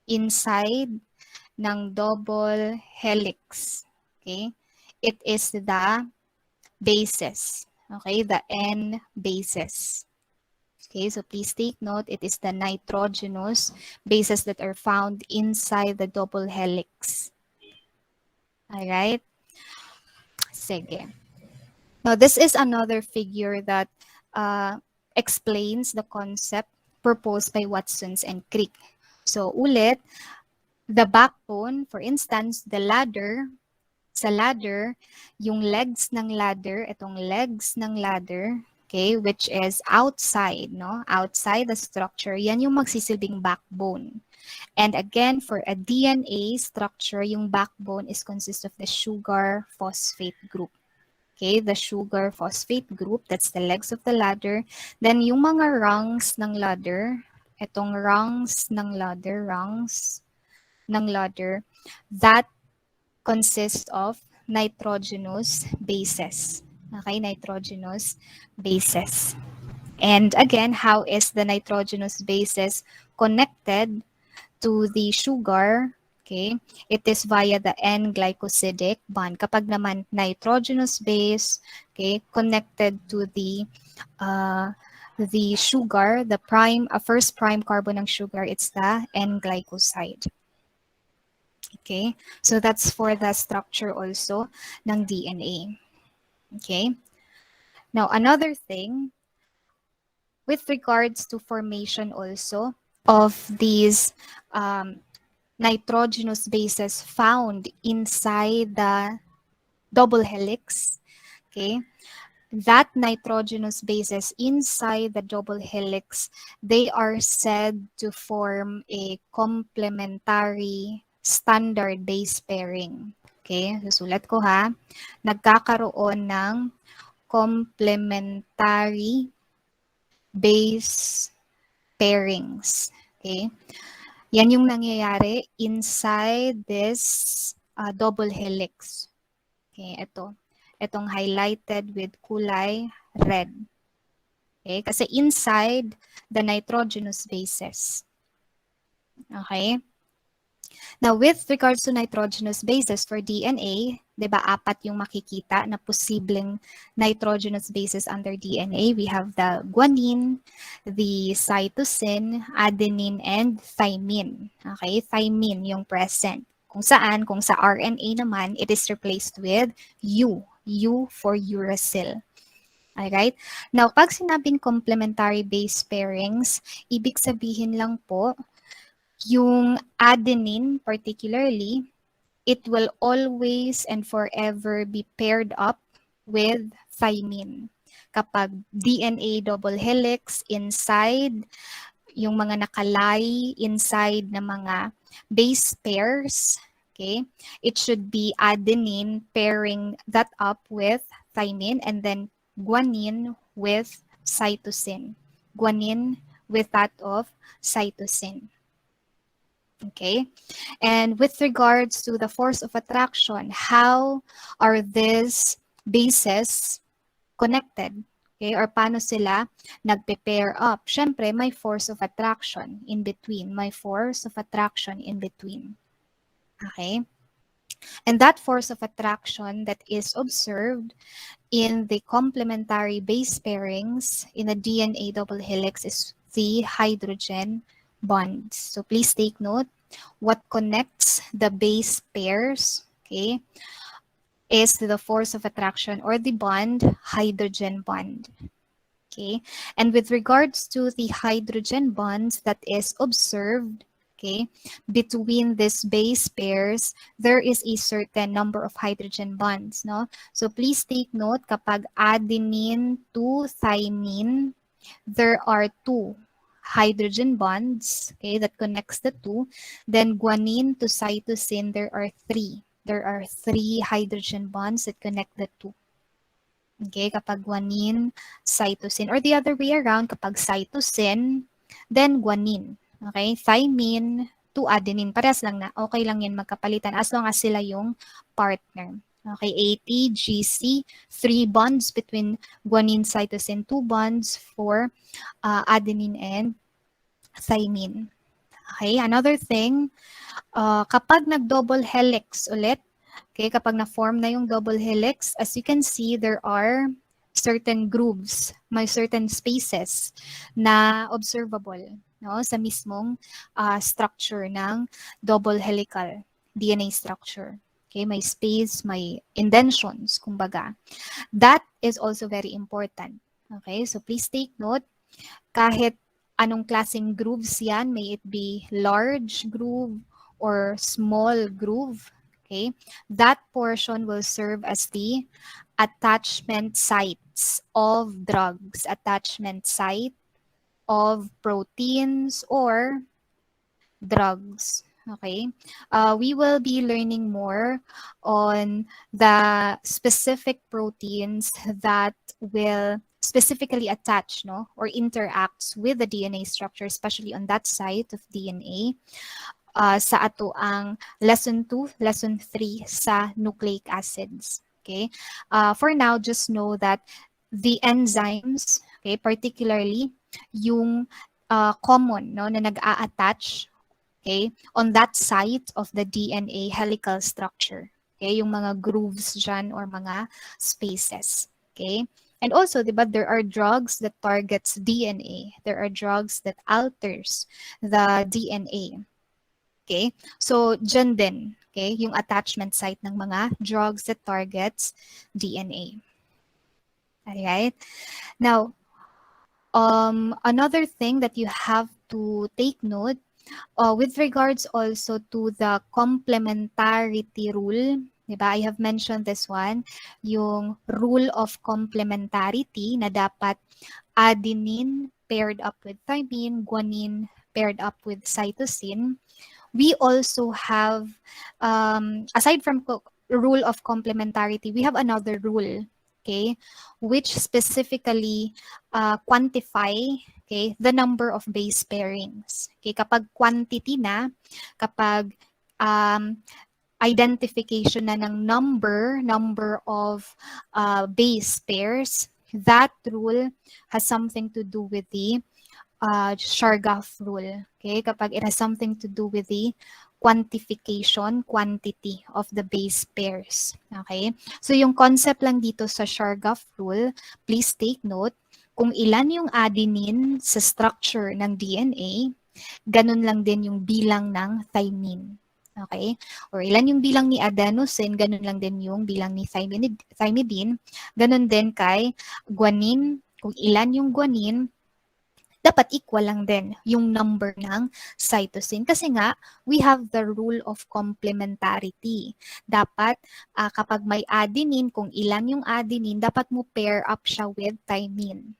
inside ng double helix, okay, it is the bases, okay, the N bases. Okay, so please take note, it is the nitrogenous bases that are found inside the double helix. All right? Sige. Now, this is another figure that explains the concept proposed by Watsons and Crick. So, ulit, the backbone, for instance, the ladder, sa ladder, yung legs ng ladder, itong legs ng ladder, okay, which is outside, no? Outside the structure, yan yung magsisilbing backbone. And again, for a DNA structure, yung backbone is consist of the sugar phosphate group. Okay, the sugar phosphate group, that's the legs of the ladder. Then yung mga rungs ng ladder, itong rungs ng ladder, that consists of nitrogenous bases. Okay, nitrogenous bases. And again, how is the nitrogenous bases connected to the sugar? Okay, it is via the N-glycosidic bond. Kapag naman nitrogenous base, okay, connected to the sugar, the first prime carbon ng sugar, it's the N-glycoside. Okay, so that's for the structure also ng DNA. Okay, now another thing, with regards to formation also of these nitrogenous bases found inside the double helix, okay, that nitrogenous bases inside the double helix, they are said to form a complementary standard base pairing. Okay, susulat ko ha. Nagkakaroon ng complementary base pairings. Okay, yan yung nangyayari inside this double helix. Okay, itong highlighted with kulay red. Okay, kasi inside the nitrogenous bases. Okay. Now, with regards to nitrogenous bases for DNA, di ba, 4 yung makikita na posibleng nitrogenous bases under DNA. We have the guanine, the cytosine, adenine, and thymine. Okay, thymine yung present. Kung sa RNA naman, it is replaced with U for uracil. Alright? Now, pag sinabing complementary base pairings, ibig sabihin lang po, yung adenine particularly, it will always and forever be paired up with thymine. Kapag DNA double helix inside, yung mga nakalay inside na mga base pairs, okay, it should be adenine pairing that up with thymine, and then guanine with cytosine. Guanine with that of cytosine. Okay, and with regards to the force of attraction, how are these bases connected? Okay, or paano sila nagpe-pair up? Siyempre, may force of attraction in between. May force of attraction in between. Okay? And that force of attraction that is observed in the complementary base pairings in a DNA double helix is the hydrogen bonds. So please take note, what connects the base pairs, okay, is the force of attraction or the bond, hydrogen bond. Okay, and with regards to the hydrogen bonds that is observed, okay, between these base pairs, there is a certain number of hydrogen bonds, no? So please take note, kapag adenine to thymine, there are two hydrogen bonds, okay, that connects the two. Then guanine to cytosine, there are three. There are three hydrogen bonds that connect the two. Okay, kapag guanine, cytosine, or the other way around, kapag cytosine, then guanine. Okay, thymine to adenine. Parehas lang na. Okay lang yan magkapalitan as long as sila yung partner. Okay, ATGC, 3 bonds between guanine, cytosine, 2 bonds for adenine and thymine. Okay, another thing, kapag nag-double helix ulit, okay, kapag na-form na yung double helix, as you can see, there are certain grooves, may certain spaces na observable, no, sa mismong structure ng double helical DNA structure. Okay, may space, may indentions, kumbaga. That is also very important. Okay, so please take note, kahit anong klaseng grooves yan, may it be large groove or small groove, okay, that portion will serve as the attachment sites of drugs, attachment site of proteins or drugs. Okay, we will be learning more on the specific proteins that will specifically attach, no, or interacts with the DNA structure, especially on that site of DNA, sa ato ang lesson 2, lesson 3 sa nucleic acids. Okay, for now, just know that the enzymes, okay, particularly yung common, no, na nag-a-attach, okay, on that site of the DNA helical structure. Okay, yung mga grooves dyan or mga spaces. Okay, and also, diba, there are drugs that targets DNA. There are drugs that alters the DNA. Okay, so dyan din, okay, yung attachment site ng mga drugs that targets DNA. Alright, now, another thing that you have to take note, with regards also to the complementarity rule, diba? I have mentioned this one, yung rule of complementarity na dapat adenine paired up with thymine, guanine paired up with cytosine. We also have, aside from rule of complementarity, we have another rule, okay, which specifically quantify, okay, the number of base pairings. Okay, kapag quantity na, kapag identification na ng number of base pairs, that rule has something to do with the Chargaff rule. Okay, kapag it has something to do with the quantification, quantity of the base pairs. Okay, so yung concept lang dito sa Chargaff rule, please take note, kung ilan yung adenine sa structure ng DNA, ganun lang din yung bilang ng thymine. Okay? Or ilan yung bilang ni adenosine, ganun lang din yung bilang ni thymidine. Ganun din kay guanine, kung ilan yung guanine, dapat equal lang din yung number ng cytosine. Kasi nga, we have the rule of complementarity. Dapat, kapag may adenine, kung ilan yung adenine, dapat mo pair up siya with thymine.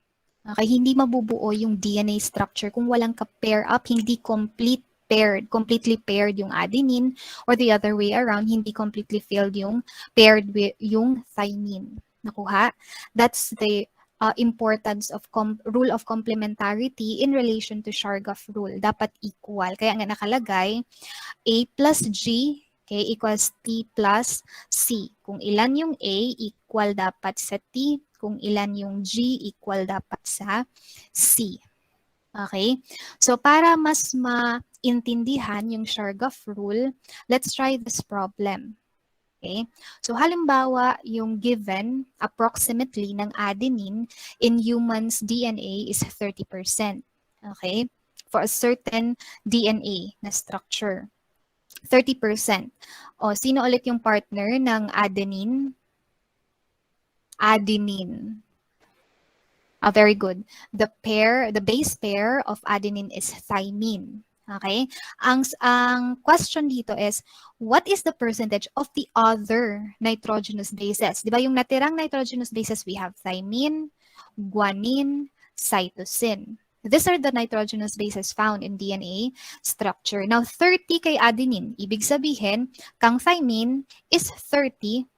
Okay, hindi mabubuo yung DNA structure kung walang ka-pair up, hindi completely paired yung adenine, or the other way around, hindi completely filled yung paired with yung thymine. Nakuha? That's the importance of rule of complementarity in relation to Chargaff rule. Dapat equal. Kaya nga nakalagay, A plus G, okay, equals T plus C. Kung ilan yung A, equal dapat sa T. Kung ilan yung G, equal dapat sa C. Okay? So para mas maintindihan yung Chargaff rule, let's try this problem. Okay? So halimbawa, yung given approximately ng adenine in humans DNA is 30%. Okay? For a certain DNA na structure. 30%. O, sino ulit yung partner ng adenine? Adenine. Very good. The base pair of adenine is thymine. Okay? Ang question dito is, what is the percentage of the other nitrogenous bases? Di ba yung natirang nitrogenous bases, we have thymine, guanine, cytosine. These are the nitrogenous bases found in DNA structure. Now, 30 kay adenine. Ibig sabihin, kang thymine is 30%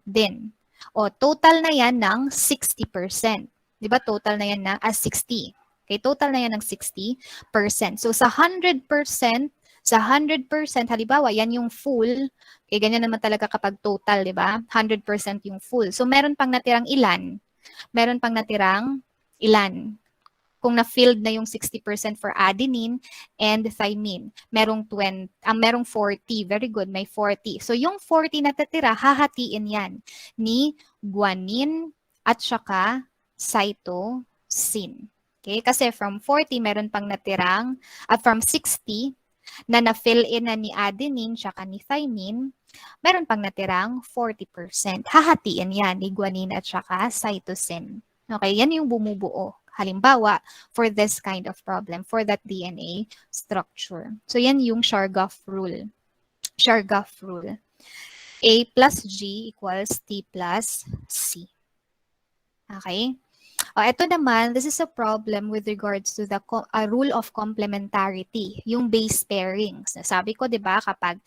din. O, total na yan ng 60%. Di ba total na yan na 60. Okay, total na yan ng 60%. So sa 100%, halimbawa, yan yung full. Okay, ganyan naman talaga kapag total, di ba? 100% yung full. So meron pang natirang ilan? Meron pang natirang ilan? Kung na-filled na yung 60% for adenine and thymine, merong 40. Very good, may 40. So yung 40 na tatira, hahatiin yan ni guanine at saka cytosine. Okay? Kasi from 40, meron pang natirang, at from 60, na na-fill in na ni adenine tsaka ni thymine, meron pang natirang 40%. Hahatiin yan ni guanine at saka cytosine. Okay, yan yung bumubuo. Halimbawa, for this kind of problem, for that DNA structure. So yan yung Chargaff rule. Chargaff rule. A plus G equals T plus C. Okay? Ito naman, this is a problem with regards to the rule of complementarity, yung base pairings. Sabi ko, di ba, kapag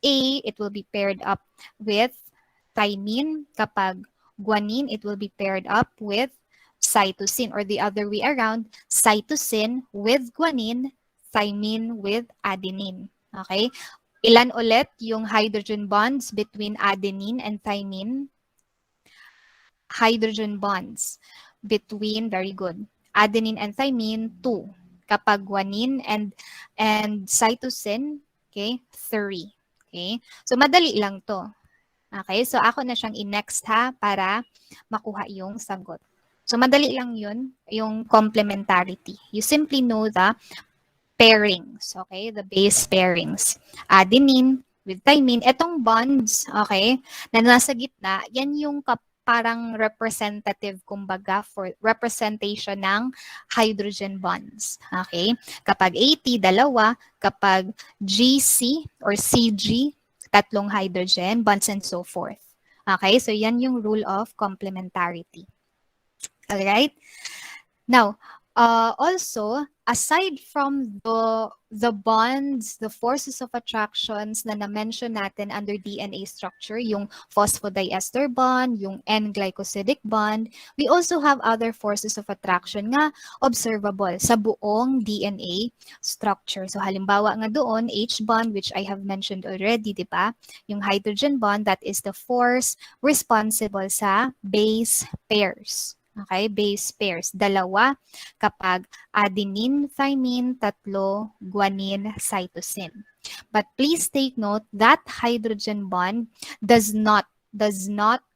A, it will be paired up with thymine. Kapag guanine, it will be paired up with cytosine, or the other way around, cytosine with guanine, thymine with adenine. Okay? Ilan ulit yung hydrogen bonds between adenine and thymine? Hydrogen bonds between, very good, adenine and thymine, 2. Kapag guanine and cytosine, okay, 3. Okay? So, madali lang to. Okay? So, ako na siyang i-next ha, para makuha yung sagot. So, madali lang yun, yung complementarity. You simply know the pairings, okay? The base pairings. Adenine with thymine. Etong bonds, okay, na nasa gitna, yan yung parang representative, kumbaga, for representation ng hydrogen bonds. Okay? Kapag AT, dalawa. Kapag GC or CG, tatlong hydrogen bonds and so forth. Okay? So, yan yung rule of complementarity. Alright? Now, also, aside from the bonds, the forces of attractions na na-mention natin under DNA structure, yung phosphodiester bond, yung N-glycosidic bond, we also have other forces of attraction nga observable sa buong DNA structure. So halimbawa nga doon, H bond, which I have mentioned already, di ba? Yung hydrogen bond, that is the force responsible sa base pairs. Okay, base pairs. Dalawa kapag adenine, thymine, 3, guanine, cytosine. But please take note that hydrogen bond does not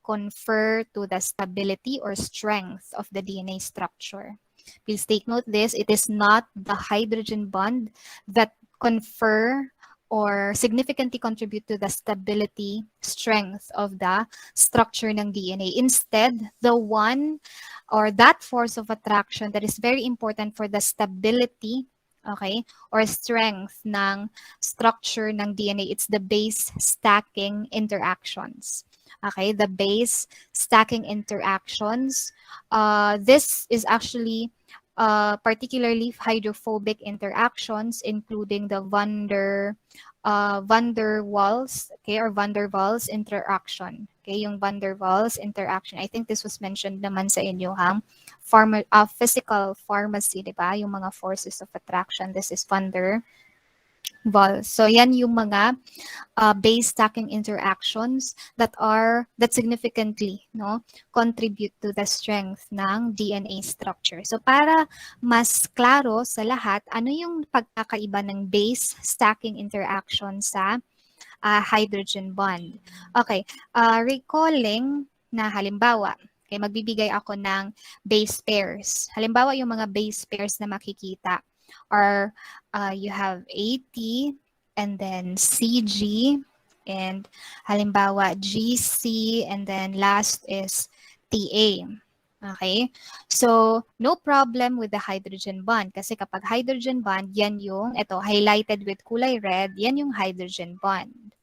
confer to the stability or strength of the DNA structure. Please take note this, it is not the hydrogen bond that confer or significantly contribute to the stability, strength of the structure ng DNA. Instead, the one or that force of attraction that is very important for the stability, okay, or strength ng structure ng DNA, it's the base stacking interactions. Okay, the base stacking interactions. This is actually particularly hydrophobic interactions, including the van der Waals, okay, or van der Waals interaction. Okay, yung van der Waals interaction. I think this was mentioned naman sa inyo, physical pharmacy, di ba? Yung mga forces of attraction. This is van der Waals. So, yan yung mga base stacking interactions that significantly contribute to the strength ng DNA structure. So para mas klaro sa lahat, ano yung pagkakaiba ng base stacking interaction sa hydrogen bond? Okay, recalling na halimbawa, okay, magbibigay ako ng base pairs. Halimbawa yung mga base pairs na makikita are you have AT and then CG, and halimbawa GC, and then last is TA. Okay? So, no problem with the hydrogen bond kasi kapag hydrogen bond, yan yung, ito, highlighted with kulay red, yan yung hydrogen bond.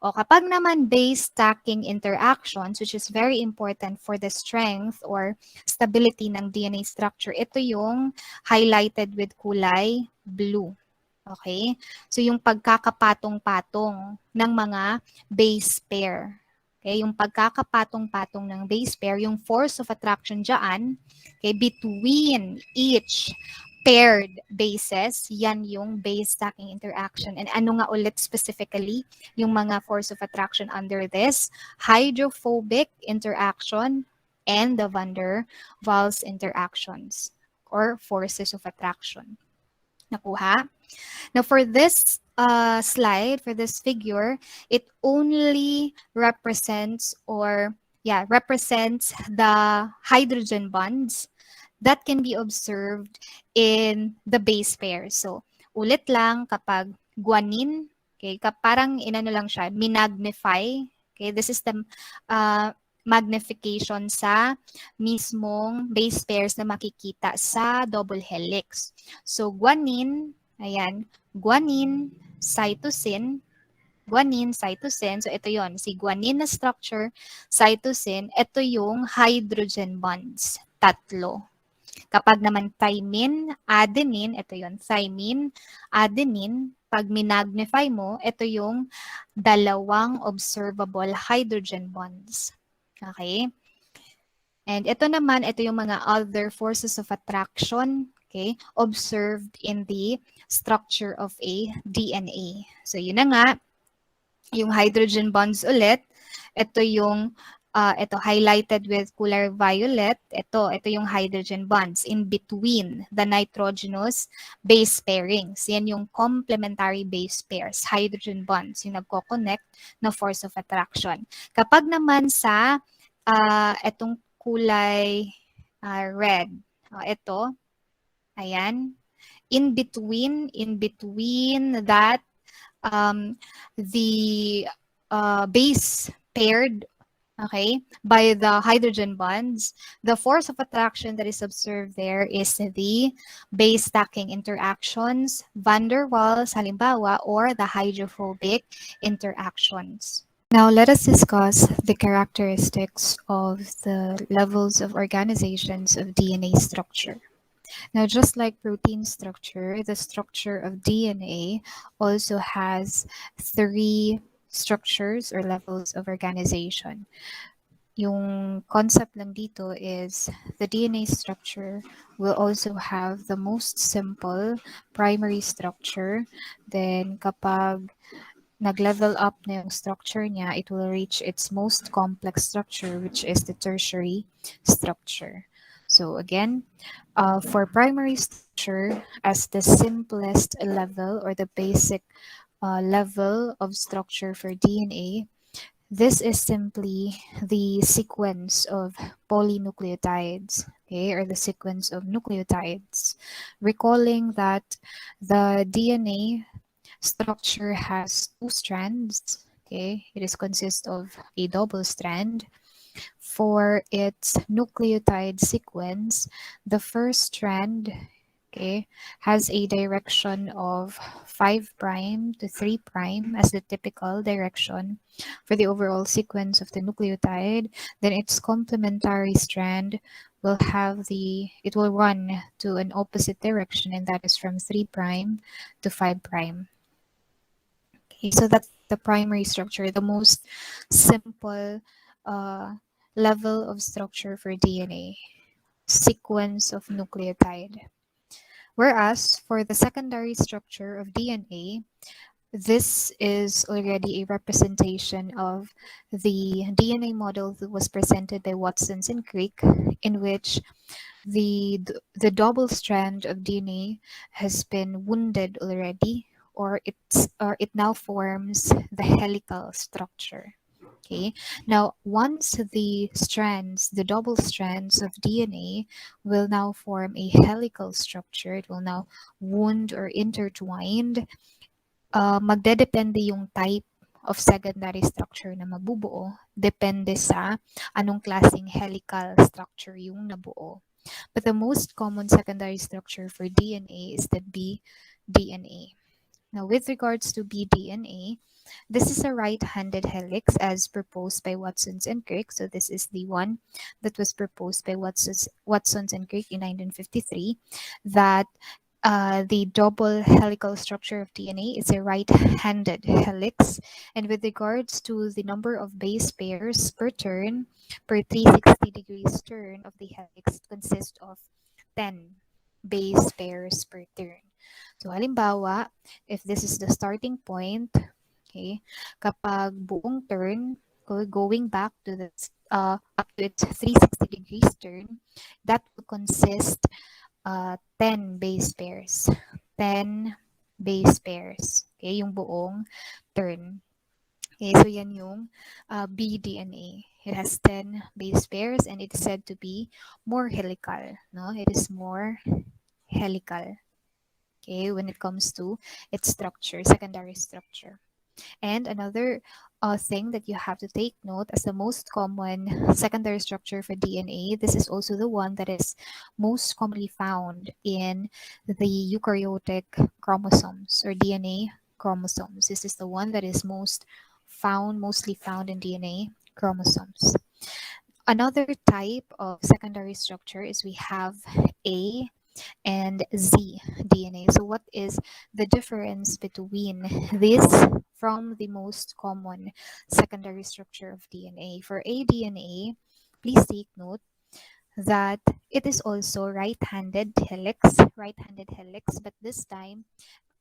O kapag naman base stacking interactions, which is very important for the strength or stability ng DNA structure, ito yung highlighted with kulay blue. Okay? So, yung pagkakapatong-patong ng mga base pair. Okay? Yung pagkakapatong-patong ng base pair, yung force of attraction dyan, okay, between each paired bases, yan yung base stacking interaction. And ano nga ulit specifically yung mga force of attraction under this? Hydrophobic interaction and the van der Waals interactions or forces of attraction. Nakuha? Now, for this slide, for this figure, it only represents represents the hydrogen bonds that can be observed in the base pair. So, ulit lang kapag guanine, okay, parang inano lang siya, minagnify. Okay, this is the magnification sa mismong base pairs na makikita sa double helix. So, guanine, ayan, guanine, cytosine, guanine, cytosine. So, ito yon, si guanine na structure, cytosine, ito yung hydrogen bonds, tatlo. Kapag naman thymine, adenine, ito yon, thymine, adenine, pag minagnify mo, ito yung dalawang observable hydrogen bonds. Okay? And ito naman, ito yung mga other forces of attraction, okay, observed in the structure of a DNA. So yun na nga, yung hydrogen bonds ulit, ito yung ito highlighted with color violet, ito yung hydrogen bonds in between the nitrogenous base pairings. Yan yung complementary base pairs, hydrogen bonds, yung nagko-connect na force of attraction. Kapag naman sa itong kulay red, ito, ayan, in between that the base paired, okay, by the hydrogen bonds, the force of attraction that is observed there is the base stacking interactions, van der Waals, halimbawa, or the hydrophobic interactions. Now, let us discuss the characteristics of the levels of organizations of DNA structure. Now, just like protein structure, the structure of DNA also has three structures or levels of organization. Yung concept lang dito is the DNA structure will also have the most simple primary structure. Then kapag nag-level up na yung structure niya, it will reach its most complex structure, which is the tertiary structure. So again, for primary structure, as the simplest level or the basic level of structure for DNA, this is simply the sequence of polynucleotides, okay, or the sequence of nucleotides. Recalling that the DNA structure has two strands. Okay, it is consist of a double strand. For its nucleotide sequence, the first strand, okay, has a direction of 5 prime to 3 prime as the typical direction for the overall sequence of the nucleotide. Then its complementary strand will have it will run to an opposite direction, and that is from 3 prime to 5 prime. Okay, so that's the primary structure, the most simple uh, level of structure for DNA, sequence of nucleotide. Whereas for the secondary structure of DNA, this is already a representation of the DNA model that was presented by Watson's and Crick, in which the double strand of DNA has been wounded already, or it now forms the helical structure. Okay. Now, once the double strands of DNA will now form a helical structure, it will now wound or intertwined. Magdedepende yung type of secondary structure na mabubuo. Depende sa anong klaseng helical structure yung nabuo. But the most common secondary structure for DNA is the bDNA. Now, with regards to bDNA, this is a right-handed helix as proposed by Watson's and Crick. So this is the one that was proposed by Watson's and Crick in 1953, that the double helical structure of DNA is a right-handed helix. And with regards to the number of base pairs per turn, per 360 degrees turn of the helix, it consists of 10 base pairs per turn. So halimbawa, if this is the starting point, okay, kapag buong turn, going back to up to its 360 degrees turn, that will consist 10 base pairs. 10 base pairs. Okay, yung buong turn. Okay, so yan yung bDNA. It has 10 base pairs and it's said to be more helical. No, it is more helical. Okay, when it comes to its structure, secondary structure. And another thing that you have to take note, as the most common secondary structure for DNA, this is also the one that is most commonly found in the eukaryotic chromosomes or DNA chromosomes. This is the one that is mostly found in DNA chromosomes. Another type of secondary structure is we have A and Z DNA. So what is the difference between this from the most common secondary structure of DNA? For aDNA, please take note that it is also right-handed helix, but this time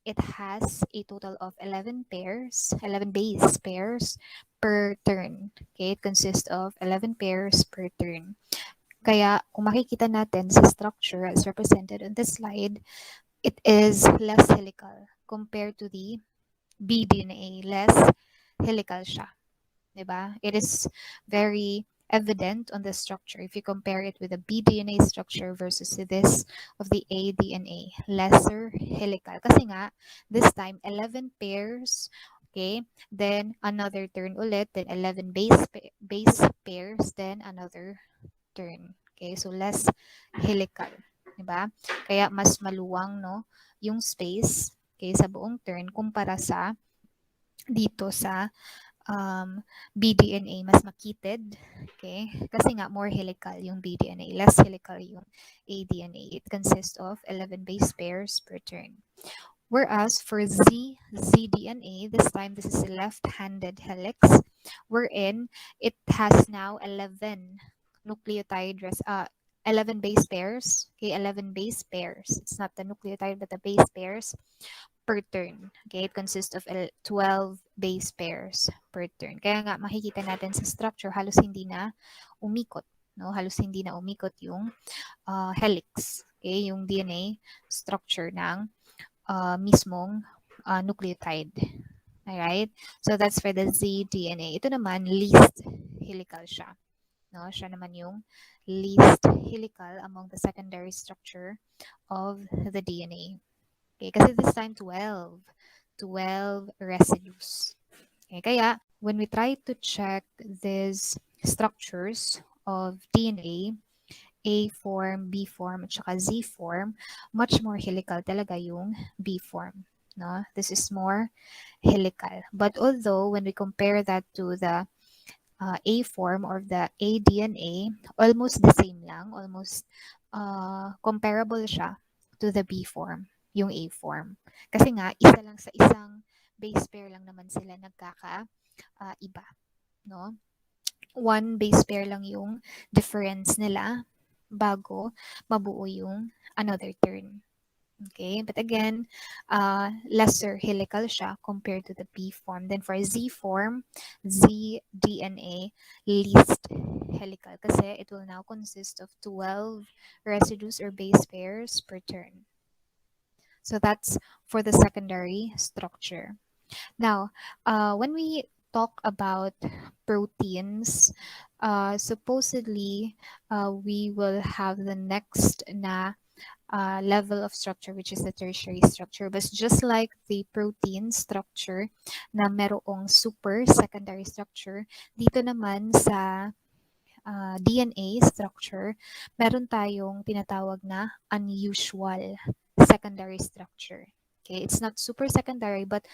it has a total of 11 pairs, 11 base pairs per turn. Okay, it consists of 11 pairs per turn. Kaya kung makikita natin sa structure as represented on this slide, it is less helical compared to the bDNA. Less helical siya. Diba? It is very evident on the structure if you compare it with the bDNA structure versus this of the aDNA. Lesser helical. Kasi nga, this time, 11 pairs, okay? Then, another turn ulit. Then, 11 base pairs. Then, another turn. Okay, so less helical, 'di ba? Kaya mas maluwang no yung space okay sa buong turn kumpara sa dito sa bDNA, mas makitid, okay? Kasi nga more helical yung bDNA, less helical yung aDNA. It consists of 11 base pairs per turn. Whereas for zDNA, this time this is a left-handed helix, wherein it has now 11 11 base pairs. Okay, 11 base pairs. It's not the nucleotide but the base pairs per turn. Okay, it consists of 12 base pairs per turn. Kaya nga makikita natin sa structure halos hindi na umikot, no? Halos hindi na umikot yung helix. Okay, yung DNA structure ng mismong nucleotide. Alright? So that's for the zDNA. Ito naman, least helical siya. No? Siya naman yung least helical among the secondary structure of the DNA. Okay, kasi this time 12 12 residues. Okay, kaya when we try to check these structures of DNA, A form, B form, at saka Z form, much more helical talaga yung B form. No? This is more helical. But although when we compare that to the A form or the aDNA, almost the same lang, almost comparable siya to the B form, yung A form. Kasi nga, isa lang sa isang base pair lang naman sila iba, no? One base pair lang yung difference nila bago mabuo yung another turn. Okay, but again, lesser helical siya compared to the B form. Then for Z form, Z DNA, least helical kasi it will now consist of 12 residues or base pairs per turn. So that's for the secondary structure. Now, when we talk about proteins, supposedly we will have the next na level of structure, which is the tertiary structure. But just like the protein structure na merong super secondary structure, dito naman sa DNA structure, meron tayong tinatawag na unusual secondary structure. Okay, it's not super secondary, but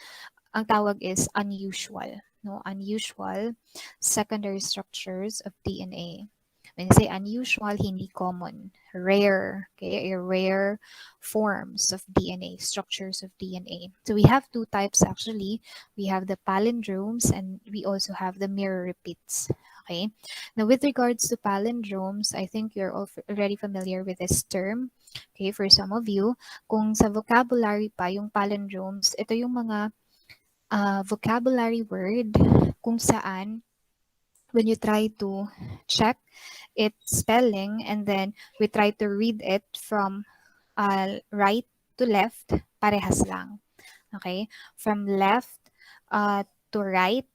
ang tawag is unusual. No, unusual secondary structures of DNA. When you say unusual, hindi common, rare, okay, rare forms of DNA, structures of DNA. So we have two types actually. We have the palindromes and we also have the mirror repeats. Okay. Now with regards to palindromes, I think you're already familiar with this term. Okay, for some of you, kung sa vocabulary pa yung palindromes, ito yung mga vocabulary word kung saan when you try to check its spelling and then we try to read it from right to left, parehas lang. Okay? From left to right,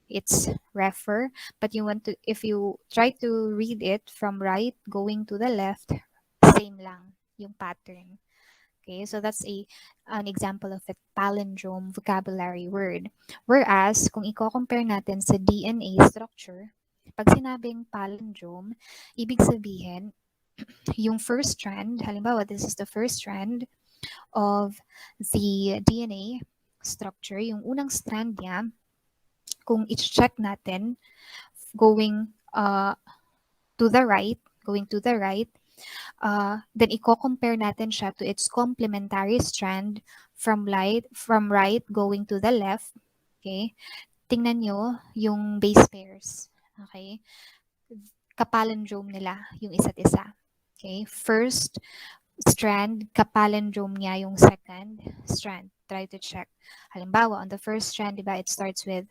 it's refer. But you want to, if you try to read it from right going to the left, same lang yung pattern. Okay, so that's an example of a palindrome vocabulary word. Whereas, kung i-compare natin sa DNA structure, pag sinabing palindrome, ibig sabihin, yung first strand, halimbawa, this is the first strand of the DNA structure, yung unang strand niya, kung i-check natin, going going to the right, then i-compare natin siya to its complementary strand from right going to the left. Okay? Tingnan nyo yung base pairs. Okay? Kapalindrome nila yung isa't isa. Okay? First strand, kapalindrome niya yung second strand. Try to check. Halimbawa, on the first strand, diba, it starts with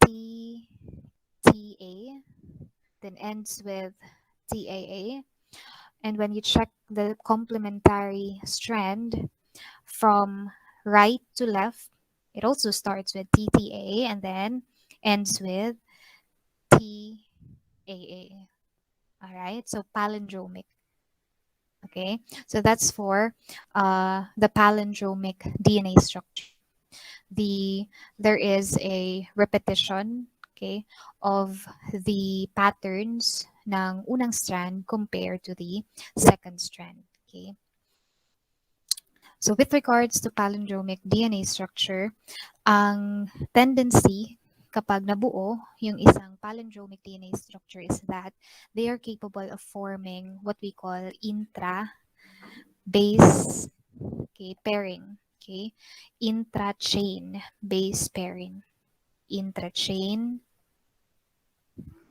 T, TA, then ends with TAA. And when you check the complementary strand from right to left, it also starts with TTA and then ends with TAA. All right, so palindromic. Okay, so that's for the palindromic DNA structure. There is a repetition, okay, of the patterns ng unang strand compared to the second strand. Okay. So with regards to palindromic DNA structure, ang tendency kapag nabuo yung isang palindromic DNA structure is that they are capable of forming what we call intra-base, okay, pairing. Okay, intra-chain base pairing. Intra-chain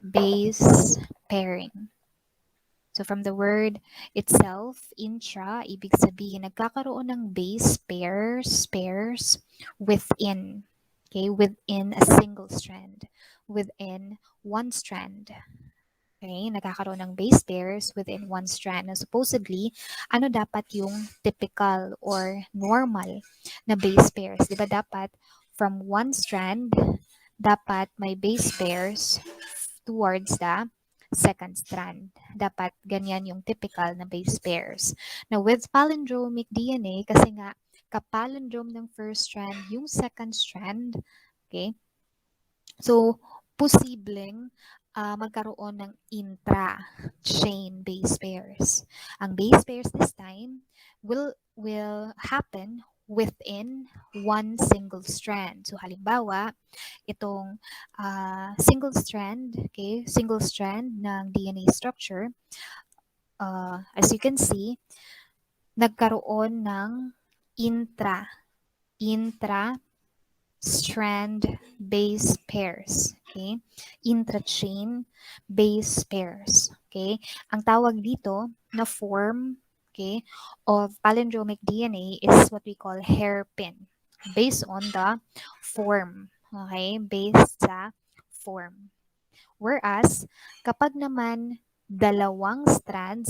base pairing. So from the word itself, intra, ibig sabihin nagkakaroon ng base pairs within. Okay, within a single strand, within one strand. Okay, nagkakaroon ng base pairs within one strand. Now, supposedly, ano dapat yung typical or normal na base pairs? Di ba dapat from one strand, dapat may base pairs towards the second strand. Dapat ganyan yung typical na base pairs. Now, with palindromic DNA, kasi nga kapalindrome ng first strand yung second strand. Okay? So, posibleng magkaroon ng intra-chain base pairs. Ang base pairs this time will happen within one single strand. So, halimbawa, itong single strand ng DNA structure, as you can see, nagkaroon ng intra strand base pairs. Okay? Intrachain base pairs. Okay? Ang tawag dito na form, okay, of palindromic DNA is what we call hairpin, based on the form. Okay? Based sa form. Whereas, kapag naman dalawang strand,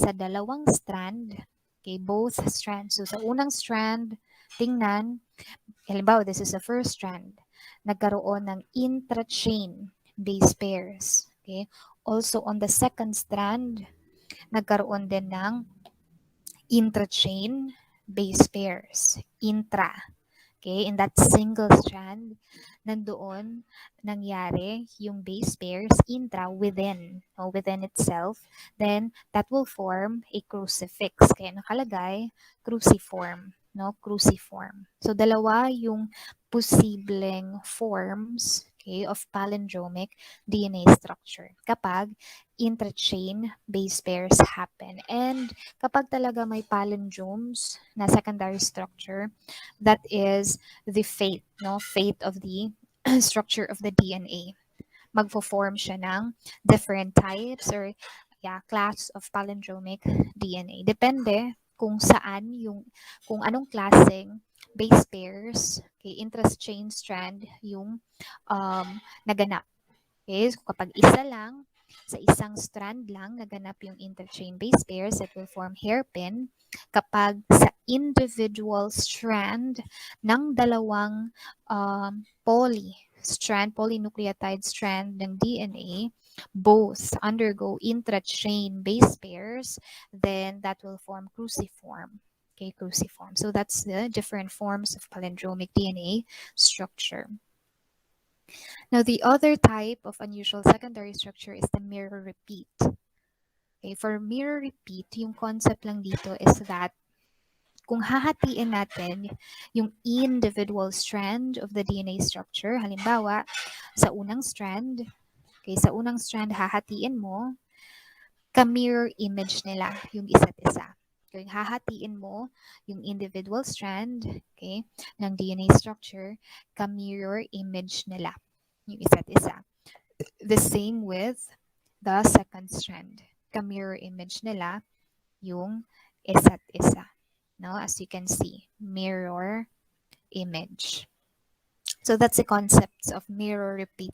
okay, both strands. So, sa unang strand, tingnan, halimbawa, this is the first strand. Nagkaroon ng intrachain base pairs. Okay? Also, on the second strand, nagkaroon din ng intrachain base pairs. Intra. Okay? In that single strand, nandoon nangyari yung base pairs intra within, within itself. Then, that will form a crucifix. Kaya nakalagay, cruciform. No, cruciform. So, dalawa yung posibleng forms, okay, of palindromic DNA structure kapag intrachain base pairs happen. And kapag talaga may palindromes na secondary structure, that is the fate, fate of the structure of the DNA. Magfo-form siya ng different types or class of palindromic DNA. Depende kung anong klaseng base pairs, okay, intra-chain strand yung naganap. Okay, so kapag isa lang, sa isang strand lang naganap yung interchain base pairs, it will form hairpin. Kapag sa individual strand ng dalawang polynucleotide strand ng DNA, both undergo intrachain base pairs, then that will form cruciform. Okay, cruciform. So that's the different forms of palindromic DNA structure. Now, the other type of unusual secondary structure is the mirror repeat. Okay, for mirror repeat, yung concept lang dito is that kung hahatiin natin yung individual strand of the DNA structure, halimbawa, sa unang strand hahatiin mo, ka-mirror image nila yung isa't isa. Kung hahatiin mo yung individual strand, okay, ng DNA structure, ka-mirror image nila yung isa't isa. The same with the second strand. Ka-mirror image nila yung isa't isa. No? As you can see, mirror image. So that's the concept of mirror repeat.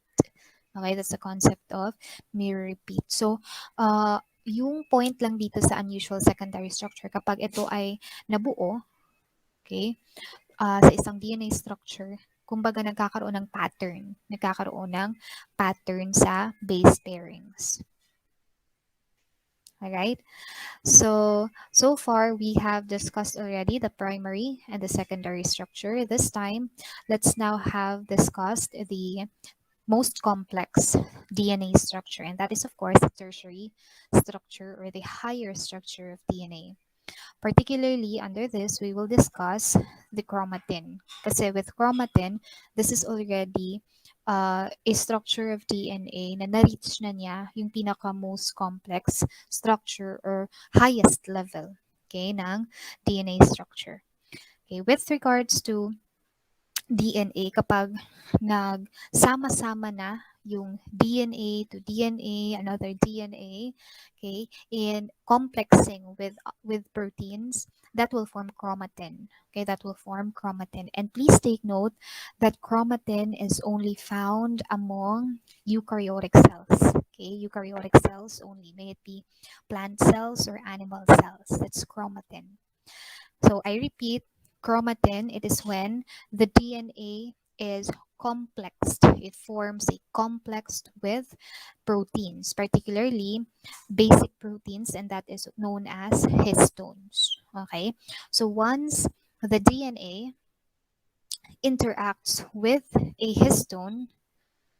Okay, that's the concept of mirror repeat. So, yung point lang dito sa unusual secondary structure, kapag ito ay nabuo, okay, sa isang DNA structure, kumbaga nagkakaroon ng pattern sa base pairings. Alright? So far we have discussed already the primary and the secondary structure. This time, let's now have discussed the most complex DNA structure, and that is, of course, the tertiary structure or the higher structure of DNA. Particularly under this, we will discuss the chromatin. Kasi with chromatin, this is already a structure of DNA na na-reach na niya yung pinaka-most complex structure or highest level, okay, ng DNA structure. Okay, with regards to DNA, kapag nagsama-sama na yung DNA to DNA, another DNA, okay, in complexing with proteins, that will form chromatin. Okay, that will form chromatin. And please take note that chromatin is only found among eukaryotic cells. Okay, eukaryotic cells only, may it be plant cells or animal cells. That's chromatin. So I repeat, chromatin, it is when the DNA is complexed. It forms a complex with proteins, particularly basic proteins, and that is known as histones. Okay, so once the DNA interacts with a histone,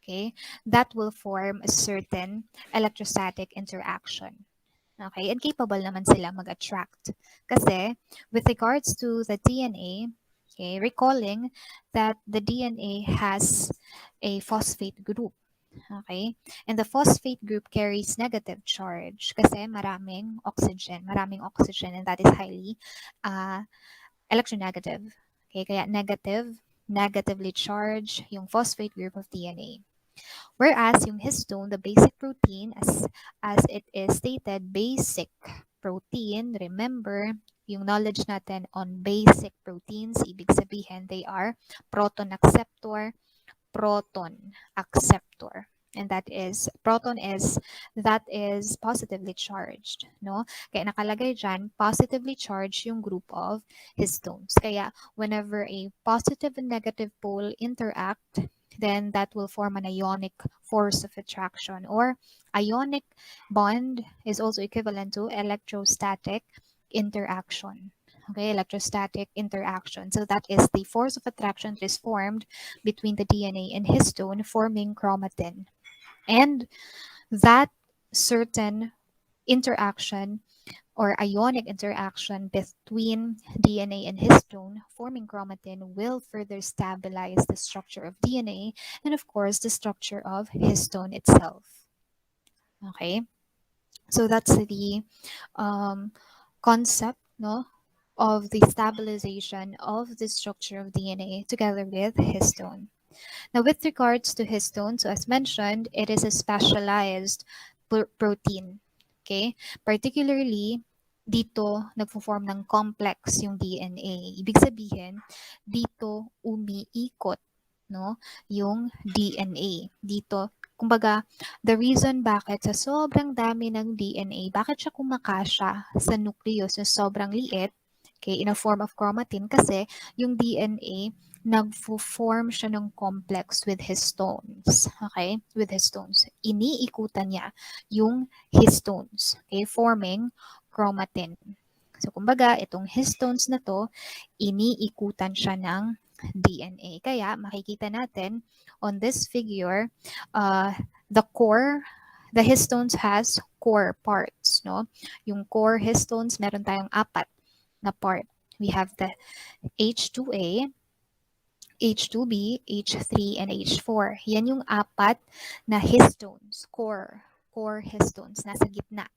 okay, that will form a certain electrostatic interaction. Okay, and capable naman sila mag-attract. Kasi with regards to the DNA, okay, recalling that the DNA has a phosphate group. Okay, and the phosphate group carries negative charge kasi maraming oxygen, and that is highly uh, electronegative. Okay, kaya negatively charged yung phosphate group of DNA. Whereas yung histone, the basic protein, as it is stated, basic protein, remember, yung knowledge natin on basic proteins, ibig sabihin they are proton acceptor, proton acceptor. And that is positively charged, no? Kaya nakalagay dyan, positively charged yung group of histones. Kaya whenever a positive and negative pole interact, then that will form an ionic force of attraction, or ionic bond is also equivalent to electrostatic interaction. Okay, electrostatic interaction. So that is the force of attraction that is formed between the DNA and histone, forming chromatin. And that certain interaction or ionic interaction between DNA and histone forming chromatin will further stabilize the structure of DNA and, of course, the structure of histone itself. Okay, so that's the um, concept, no, of the stabilization of the structure of DNA together with histone. Now, with regards to histone, so as mentioned, it is a specialized protein. Okay? Particularly, dito nagfo-form ng complex yung DNA. Ibig sabihin, dito umiikot, no, yung DNA. Dito, kumbaga, the reason bakit sa sobrang dami ng DNA, bakit siya kumakasya sa nucleus na sobrang liit, okay, in a form of chromatin, kasi yung DNA nagfo-form siya ng complex with histones. Okay? With histones. Iniikutan niya yung histones. Okay? Forming chromatin. So, kumbaga, itong histones na to, iniikutan siya ng DNA. Kaya, makikita natin on this figure, the core, the histones has core parts. No? Yung core histones, meron tayong apat na part. We have the H2A, H2B, H3, and H4. Yan yung apat na histones, core histones, nasa gitna.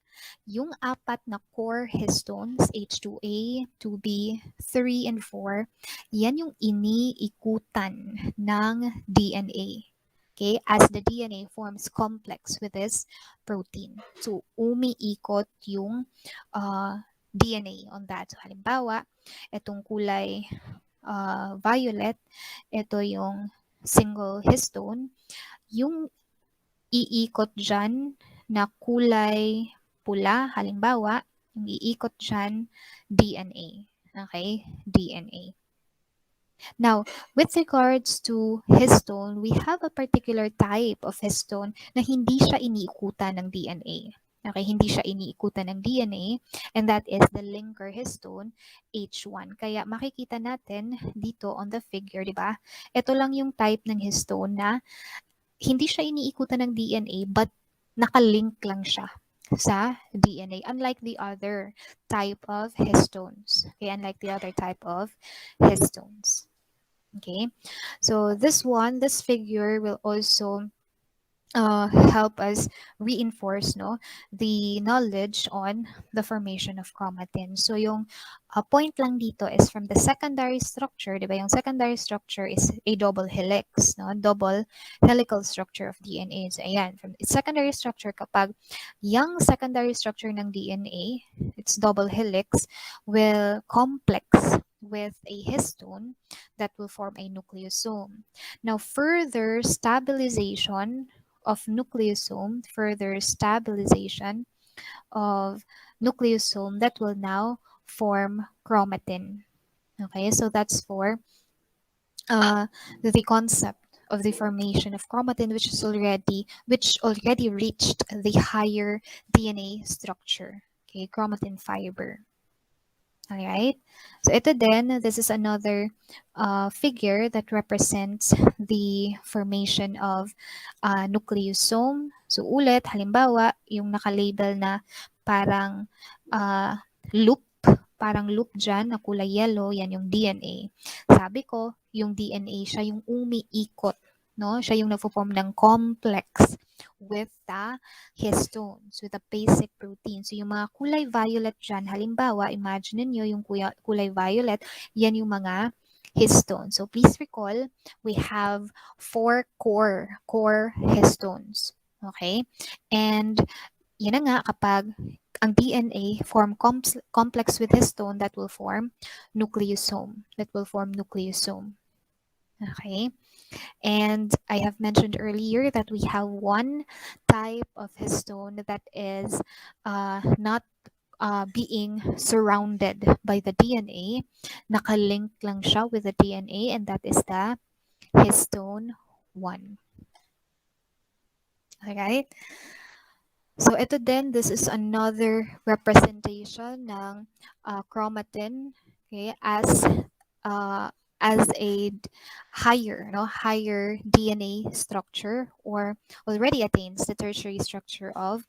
Yung apat na core histones, H2A, 2B, 3, and 4, yan yung iniikutan ng DNA. Okay, as the DNA forms complex with this protein. So, umiikot yung DNA on that. So, halimbawa, itong kulay violet, ito yung single histone. Yung iikot dyan na kulay pula, halimbawa, yung iikot dyan, DNA. Okay? DNA. Now, with regards to histone, we have a particular type of histone na hindi siya iniikutan ng DNA. Okay, hindi siya iniikutan ng DNA, and that is the linker histone H1. Kaya makikita natin dito on the figure, di ba? Ito lang yung type ng histone na hindi siya iniikutan ng DNA but nakalink lang siya sa DNA, unlike the other type of histones. Okay, unlike the other type of histones. Okay, so this figure will also help us reinforce, no, the knowledge on the formation of chromatin. So yung point lang dito is from the secondary structure, di ba? Yung secondary structure is a double helix, no? Double helical structure of DNA. So ayan, from its secondary structure, kapag yung secondary structure ng DNA, its double helix, will complex with a histone that will form a nucleosome. Now, further stabilization of nucleosome, that will now form chromatin. Okay, so that's for the concept of the formation of chromatin, which already reached the higher DNA structure. Okay, chromatin fiber. Alright? So ito din, this is another figure that represents the formation of nucleosome. So ulit, halimbawa, yung nakalabel na parang uh, loop, parang loop dyan na kulay yellow, yan yung DNA. Sabi ko, yung DNA siya yung umiikot. No? Siya yung nagpo-form ng complex with the histones, with the basic protein. So yung mga kulay violet dyan, halimbawa, imagine niyo yung kulay violet, yan yung mga histones. So please recall, we have 4 core histones. Okay? And yun na nga, kapag ang DNA form complex with histone, that will form nucleosome. That will form nucleosome. Okay? And I have mentioned earlier that we have one type of histone that is not being surrounded by the DNA. Nakalink lang siya with the DNA, and that is the histone 1. Alright? So ito din, this is another representation ng chromatin, okay, uh, as a higher DNA structure, or already attains the tertiary structure of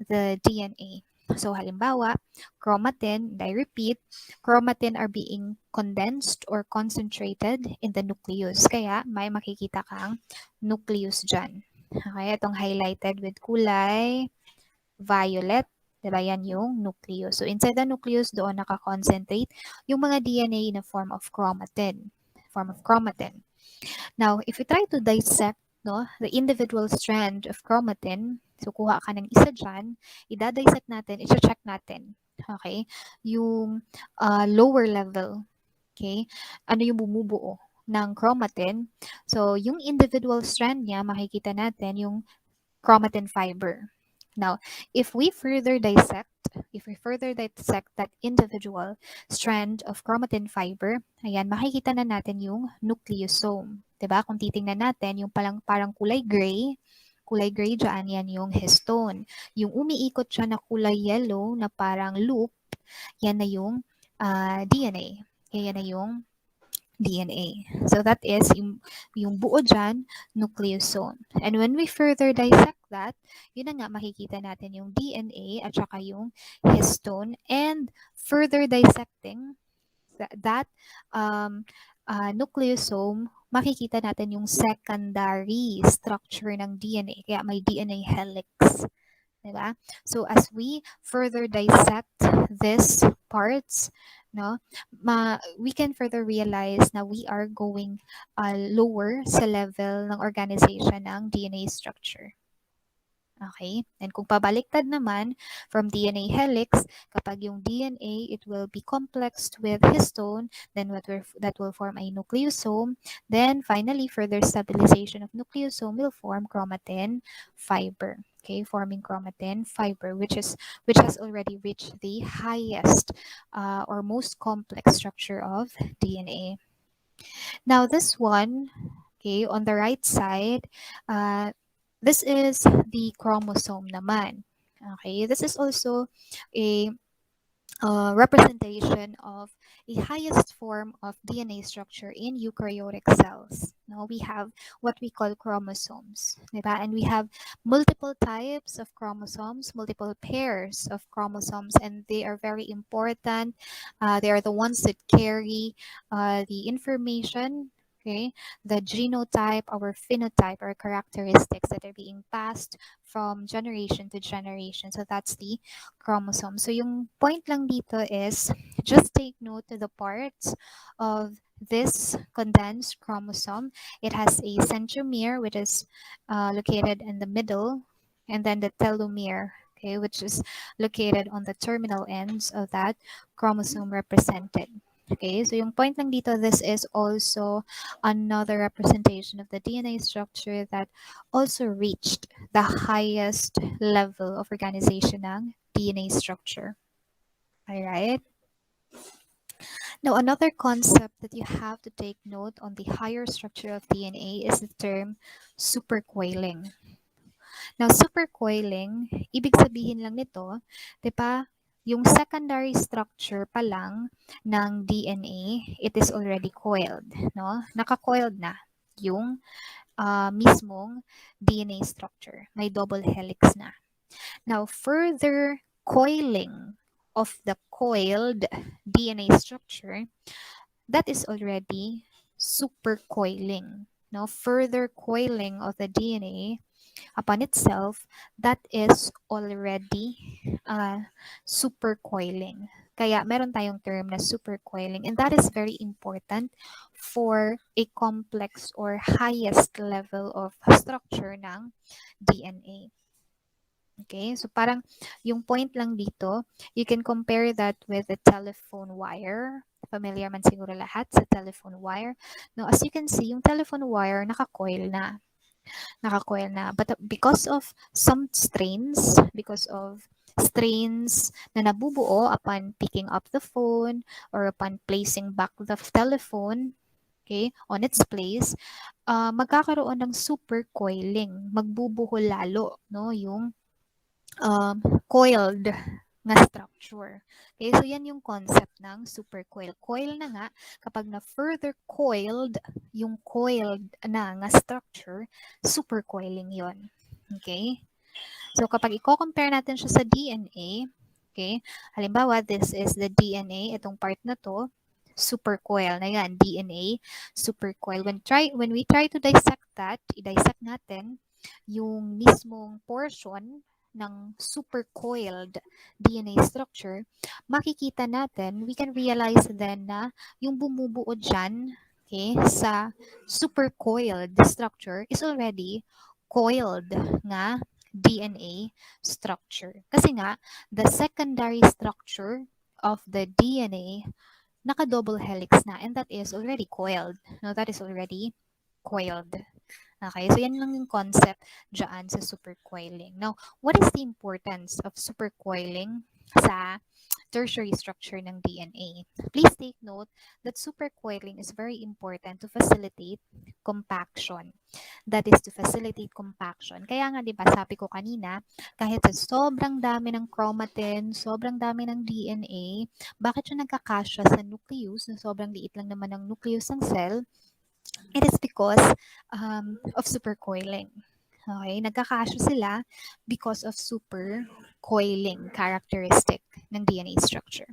the DNA. So halimbawa, chromatin, and I repeat, chromatin are being condensed or concentrated in the nucleus. Kaya may makikita kang nucleus dyan. Okay, itong highlighted with kulay violet, 'di ba? Yan yung nucleus. So inside the nucleus, doon nakakoncentrate yung mga DNA in a form of chromatin. Now, if we try to dissect the individual strand of chromatin, so kuha ka ng isa dyan, i-dissect natin, i-check natin. Okay? Yung lower level. Okay? Ano yung bumubuo ng chromatin? So, yung individual strand niya, makikita natin yung chromatin fiber. Now, if we further dissect that individual strand of chromatin fiber, ayan, makikita na natin yung nucleosome. 'Di ba? Kung titingnan natin, yung parang kulay gray dyan, yan yung histone. Yung umiikot siya na kulay yellow na parang loop, yan na yung DNA. Yan na yung DNA. So that is yung buo dyan, nucleosome. And when we further dissect that, yun na nga makikita natin yung DNA at saka yung histone. And further dissecting that nucleosome, makikita natin yung secondary structure ng DNA. Kaya may DNA helix. Diba? So as we further dissect these parts, no, we can further realize na we are going lower sa level ng organization ng DNA structure. Okay? And kung pabaliktad naman from DNA helix, kapag yung DNA, it will be complexed with histone, then that will form a nucleosome. Then finally, further stabilization of nucleosome will form chromatin fiber. Okay, forming chromatin fiber, which has already reached the highest or most complex structure of DNA. Now this one, okay, on the right side, this is the chromosome naman. Okay, this is also a representation of a highest form of DNA structure in eukaryotic cells. Now we have what we call chromosomes, diba? And we have multiple types of chromosomes, multiple pairs of chromosomes, and they are very important. They are the ones that carry the information. Okay, the genotype, our phenotype, our characteristics that are being passed from generation to generation. So that's the chromosome. So yung point lang dito is just take note to the parts of this condensed chromosome. It has a centromere, which is located in the middle, and then the telomere, okay, which is located on the terminal ends of that chromosome represented. Okay, so yung point lang dito, this is also another representation of the DNA structure that also reached the highest level of organization ng DNA structure. All right. Now, another concept that you have to take note on the higher structure of DNA is the term supercoiling. Now, supercoiling, ibig sabihin lang nito, 'di ba? yung secondary structure pa lang ng DNA, it is already coiled, no? Naka-coiled na yung mismong DNA structure. May double helix na. Now, further coiling of the coiled DNA structure, that is already supercoiling. No, further coiling of the DNA upon itself, that is already supercoiling. Kaya meron tayong term na supercoiling, and that is very important for a complex or highest level of structure ng DNA. Okay, so parang yung point lang dito, you can compare that with a telephone wire. Familiar man siguro lahat sa telephone wire. No, as you can see, yung telephone wire naka-coil na. Naka-coil na. But because of some strains na nabubuo upon picking up the phone or upon placing back the telephone, okay, on its place, magkakaroon ng supercoiling. Magbubuhol lalo, no, yung um, coiled na structure. Okay, so yan yung concept ng supercoil. Coil na nga, kapag na further coiled, yung coiled na nga structure, supercoiling yon. Okay? So kapag i-compare natin siya sa DNA, okay, halimbawa this is the DNA, itong part na to, supercoil na yan, DNA, supercoil. When we try to dissect that, i-dissect natin yung mismong portion ng supercoiled DNA structure, makikita natin, we can realize then na yung bumubuo dyan, okay, sa supercoiled structure is already coiled nga DNA structure. Kasi nga, the secondary structure of the DNA naka-double helix na, and that is already coiled. No, that is already coiled. Okay, so yan lang yung concept dyan sa supercoiling. Now, what is the importance of supercoiling sa tertiary structure ng DNA? Please take note that supercoiling is very important to facilitate compaction. That is to facilitate compaction. Kaya nga, di ba, sabi ko kanina, kahit sa sobrang dami ng chromatin, sobrang dami ng DNA, bakit siya nagkakasya sa nucleus, na sobrang liit lang naman ng nucleus ng cell? It is because of supercoiling. Okay, nagkakasya sila because of supercoiling characteristic ng DNA structure.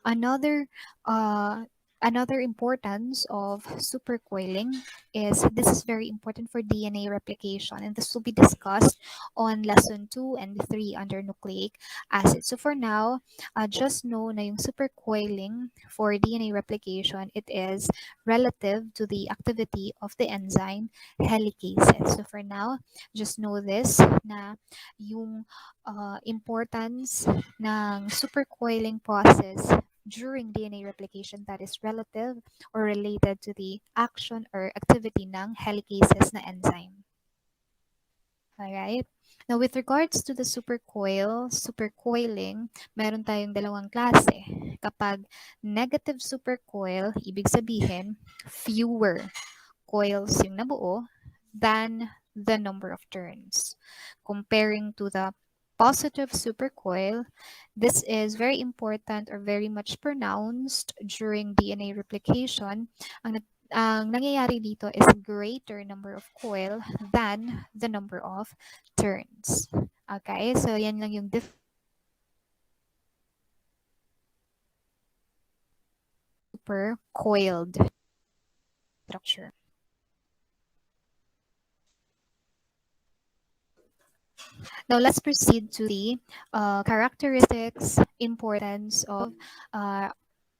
Another uh, another importance of supercoiling is this is very important for DNA replication, and this will be discussed on lesson 2 and 3 under nucleic acids. So for now, just know na yung supercoiling for DNA replication, it is relative to the activity of the enzyme helicases. So for now, just know this na yung importance ng supercoiling process during DNA replication, that is relative or related to the action or activity ng helicases na enzyme. Alright? Now, with regards to the supercoiling, meron tayong dalawang klase. Kapag negative supercoil, ibig sabihin, fewer coils yung nabuo than the number of turns. Comparing to the positive supercoil, this is very important or very much pronounced during DNA replication. Ang nangyayari dito is greater number of coil than the number of turns. Okay, so yan lang yung super coiled structure. Now let's proceed to the characteristics, importance of uh,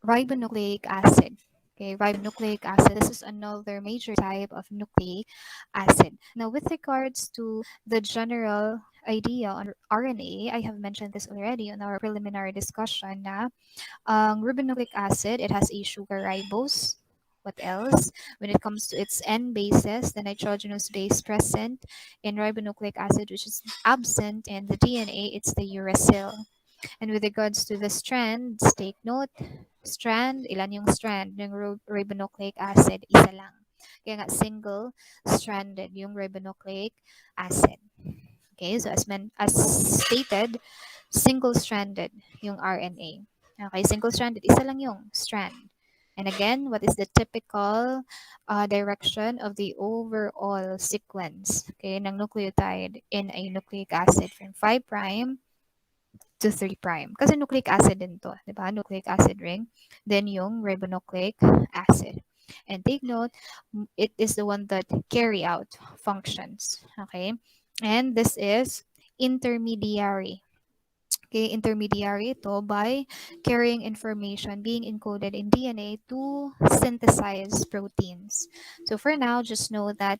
ribonucleic acid. Okay, ribonucleic acid. This is another major type of nucleic acid. Now, with regards to the general idea on RNA, I have mentioned this already on our preliminary discussion na ribonucleic acid, it has a sugar ribose. What else? When it comes to its N bases, the nitrogenous base present in ribonucleic acid, which is absent in the DNA, it's the uracil. And with regards to the strands, take note, strand, ilan yung strand ng ribonucleic acid? Isa lang. Kaya nga single-stranded yung ribonucleic acid. Okay, so as stated, single-stranded yung RNA. Okay, single-stranded, isa lang yung strand. And again, what is the typical direction of the overall sequence, okay, ng nucleotide in a nucleic acid from 5' to 3'. Kasi nucleic acid din to, di ba? Nucleic acid ring. Then yung ribonucleic acid. And take note, it is the one that carry out functions. Okay? And this is intermediary. Okay, intermediary ito by carrying information being encoded in DNA to synthesize proteins. So for now, just know that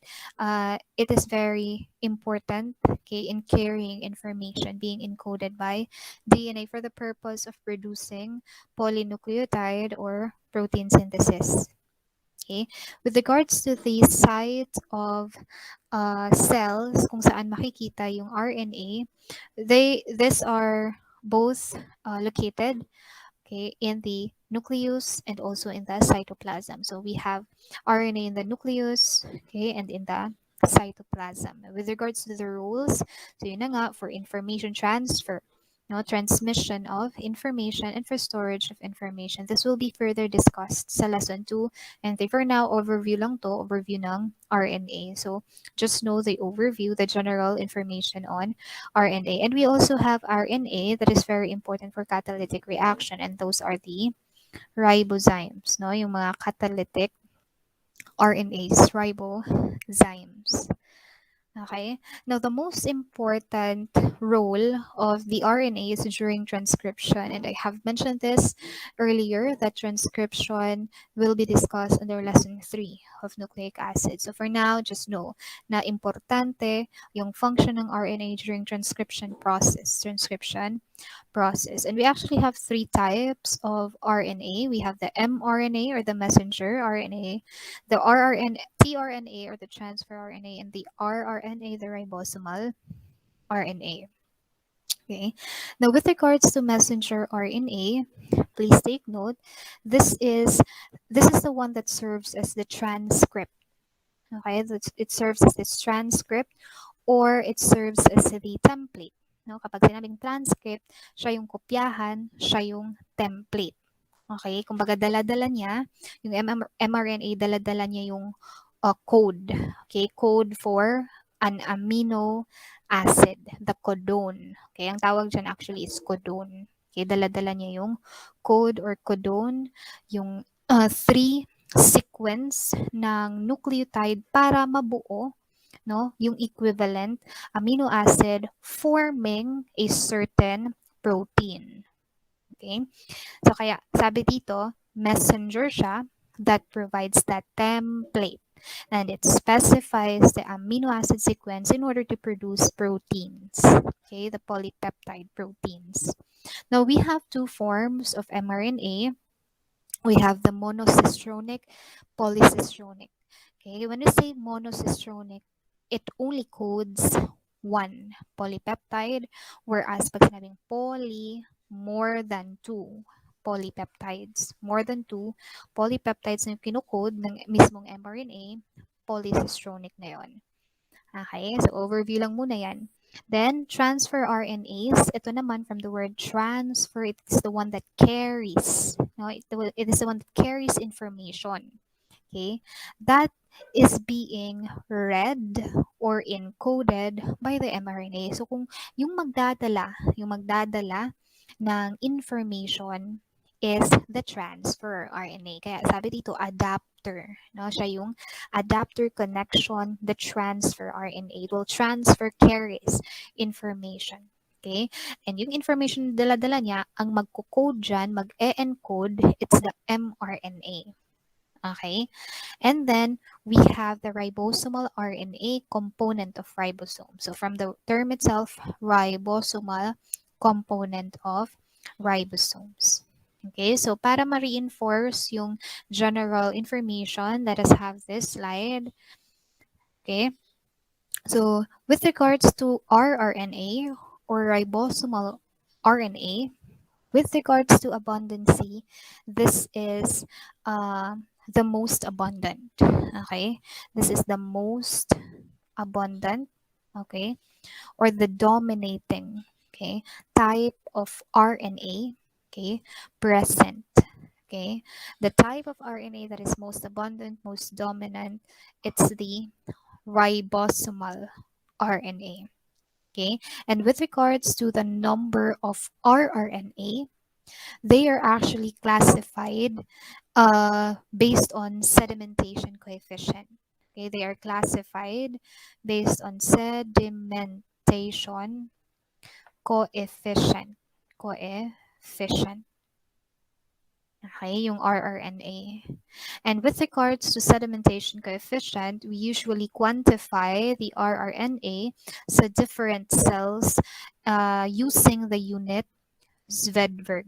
it is very important, okay, in carrying information being encoded by DNA for the purpose of producing polynucleotide or protein synthesis. Okay. With regards to the site of cells kung saan makikita yung RNA, these are both located, okay, in the nucleus and also in the cytoplasm. So we have RNA in the nucleus, okay, and in the cytoplasm. With regards to the rules, so yun na nga, for information transfer, no, transmission of information and for storage of information. This will be further discussed sa lesson 2 and 3. For now, overview lang to, overview ng RNA. So just know the overview, the general information on RNA. And we also have RNA that is very important for catalytic reaction, and those are the ribozymes, no? Yung mga catalytic RNAs, ribozymes. Okay. Now, the most important role of the RNA is during transcription. And I have mentioned this earlier that transcription will be discussed under lesson 3 of nucleic acids. So for now, just know na importante yung function ng RNA during transcription process. And we actually have 3 types of RNA. We have the mRNA or the messenger RNA, the tRNA or the transfer RNA, and the rRNA, the ribosomal RNA. Okay. Now, with regards to messenger RNA, please take note. This is the one that serves as the transcript. Okay, it serves as this transcript or it serves as the template. No, kapag sinabing transcript, siya yung kopyahan, siya yung template. Okay, kumbaga dala-dala niya, yung mRNA, dala-dala niya yung code. Okay, code for an amino acid, the codon. Okay, ang tawag dyan actually is codon. Okay, dala-dala niya yung code or codon, yung 3 sequence ng nucleotide para mabuo, no, yung equivalent amino acid forming a certain protein. Okay? So kaya sabi dito, messenger siya that provides that template and it specifies the amino acid sequence in order to produce proteins. Okay, the polypeptide proteins. Now we have 2 forms of mRNA. We have the monocistronic, polycistronic. Okay, when we say monocistronic, it only codes 1 polypeptide, whereas pag sinabing poly, more than 2 polypeptides. More than 2 polypeptides na yung kinocode ng mismong mRNA, polycistronic na yun. Okay, so overview lang muna yan. Then, transfer RNAs. Ito naman from the word transfer, it's the one that carries. No, it is the one that carries information. Okay, that is being read or encoded by the mRNA. So, kung yung magdadala ng information is the transfer RNA. Kaya sabi dito, adapter. No? Siya yung adapter connection, the transfer RNA. It will transfer, carries information. Okay? And yung information na dala-dala niya, ang magko-code dyan, mag-e-encode, it's the mRNA. Okay? And then, we have the ribosomal RNA component of ribosome. So, from the term itself, ribosomal component of ribosomes. Okay, so para ma-reinforce yung general information, let us have this slide. Okay, so with regards to rRNA or ribosomal RNA, with regards to abundancy, this is the most abundant. Okay, this is the most abundant, okay, or the dominating, okay, type of RNA, okay, present. Okay, the type of RNA that is most abundant, most dominant, it's the ribosomal RNA. Okay, and with regards to the number of rRNA, they are actually classified based on sedimentation coefficient. Okay, they are classified based on sedimentation coefficient. Coefficient. Okay, yung rRNA. And with regards to sedimentation coefficient, we usually quantify the rRNA sa different cells using the unit Svedberg.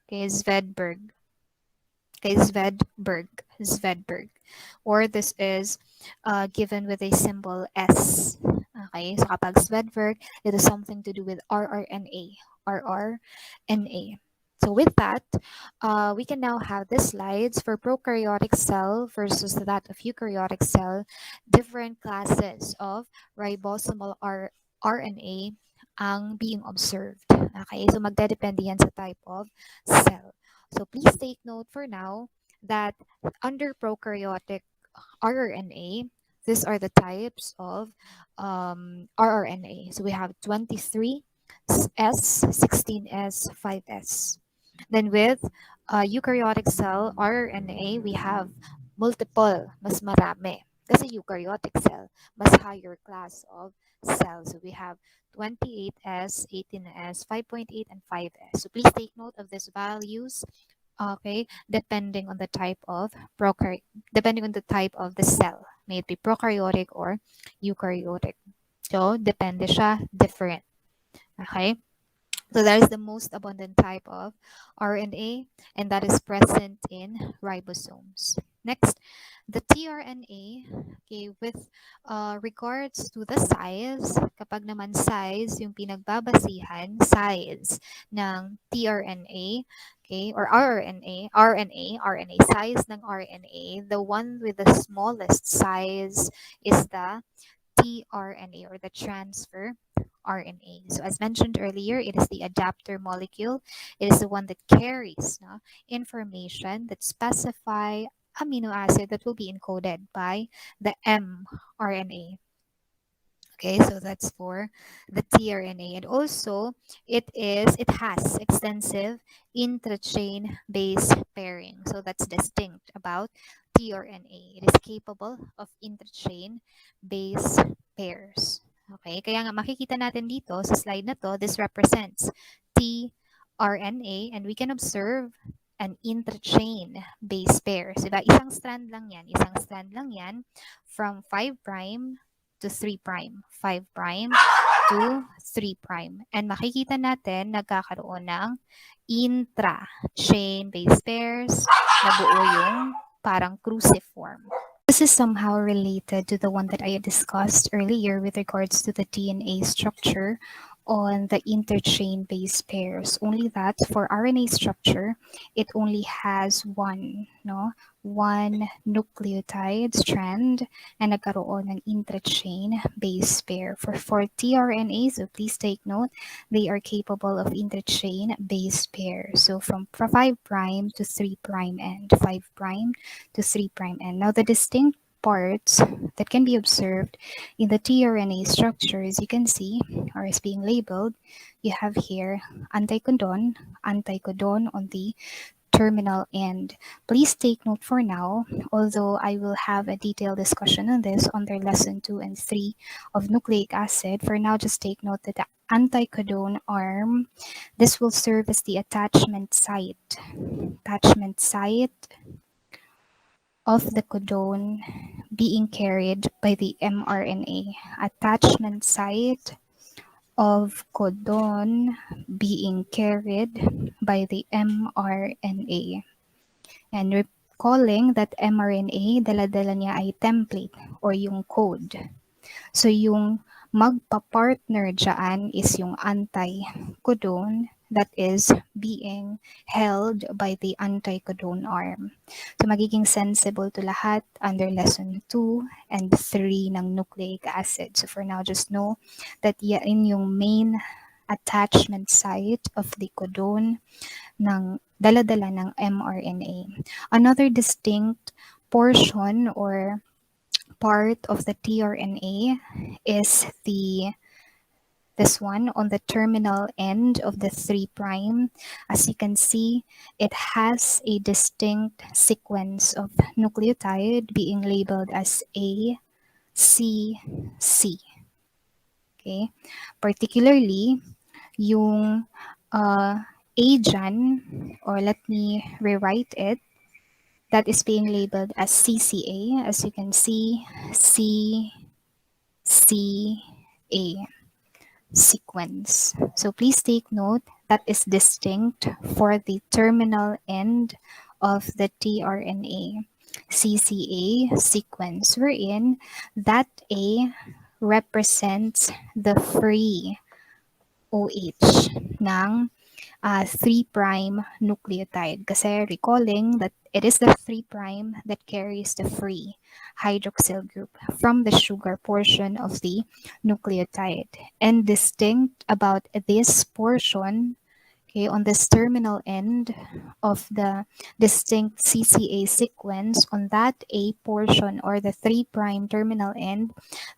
Okay, Svedberg. Okay, Svedberg. Or this is given with a symbol S. Okay, so kapag Svedberg, it is something to do with rRNA. rRNA. So with that, we can now have the slides for prokaryotic cell versus that of eukaryotic cell, different classes of ribosomal RNA ang being observed. Okay, so magdedepende yan sa type of cell. So please take note for now that under prokaryotic rRNA, these are the types of rRNA. So we have 23S, 16S, 5S. Then with eukaryotic cell rRNA, we have multiple, mas marami. Kasi eukaryotic cell, mas higher class of cells. So we have 28S, 18S, 5.8, and 5S. So please take note of these values, okay, depending on the type of depending on the type of the cell. May it be prokaryotic or eukaryotic. So, depende siya, different. Okay? So that is the most abundant type of RNA, and that is present in ribosomes. Next, the tRNA, okay, with regards to the size, kapag naman size, yung pinagbabasihan, size ng tRNA, okay, or RNA, size ng RNA, the one with the smallest size is the tRNA or the transfer RNA. So as mentioned earlier, it is the adapter molecule. It is the one that carries information that specify amino acid that will be encoded by the mRNA. Okay, so that's for the tRNA. And also, it has extensive intrachain base pairing. So that's distinct about tRNA. It is capable of intrachain base pairs. Okay, kaya nga makikita natin dito sa slide na to, this represents tRNA, and we can observe an intrachain base pairs. Diba? Isang strand lang yan from 5' to 3', 5' to 3'. And makikita natin nagkakaroon ng intra-chain base pairs na buo yung parang cruciform. This is somehow related to the one that I discussed earlier with regards to the DNA structure on the interchain base pairs. Only that for RNA structure, it only has one nucleotide strand and nagkaroon ng interchain base pair. For tRNA, so please take note, they are capable of interchain base pair. So from 5' to 3' end, 5' to 3' end. Now the distinct parts that can be observed in the tRNA structure, as you can see, or is being labeled, you have here anticodon on the terminal end. Please take note for now, although I will have a detailed discussion on this under lesson 2 and 3 of nucleic acid. For now, just take note that the anticodon arm, this will serve as the attachment site of the codon being carried by the mRNA. Attachment site of codon being carried by the mRNA. And recalling that mRNA, dala-dala niya ay template or yung code. So yung magpa-partner dyan is yung anticodon that is being held by the anticodon arm. So magiging sensible to lahat under lesson 2 and 3 ng nucleic acid. So for now, just know that in yung main attachment site of the codon ng dala-dala ng mRNA. Another distinct portion or part of the tRNA is this one on the terminal end of the 3'. As you can see, it has a distinct sequence of nucleotide being labeled as A, C, C. Okay? Particularly, yung A dyan, or let me rewrite it, that is being labeled as CCA. As you can see, CCA sequence. So please take note that is distinct for the terminal end of the tRNA. CCA sequence, wherein that A represents the free OH ng 3' nucleotide. Kasi recalling that it is the 3' that carries the free hydroxyl group from the sugar portion of the nucleotide. And distinct about this portion, okay, on this terminal end of the distinct CCA sequence, on that A portion or the 3' terminal end,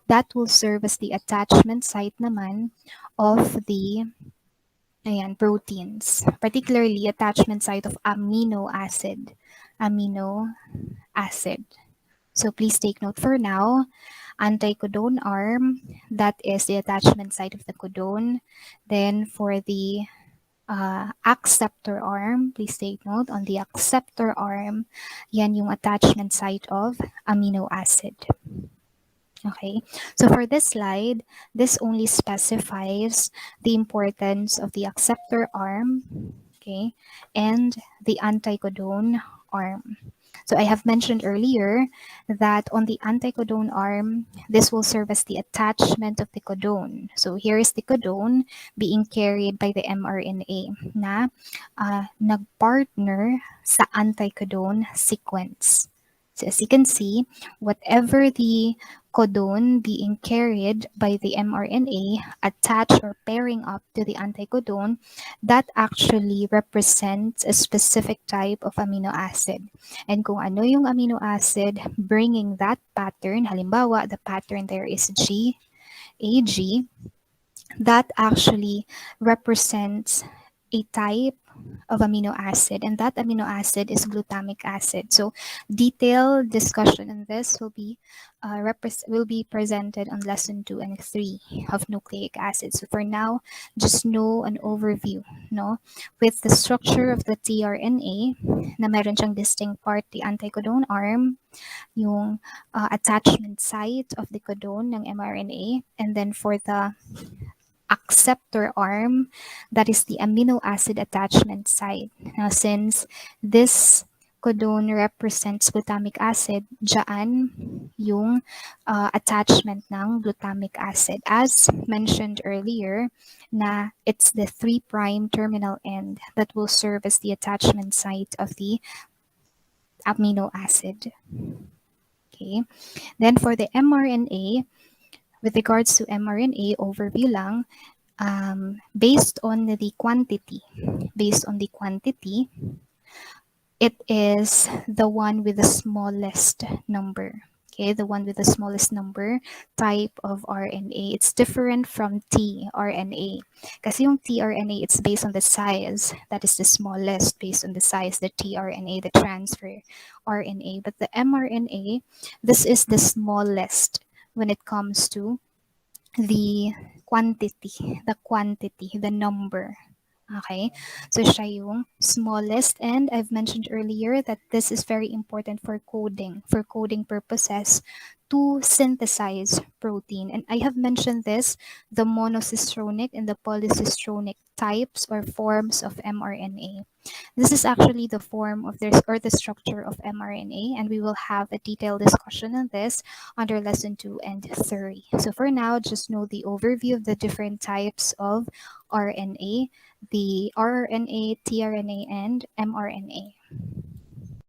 that will serve as the attachment site naman of the proteins, particularly attachment site of amino acid. Amino acid. So please take note for now, anticodone arm, that is the attachment site of the codon. Then for the acceptor arm, please take note on the acceptor arm, yan yung attachment site of amino acid. Okay, so for this slide, this only specifies the importance of the acceptor arm, okay, and the anticodone arm. So I have mentioned earlier that on the anticodone arm, this will serve as the attachment of the codon. So here is the codon being carried by the mRNA na nagpartner sa anticodone sequence. So as you can see, whatever the codon being carried by the mRNA attached or pairing up to the anticodone, that actually represents a specific type of amino acid. And kung ano yung amino acid bringing that pattern, halimbawa, the pattern there is G, AG, that actually represents a type of amino acid, and that amino acid is glutamic acid. So detailed discussion on this will be presented on lesson 2 and 3 of nucleic acids. So for now, just know an overview, no, with the structure of the tRNA na meron siyang distinct part, the anticodone arm, yung attachment site of the codon ng mRNA, and then for the acceptor arm, that is the amino acid attachment site. Now, since this codon represents glutamic acid, dyan yung attachment ng glutamic acid. As mentioned earlier, na it's the 3' terminal end that will serve as the attachment site of the amino acid. Okay. Then for the mRNA, with regards to mRNA, overview lang, based on the quantity, it is the one with the smallest number. Okay, the one with the smallest number type of RNA. It's different from tRNA. Kasi yung tRNA, it's based on the size. That is the smallest based on the size, the tRNA, the transfer RNA. But the mRNA, this is the smallest when it comes to the quantity, the number. Okay, so siya yung smallest, and I've mentioned earlier that this is very important for coding purposes to synthesize protein. And I have mentioned this, the monocystronic and the polycystronic types or forms of mRNA. This is actually the form of this or the structure of mRNA, and we will have a detailed discussion on this under lesson 2 and 3. So for now, just know the overview of the different types of RNA, the rRNA, tRNA, and mRNA.